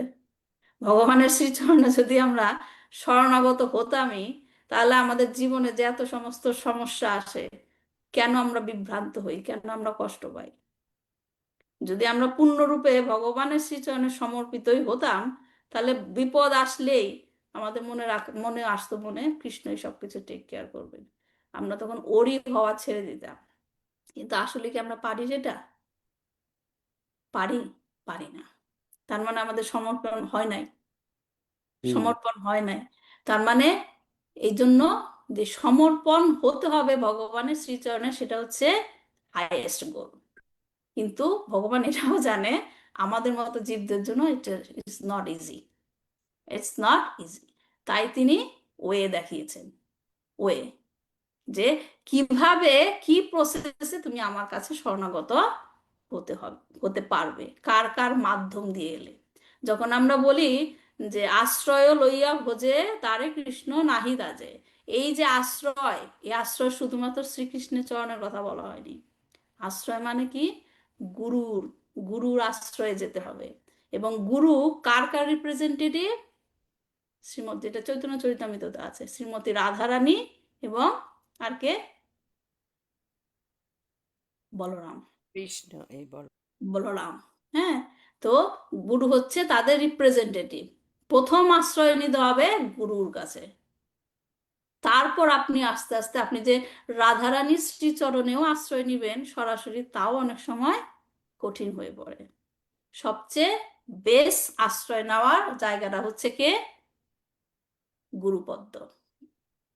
ভগবানের শ্রীচরণে যদি আমরা শরণাগত হতামই, তাহলে আমাদের জীবনে যে এত সমস্ত সমস্যা আসে, কেন আমরা বিভ্রান্ত হই, কেন আমরা কষ্ট পাই? যদি আমরা পূর্ণরূপে ভগবানের শ্রীচরণে সমর্পিতই হতাম, তাহলে বিপদ আসলেই আমাদের মনে আসতো মনে কৃষ্ণই সবকিছু টেক কেয়ার করবেন, আমরা তখন ওরই হওয়া ছেড়ে দিতাম। কিন্তু আসলে কি আমরা পারি সেটা? পারি? পারি না। তার মানে আমাদের সমর্পণ হয় নাই, সমর্পণ হয় নাই। তার মানে এই জন্য যে সমর্পণ হতে হবে ভগবানের শ্রীচরণে, সেটা হচ্ছে হাইয়েস্ট গোল। কিন্তু ভগবান এটাও জানে আমাদের মতো জীবদের জন্য এটা it's not easy, it's not easy. তাই তিনি ওয়ে দেখিয়েছেন, ওয়ে, যে কিভাবে কি প্রসেসে তুমি আমার কাছে শরণাগত হতে পারবে, কার কার মাধ্যম দিয়ে এলে। যখন আমরা বলি যে আশ্রয় লইয়া ভোজে তারে কৃষ্ণ নাহি দাজে, এই যে আশ্রয়, এই আশ্রয় শুধুমাত্র শ্রীকৃষ্ণের চরণের কথা বলা হয়নি। আশ্রয় মানে কি? গুরুর, গুরুর আশ্রয়ে যেতে হবে। এবং গুরু কার কার রিপ্রেজেন্টেটিভ? শ্রীমতী, যেটা চৈতন্য চরিতামৃততে আছে, শ্রীমতী রাধারানী এবং আর কে? বলরাম। কৃষ্ণ এই বল। বলরাম, হ্যাঁ। তো গুরু হচ্ছে তাদের রিপ্রেজেন্টেটিভ। প্রথম আশ্রয় নিতে হবে গুরুর কাছে, তারপর আপনি আস্তে আস্তে আপনি যে রাধারানীর শ্রীচরণেও আশ্রয় নিবেন সরাসরি, তাও অনেক সময় কঠিন হয়ে পড়ে। সবচেয়ে বেশ আশ্রয় নেওয়ার জায়গাটা হচ্ছে কে? গুরুপদ্ম,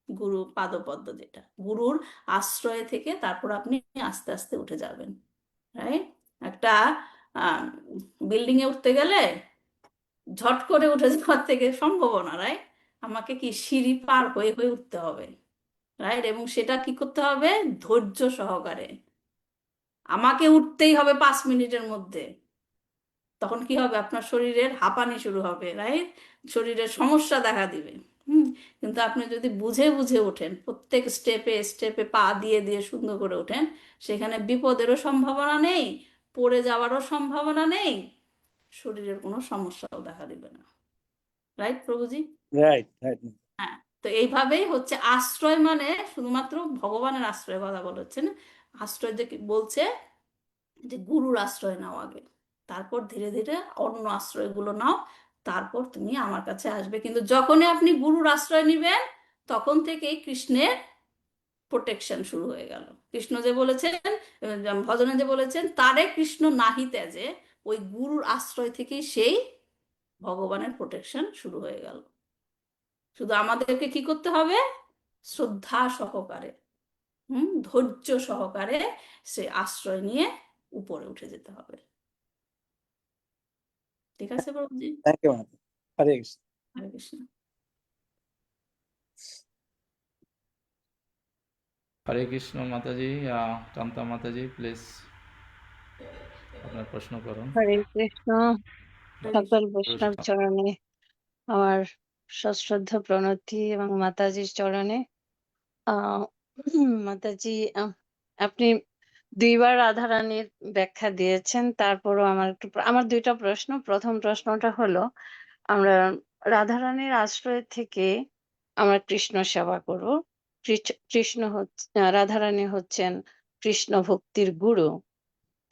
গুরু পাদপদ্ম, যেটা গুরুর আশ্রয় থেকে তারপর আপনি আস্তে আস্তে উঠে যাবেন, রাইট? একটা বিল্ডিং এ উঠতে গেলে ঝট করে উঠে যাওয়ার থেকে সম্ভব না, রাইট? আমাকে কি সিঁড়ি পার হয়ে হয়ে উঠতে হবে, রাইট? এবং সেটা কি করতে হবে? ধৈর্য সহকারে। আমাকে উঠতেই হবে 5 মিনিটের মধ্যে, তখন কি হবে? আপনার শরীরের হাঁপানি শুরু হবে, রাইট? শরীরের সমস্যা দেখা দিবে। কিন্তু আপনি যদি বুঝে বুঝে ওঠেন, প্রত্যেক স্টেপে স্টেপে পা দিয়ে দিয়ে সুন্দর করে ওঠেন, সেখানে বিপদেরও সম্ভাবনা নেই, পড়ে যাওয়ারও সম্ভাবনা নেই, শরীরের কোনো সমস্যাও দেখা দিবে না, রাইট প্রভুজি? Right right. হ্যাঁ। তো এইভাবেই হচ্ছে আশ্রয় মানে শুধুমাত্র ভগবানের আশ্রয়ের কথা বলেছেন। আশ্রয় যে বলছে যে গুরুর আশ্রয় নাও আগে, তারপর ধীরে ধীরে অন্য আশ্রয়গুলো নাও, তারপর তুমি আমার কাছে আসবে। কিন্তু যখনই আপনি গুরুর আশ্রয় নিবেন, তখন থেকেই কৃষ্ণের প্রোটেকশন শুরু হয়ে গেল। কৃষ্ণ যে বলেছেন, ভজনে যে বলেছেন তারে কৃষ্ণ নাহি ত্যাজে, ওই গুরুর আশ্রয় থেকেই সেই ভগবানের প্রোটেকশন শুরু হয়ে গেল। শুধু আমাদেরকে কি করতে হবে? শ্রদ্ধা সহকারে, ধৈর্য সহকারে সে আশ্রয় নিয়ে উপরে উঠে যেতে হবে। ঠিক আছে প্রভুজি? থ্যাংক ইউ মাতা। হরে কৃষ্ণ। হরে কৃষ্ণ। হরে কৃষ্ণ মাতাজি। কান্তা মাতাজি, প্লিজ আপনার প্রশ্ন করুন। হরে কৃষ্ণ। হরে সকল কৃষ্ণ। বৈষ্ণব চরণে আমার সশ্রদ্ধ প্রণতি এবং মাতাজির চরণে। আহ মাতাজি, আপনি 2বার রাধারানীর ব্যাখ্যা দিয়েছেন, তারপরও আমার 2টা প্রশ্ন। প্রথম প্রশ্নটা হলো, আমরা রাধারানীর আশ্রয় থেকে আমরা কৃষ্ণ সেবা করব। কৃষ্ণ হচ্ছে, রাধারানী হচ্ছেন কৃষ্ণ ভক্তির গুরু।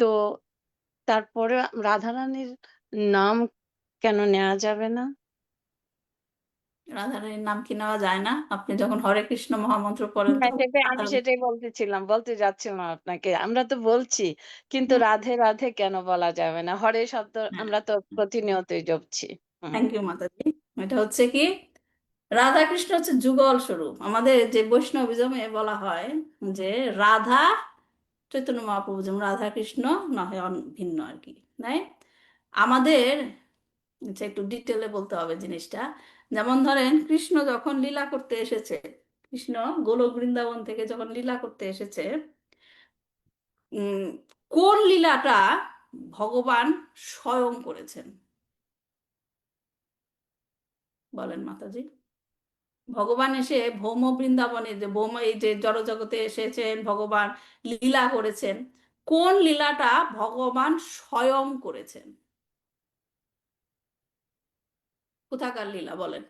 তো তারপরে রাধারানীর নাম কেন নেওয়া যাবে না? রাধারানীর নাম কি নেওয়া যায় না? আপনি যখন হরে কৃষ্ণ মহামন্ত্র পড়েন হ্যাঁ, তখন আমি সেটাই বলতে যাচ্ছিলাম আপনাকে। আমরা তো বলছি, কিন্তু রাধে রাধে কেন বলা যাবে না? হরে শব্দ আমরা তো প্রতিনিয়তই জপছি। থ্যাংক ইউ মাতাজি। এটা হচ্ছে কি, রাধা কৃষ্ণ হচ্ছে যুগল স্বরূপ। আমাদের যে বৈষ্ণবিজমে বলা হয় যে রাধা চৈতন্য মহাপ্রভু যেমন রাধা কৃষ্ণ নহে ভিন্ন আর কি, তাই আমাদের একটু ডিটেলে বলতে হবে জিনিসটা। যেমন ধরেন কৃষ্ণ যখন লীলা করতে এসেছে, কৃষ্ণ গোলক বৃন্দাবন থেকে যখন লীলা করতে এসেছে, কোন লীলাটা ভগবান স্বয়ং করেছেন বলেন মাতাজি? ভগবান এসে ভৌম বৃন্দাবনে, যে ভৌম এই যে জড়জগতে এসেছেন, ভগবান লীলা করেছেন, কোন লীলাটা ভগবান স্বয়ং করেছেন? কোথাকার লীলা বলেন?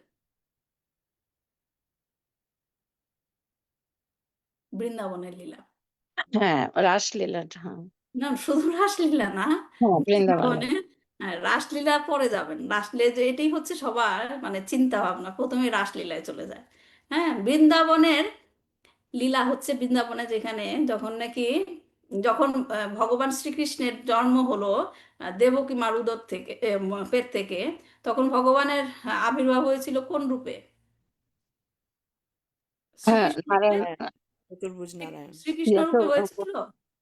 বৃন্দাবনের লীলা। হ্যাঁ, রাসলীলাটা, হ্যাঁ। না, শুধু রাসলীলা না, হ্যাঁ, বৃন্দাবনে। বৃন্দাবনে রাসলীলার পরে যাবেন। রাসলীলা যে এটাই হচ্ছে সবার মানে চিন্তা ভাবনা, প্রথমে রাসলীলায় চলে যায়। হ্যাঁ, বৃন্দাবনের লীলা হচ্ছে বৃন্দাবনে যেখানে যখন নাকি যখন ভগবান শ্রীকৃষ্ণের জন্ম হলো দেবকী মার উদর থেকে, পেট থেকে, তখন ভগবানের আবির্ভাব হয়েছিল কোন রূপে? হ্যাঁ, শ্রীকৃষ্ণ রূপে। নারায়ণ। চতুর্ভুজ নারায়ণ। শ্রীকৃষ্ণ রূপে হয়েছিল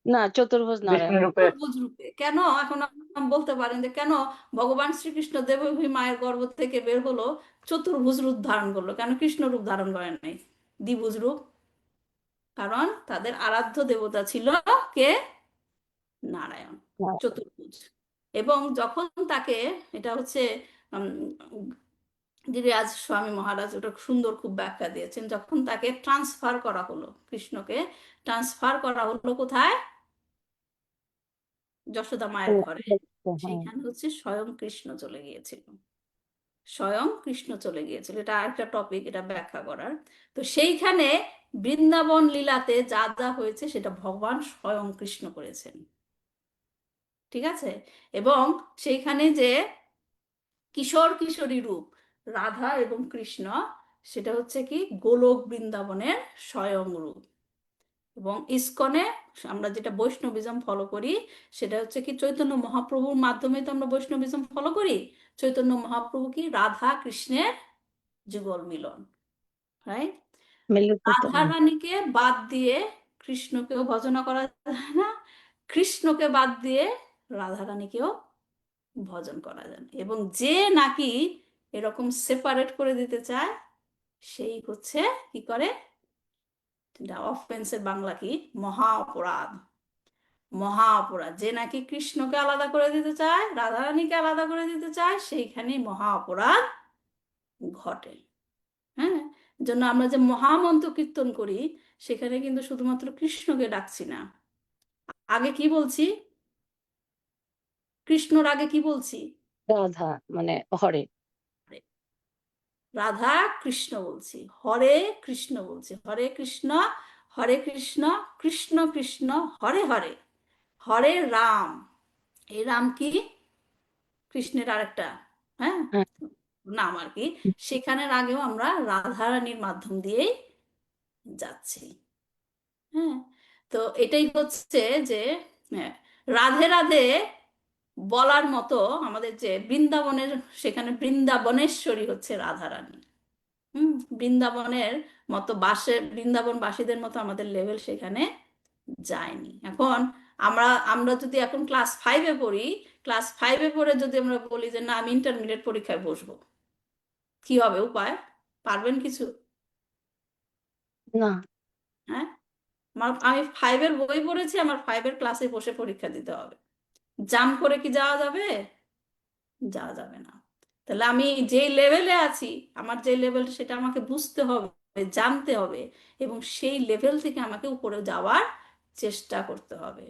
না, চতুর্ভুজ নারায়ণ। চতুর্ভুজ রূপে। কেন এখন আপনি বলতে পারেন যে কেন ভগবান শ্রীকৃষ্ণ দেবকী মায়ের গর্ভ থেকে বের হলো চতুর্ভুজ রূপ ধারণ করলো, কেন কৃষ্ণ রূপ ধারণ করেন নাই, দ্বিভুজ রূপ? কারণ তাদের আরাধ্য দেবতা ছিল কে? নারায়ণ, চতুর্ভুজ। এবং যখন তাকে, এটা হচ্ছে গিরিরাজ স্বামী মহারাজ ওটা সুন্দর খুব ব্যাখ্যা দিয়েছেন, যখন তাকে ট্রান্সফার করা হলো, কৃষ্ণকে ট্রান্সফার করা হলো কোথায়? যশোদা মায়ের ঘরে। সেইখানে হচ্ছে স্বয়ং কৃষ্ণ চলে গিয়েছিল, স্বয়ং কৃষ্ণ চলে গিয়েছিল। এটা আরেকটা টপিক, এটা ব্যাখ্যা করার। তো সেইখানে বৃন্দাবন লীলাতে যা যা হয়েছে সেটা ভগবান স্বয়ং কৃষ্ণ করেছেন, ঠিক আছে? এবং সেইখানে যে কিশোর কিশোরী রূপ রাধা এবং কৃষ্ণ, সেটা হচ্ছে কি গোলক বৃন্দাবনের স্বয়ং রূপ। এবং ইসকনে আমরা যেটা বৈষ্ণবিজম ফলো করি সেটা হচ্ছে কি চৈতন্য মহাপ্রভুর মাধ্যমে তো আমরা বৈষ্ণবিজম ফলো করি। চৈতন্য মহাপ্রভু কি রাধা কৃষ্ণের যুগল মিলন, রাইট? রাধা রানীকে বাদ দিয়ে কৃষ্ণকেও ভজনা করা যায় না, কৃষ্ণকে বাদ দিয়ে রাধা রানীকেও ভজন করা যায় না। এবং যে নাকি এরকম সেপারেট করে দিতে চায় সেই হচ্ছে কি করে, অফেন্সের বাংলা কি, মহা অপরাধ। মহা অপরাধ, যে নাকি কৃষ্ণকে আলাদা করে দিতে চায়, রাধারানীকে আলাদা করে দিতে চায়, সেইখানেই মহা অপরাধ ঘটে। হ্যাঁ, জন্য আমরা যে মহামন্ত্র কীর্তন করি সেখানে কিন্তু শুধুমাত্র কৃষ্ণকে ডাকছি না, আগে কি বলছি? কৃষ্ণর আগে কি বলছি? রাধা, মানে হরে। রাধা কৃষ্ণ বলছি, হরে কৃষ্ণ বলছি, হরে কৃষ্ণ হরে কৃষ্ণ কৃষ্ণ কৃষ্ণ হরে হরে, হরে রাম। এই রাম কি? কৃষ্ণের আরেকটা হ্যাঁ নাম আর কি। সেখানের আগেও আমরা রাধা রানীর মাধ্যম দিয়েই যাচ্ছি। হ্যাঁ, তো এটাই হচ্ছে যে রাধে রাধে বলার মতো আমাদের যে বৃন্দাবনের, সেখানে বৃন্দাবনেশ্বরী হচ্ছে রাধা রানী। বৃন্দাবনের মতো বৃন্দাবনবাসীদের মতো আমাদের লেভেল সেখানে যায়নি। এখন আমরা যদি এখন ক্লাস 5-এ পড়ি, ক্লাস 5-এ পড়ে যদি আমরা বলি যে না আমি ইন্টারমিডিয়েট পরীক্ষায় বসবো, কি হবে উপায়? পারবেন কিছু? না। হ্যাঁ, আমি 5-এর বই পড়েছি, আমার 5-এর ক্লাসে বসে পরীক্ষা দিতে হবে, জাম করে কি যাওয়া যাবে? যাওয়া যাবে না। তাহলে আমি যেই লেভেলে আছি, আমার যে লেভেল সেটা আমাকে বুঝতে হবে, জানতে হবে, এবং সেই লেভেল থেকে আমাকে উপরে যাওয়ার চেষ্টা করতে হবে।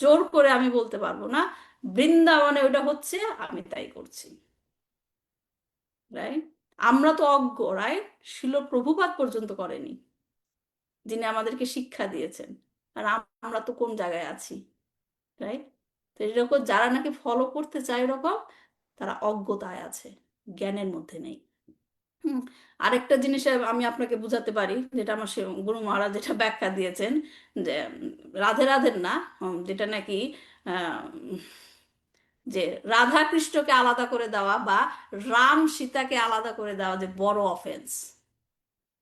জোর করে আমি বলতে পারবো না বৃন্দাবনে ওটা হচ্ছে আমি তাই করছি, রাইট? আমরা তো অজ্ঞ, রাইট? শিল প্রভুপাদ পর্যন্ত করেনি, যিনি আমাদেরকে শিক্ষা দিয়েছেন। আর আমরা তো কোন জায়গায় আছি, রাইট? তো এরকম যারা নাকি ফলো করতে চায় এরকম, তারা অজ্ঞতায় আছে, জ্ঞানের মধ্যে নেই। আরেকটা জিনিস আমি আপনাকে বুঝাতে পারি, যেটা আমার গুরু মহারাজ যেটা ব্যাখ্যা দিয়েছেন, যে রাধে রাধের না, যেটা নাকি যে রাধা কৃষ্ণকে আলাদা করে দেওয়া বা রাম সীতাকে আলাদা করে দেওয়া যে বড় অফেন্স।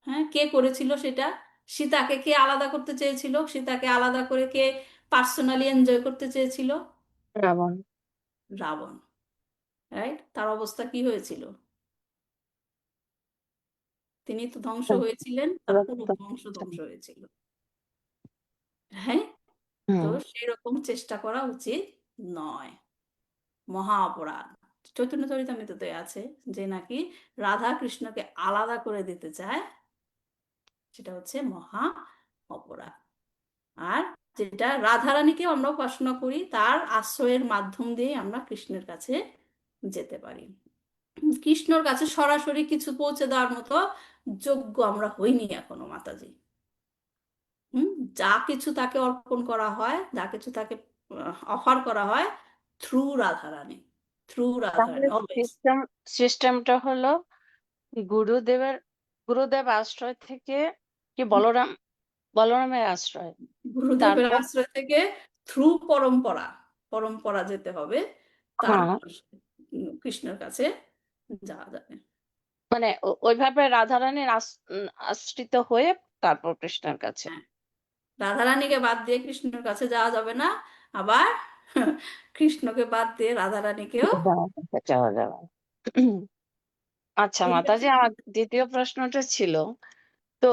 হ্যাঁ, কে করেছিল সেটা? সীতাকে কে আলাদা করতে চেয়েছিল? সীতাকে আলাদা করে কে পার্সোনালি এনজয় করতে চেয়েছিল? রাবণ। রাবণ, রাইট? তার অবস্থা কি হয়েছিল? তিনি তো ধ্বংস হুম, হয়েছিলেন, তার পুরো একদম। বংশ ধ্বংস হয়েছিল। হ্যাঁ, তো হুম সেরকম চেষ্টা করা উচিত নয়, মহা অপরাধ। চৈতন্য চরিতামৃততে আছে যে নাকি রাধা কৃষ্ণকে আলাদা করে দিতে চায়, সেটা হচ্ছে মহা অপরাধ। আর যেটা রাধারানীকে আমরা উপাসনা করি, তার আশ্রয়ের মাধ্যম দিয়ে আমরা কৃষ্ণের কাছে যেতে পারি। কৃষ্ণর কাছে সরাসরি কিছু পৌঁছে দেওয়ার মতো যোগ্য আমরা হইনি এখনো মাতাজি। যা কিছু তাকে অর্পণ করা হয়, যা কিছু তাকে অফার করা হয় থ্রু রাধারানী, থ্রু তাহলে রাধারানী অলওয়েজ। সিস্টেমটা হলো গুরুদেবের গুরুদেব আশ্রয় থেকে কি বলরামের আশ্রয়, গুরুদেবের তারপর আশ্রয় থেকে থ্রু পরম্পরা, পরম্পরা যেতে হবে, হ্যাঁ তারপর কৃষ্ণের কাছে যাওয়া যাবে। মানে ওইভাবে রাধারানীর আশ্রিত হয়ে তারপর কৃষ্ণের কাছে। হ্যাঁ, রাধারানীকে বাদ দিয়ে কৃষ্ণের কাছে যাওয়া যাবে না, আবার কৃষ্ণকে বাদ দিয়ে রাধারানীকেও। যাওয়া যাবে। আচ্ছা মাতাজি, আমার দ্বিতীয় প্রশ্নটা ছিল, তো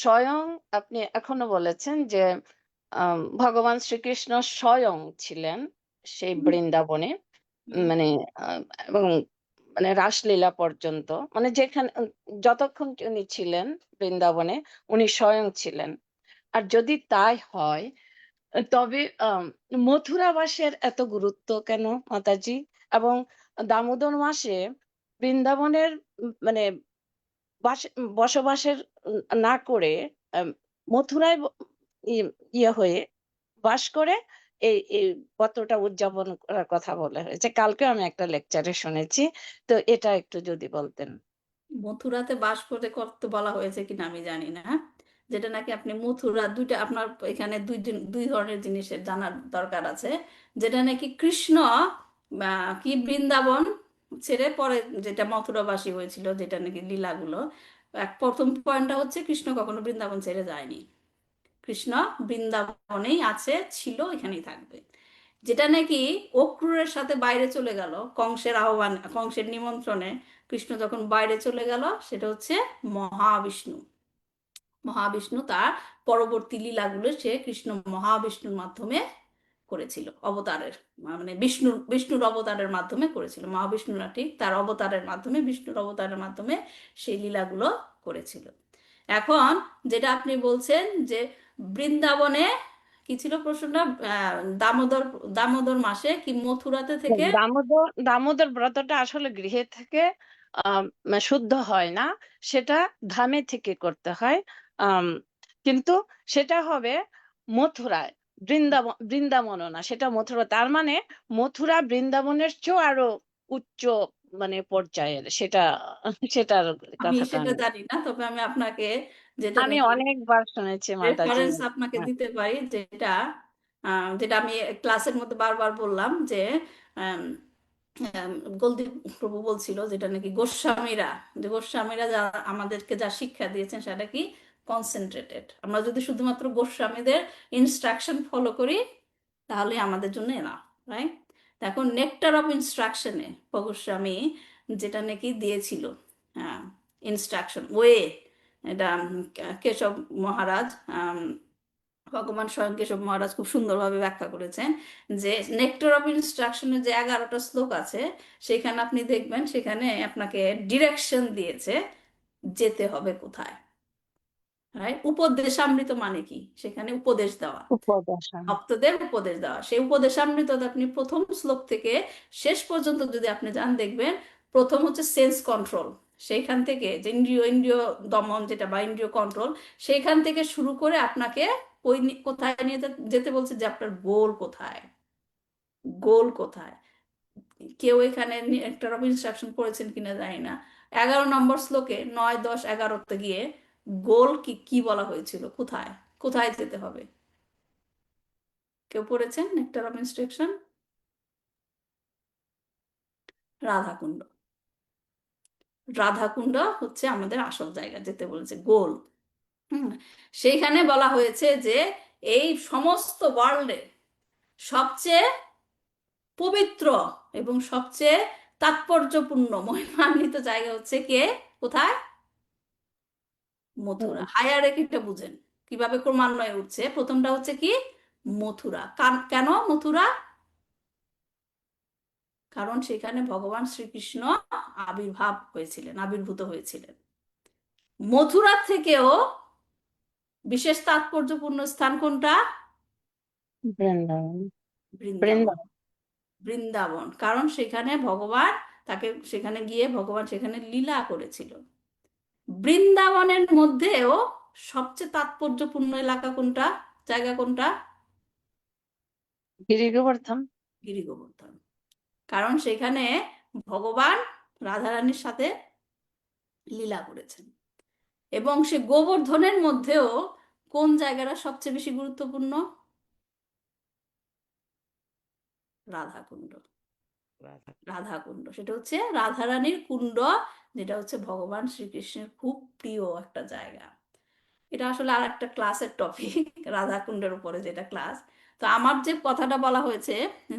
স্বয়ং আপনি এখনো বলেছেন যে ভগবান শ্রীকৃষ্ণ স্বয়ং ছিলেন সেই বৃন্দাবনে, মানে এবং মানে রাসলীলা পর্যন্ত, মানে যেখানে যতক্ষণ উনি ছিলেন বৃন্দাবনে উনি স্বয়ং ছিলেন। আর যদি তাই হয়, তবে মথুরাবাসের এত গুরুত্ব কেন মাতাজি? এবং দামোদর মাসে বৃন্দাবনের মানে বসবাসের না করে মথুরায় ইয়ে হয়ে বাস করে এই ব্রতটা উদযাপন করার কথা বলা হয়েছে। কালকেও আমি একটা লেকচারে শুনেছি, তো এটা একটু যদি বলতেন। মথুরাতে বাস করে করতে বলা হয়েছে কিনা আমি জানি না, যেটা নাকি আপনি মথুরা দুইটা, আপনার এখানে দুই ধরনের জিনিসের জানার দরকার আছে। যেটা নাকি কৃষ্ণ কি বৃন্দাবন ছেড়ে পরে যেটা মথুরাবাসী হয়েছিল, যেটা নাকি লীলাগুলো, প্রথম পয়েন্টটা হচ্ছে কৃষ্ণ কখনো বৃন্দাবন ছেড়ে যায়নি, কৃষ্ণ বৃন্দাবনেই আছে, ছিল, এখানেই থাকবে। যেটা নাকি অক্রূরের সাথে বাইরে চলে গেল কংসের আহ্বান, কংসের নিমন্ত্রণে কৃষ্ণ যখন বাইরে চলে গেল, সেটা হচ্ছে মহাবিষ্ণু। মহাবিষ্ণু তার পরবর্তী লীলাগুলো সে কৃষ্ণ মহাবিষ্ণুর মাধ্যমে করেছিল, অবতারের মানে বিষ্ণুর অবতারের মাধ্যমে করেছিল। মহাবিষ্ণু না ঠিক, তার অবতারের মাধ্যমে, বিষ্ণুর অবতারের মাধ্যমে সেই লীলাগুলো করেছিল। এখন যেটা আপনি বলছেন যে বৃন্দাবনে কি ছিল প্রশ্নটা, দামোদর, দামোদর মাসে কি মথুরাতে থেকে। দামোদর ব্রতটা আসলে গৃহে থেকে শুদ্ধ হয় না, সেটা ধামে থেকে করতে হয়। আম, কিন্তু সেটা হবে মথুরায়, বৃন্দাবনও না, সেটা মথুরা। তার মানে মথুরা বৃন্দাবনের চেয়েও আরো উচ্চ মানে পর্যায়ের, সেটার আমি কথাটা সেটা আমি জানি না, তবে আমি আপনাকে যেটা আমি নাকি অনেকবার শুনেছি মাতাজি। রেফারেন্স আপনাকে হ্যাঁ, দিতে পারি, যেটা যেটা আমি ক্লাসের মধ্যে বারবার বললাম যে আম, গোলদীপ প্রভু বলছিল যেটা নাকি গোস্বামীরা, যে গোস্বামীরা যা আমাদেরকে যা শিক্ষা দিয়েছেন সেটা কি কনসেন্ট্রেটেড। আমরা যদি শুধুমাত্র গোস্বামীদের ইনস্ট্রাকশন ফলো করি তাহলে আমাদের জন্য না, রাইট? এখন নেকটার অফ ইনস্ট্রাকশনে গোস্বামী যেটা নাকি দিয়েছিল, হ্যাঁ, ইনস্ট্রাকশন ওয়ে, এটা কেশব মহারাজ, ভগবান স্বয়ং কেশব মহারাজ খুব সুন্দরভাবে ব্যাখ্যা করেছেন যে নেক্টার অফ ইনস্ট্রাকশনের যে 11টা শ্লোক আছে, সেখানে আপনি দেখবেন সেখানে আপনাকে ডিরেকশন দিয়েছে যেতে হবে কোথায়, রাইট? উপদেশামৃত মানে কি, সেখানে উপদেশ দেওয়া, উপদেশা। ভক্তদের উপদেশ দেওয়া। সেই উপদেশামৃত আপনি প্রথম শ্লোক থেকে শেষ পর্যন্ত যদি আপনি যান, দেখবেন প্রথম হচ্ছে সেন্স কন্ট্রোল, সেইখান থেকে যে ইন্দ্রিয় ইন্দ্রিয় দমন যেটা বা ইন্দ্রিয় কন্ট্রোল, সেইখান থেকে শুরু করে আপনাকে কোথায় নিয়ে যেতে বলছে, যে আপনার গোল কোথায়, গোল কোথায়। কেউ এখানে একটা অফ ইনস্ট্রাকশন পড়েছেন কিনা জানি না, 11 নম্বর শ্লোকে 9, 10, 11তে গিয়ে গোল কি কি বলা হয়েছিল, কোথায় কোথায় যেতে হবে, কেউ পড়েছেন nectar of instruction? Radhakund. Radhakund হচ্ছে আমাদের আসল জায়গা, যেতে বলেছে গোল। সেইখানে বলা হয়েছে যে এই সমস্ত ওয়ার্ল্ডে সবচেয়ে পবিত্র এবং সবচেয়ে তাৎপর্যপূর্ণ মহিমান্বিত জায়গা হচ্ছে কে, কোথায়? মথুরা। হায়ারার্কিটা বুঝেন কিভাবে ক্রমান্বয়ে উঠছে। প্রথমটা হচ্ছে কি মথুরা। কেন মথুরা? কারণ সেখানে ভগবান শ্রীকৃষ্ণ আবির্ভূত হয়েছিলেন। মথুরা থেকেও বিশেষ তাৎপর্যপূর্ণ স্থান কোনটা? বৃন্দাবন। বৃন্দাবন। বৃন্দাবন, কারণ সেখানে ভগবান সেখানে গিয়ে ভগবান সেখানে লীলা করেছিল। বৃন্দাবনের মধ্যেও সবচেয়ে তাৎপর্যপূর্ণ এলাকা কোনটা, জায়গা কোনটা? গিরি গোবর্ধন। গিরি গোবর্ধন, কারণ সেখানে ভগবান রাধারানীর সাথে লীলা করেছেন। এবং সে গোবর্ধনের মধ্যেও কোন জায়গাটা সবচেয়ে বেশি গুরুত্বপূর্ণ? রাধাকুণ্ড। রাধাকুণ্ড, সেটা হচ্ছে রাধারানীর কুণ্ড, যেটা হচ্ছে ভগবান শ্রীকৃষ্ণের খুব প্রিয় একটা জায়গা। এটা আসলে আর একটা ক্লাসের টপিক, রাধাকুণ্ডের উপরে যেটা ক্লাস। তো আমার যে কথাটা বলা হয়েছে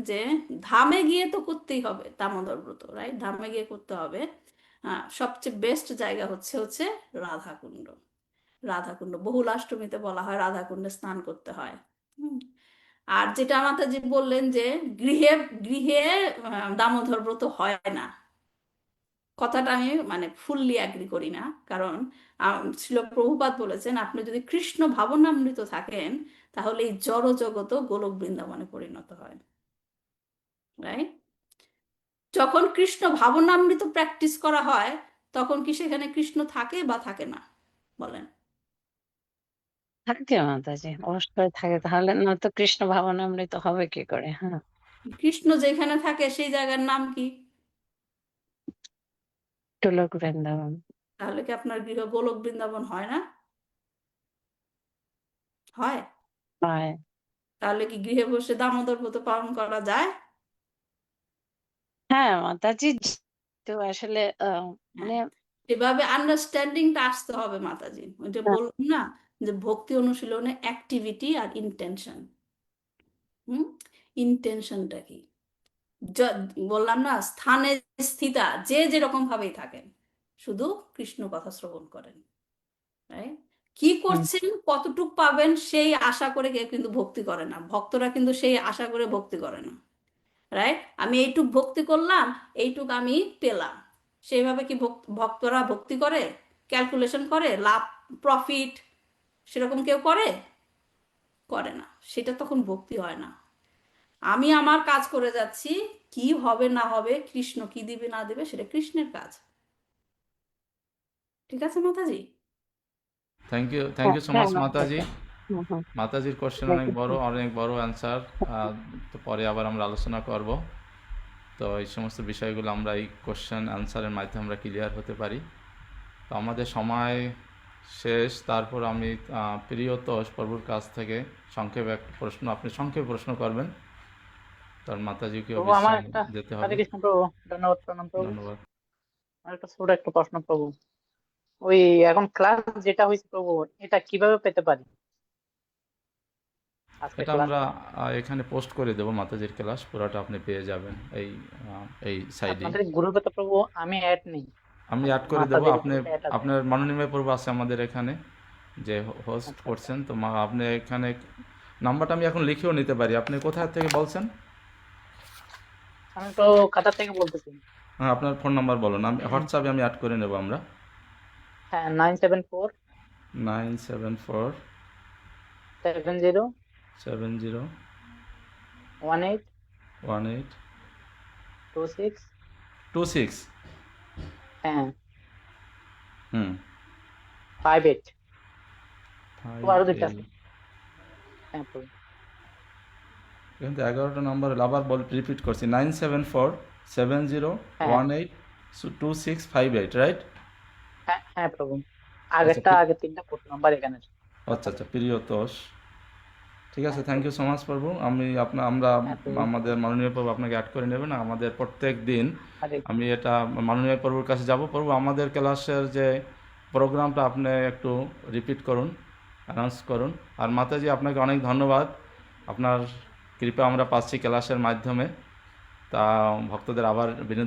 যে ধামে গিয়ে তো করতেই হবে দামোদর ব্রত, রাইট? ধামে গিয়ে করতে হবে। সবচেয়ে বেস্ট জায়গা হচ্ছে রাধাকুণ্ড। রাধাকুণ্ড বহুলাষ্টমীতে বলা হয় রাধাকুণ্ডে স্নান করতে হয়। আর যেটা মাতাজি বললেন যে গৃহে গৃহে দামোদর ব্রত হয় না, কথাটা আমি মানে ফুললি অ্যাগ্রি করি না। কারণ শ্রীল প্রভুপাদ বলেছেন আপনি যদি কৃষ্ণ ভাবনামৃত থাকেন তাহলে এই জড় জগৎ গোলক বৃন্দাবনে পরিণত হয়, রাইট? যখন কৃষ্ণ ভাবনামৃত প্র্যাকটিস করা হয় তখন কি সেখানে কৃষ্ণ থাকে বা থাকে না, বলেন? থাকে মাতাজি, অবশ্যই থাকে। তাহলে না তো কৃষ্ণ ভাবনামৃত হবে কি করে? হ্যাঁ, কৃষ্ণ যেখানে থাকে সেই জায়গার নাম কি? গোলক বৃন্দাবন। তাহলে কি আপনার গৃহ গোলক বৃন্দাবন হয় না? হয়। হয়। তাহলে কি গৃহে বসে দামোদর ব্রত পালন করা যায়? হ্যাঁ মাতাজি, তো আসলে মানে সেভাবে আন্ডারস্ট্যান্ডিংটা আসতে হবে মাতাজি। ওই যে বললাম না যে ভক্তি অনুশীলনে অ্যাক্টিভিটি আর ইন্টেনশন। ইন্টেনশনটা কি? বললাম না, স্থানে স্থিতা যে যেরকম ভাবেই থাকেন, শুধু কৃষ্ণ কথা শ্রবণ করেন, রাইট? কি করছেন, কতটুক পাবেন সেই আশা করে কেউ কিন্তু ভক্তি করে না। ভক্তরা কিন্তু সেই আশা করে ভক্তি করে না, রাইট? আমি এইটুক ভক্তি করলাম, এইটুক আমি পেলাম, সেইভাবে কি ভক্তরা ভক্তি করে? ক্যালকুলেশন করে লাভ প্রফিট সেরকম কেউ করে না। সেটা তখন ভক্তি হয় না। আমি আমার কাজ করে যাচ্ছি, কি হবে না হবে, কৃষ্ণ কি দিবে না দিবে সেটা কৃষ্ণের কাজ। ঠিক আছে মাতাজি? Thank you so much Mataji. মাতাজির question অনেক বড় অ্যান্সার, তো পরে আবার আমরা আলোচনা করব। তো এই সমস্ত বিষয়গুলো আমরা এই কোশ্চেন অ্যান্সারের মাধ্যমে আমরা ক্লিয়ার হতে পারি। তো আমাদের সময় শেষ। তারপর আমি প্রিয়তোষ প্রভুর কাছ থেকে সংক্ষেপে একটা প্রশ্ন, আপনি সংক্ষেপে প্রশ্ন করবেন, তার মাতাজিকে প্রভু আমার একটা যেতে হরে হবে। কৃষ্ণ প্রভু, ধন্যবাদ, প্রণাম প্রভু। ধন্যবাদ। আমার একটা ছোট একটা প্রশ্ন প্রভু, ওই এখন ক্লাস যেটা হয়েছে প্রভু এটা কিভাবে পেতে পারি? আজকে এটা ক্লাস আমরা এখানে পোস্ট করে দেবো, মাতাজির ক্লাস পুরোটা আপনি পেয়ে যাবেন এই সাইডে। আপনাদের গ্রুপে তো প্রভু আমি অ্যাড নেই। আমি অ্যাড করে দেবো। মাতাজির আপনি গ্রুপে অ্যাড আছে। আপনার মাননীয় প্রভু আছে আমাদের এখানে যে হোস্ট আচ্ছা, করছেন, তো আপনি এখানে নাম্বারটা আমি এখন লিখেও নিতে পারি। আপনি কোথা থেকে বলছেন? আমি তো কাতার থেকে বলতেছি। হ্যাঁ, আপনার ফোন নাম্বার বলুন, আমি হোয়াটসঅ্যাপে আমি অ্যাড করে নেব আমরা। হ্যাঁ, 974 974 70 70 18 18 26 26 হ্যাঁ 58 আরো দুইটা আছে। হ্যাঁ প্রভু, এখান থেকে 11টা নাম্বার আবার রিপিট করছি, 974 70 18 2658, রাইট? হ্যাঁ হ্যাঁ প্রভু, আগেরটা আগে তিনটা কোড নাম্বার এখানে আছে। আচ্ছা, প্রিয়তোষ, ঠিক আছে। থ্যাংক ইউ সো মাচ প্রভু। আমরা আমাদের মাননীয় প্রভু আপনাকে অ্যাড করে নেবেন। আমাদের প্রত্যেক দিন আমি এটা মাননীয় প্রভুর কাছে যাব। প্রভু আমাদের ক্লাসের যে প্রোগ্রামটা আপনি একটু রিপিট করুন, অ্যানাউন্স করুন। আর মাতাজি আপনাকে অনেক ধন্যবাদ, আপনার কৃপা আমরা পাচ্ছি ক্লাসের মাধ্যমে। তা ভক্তদের আবার বিনতি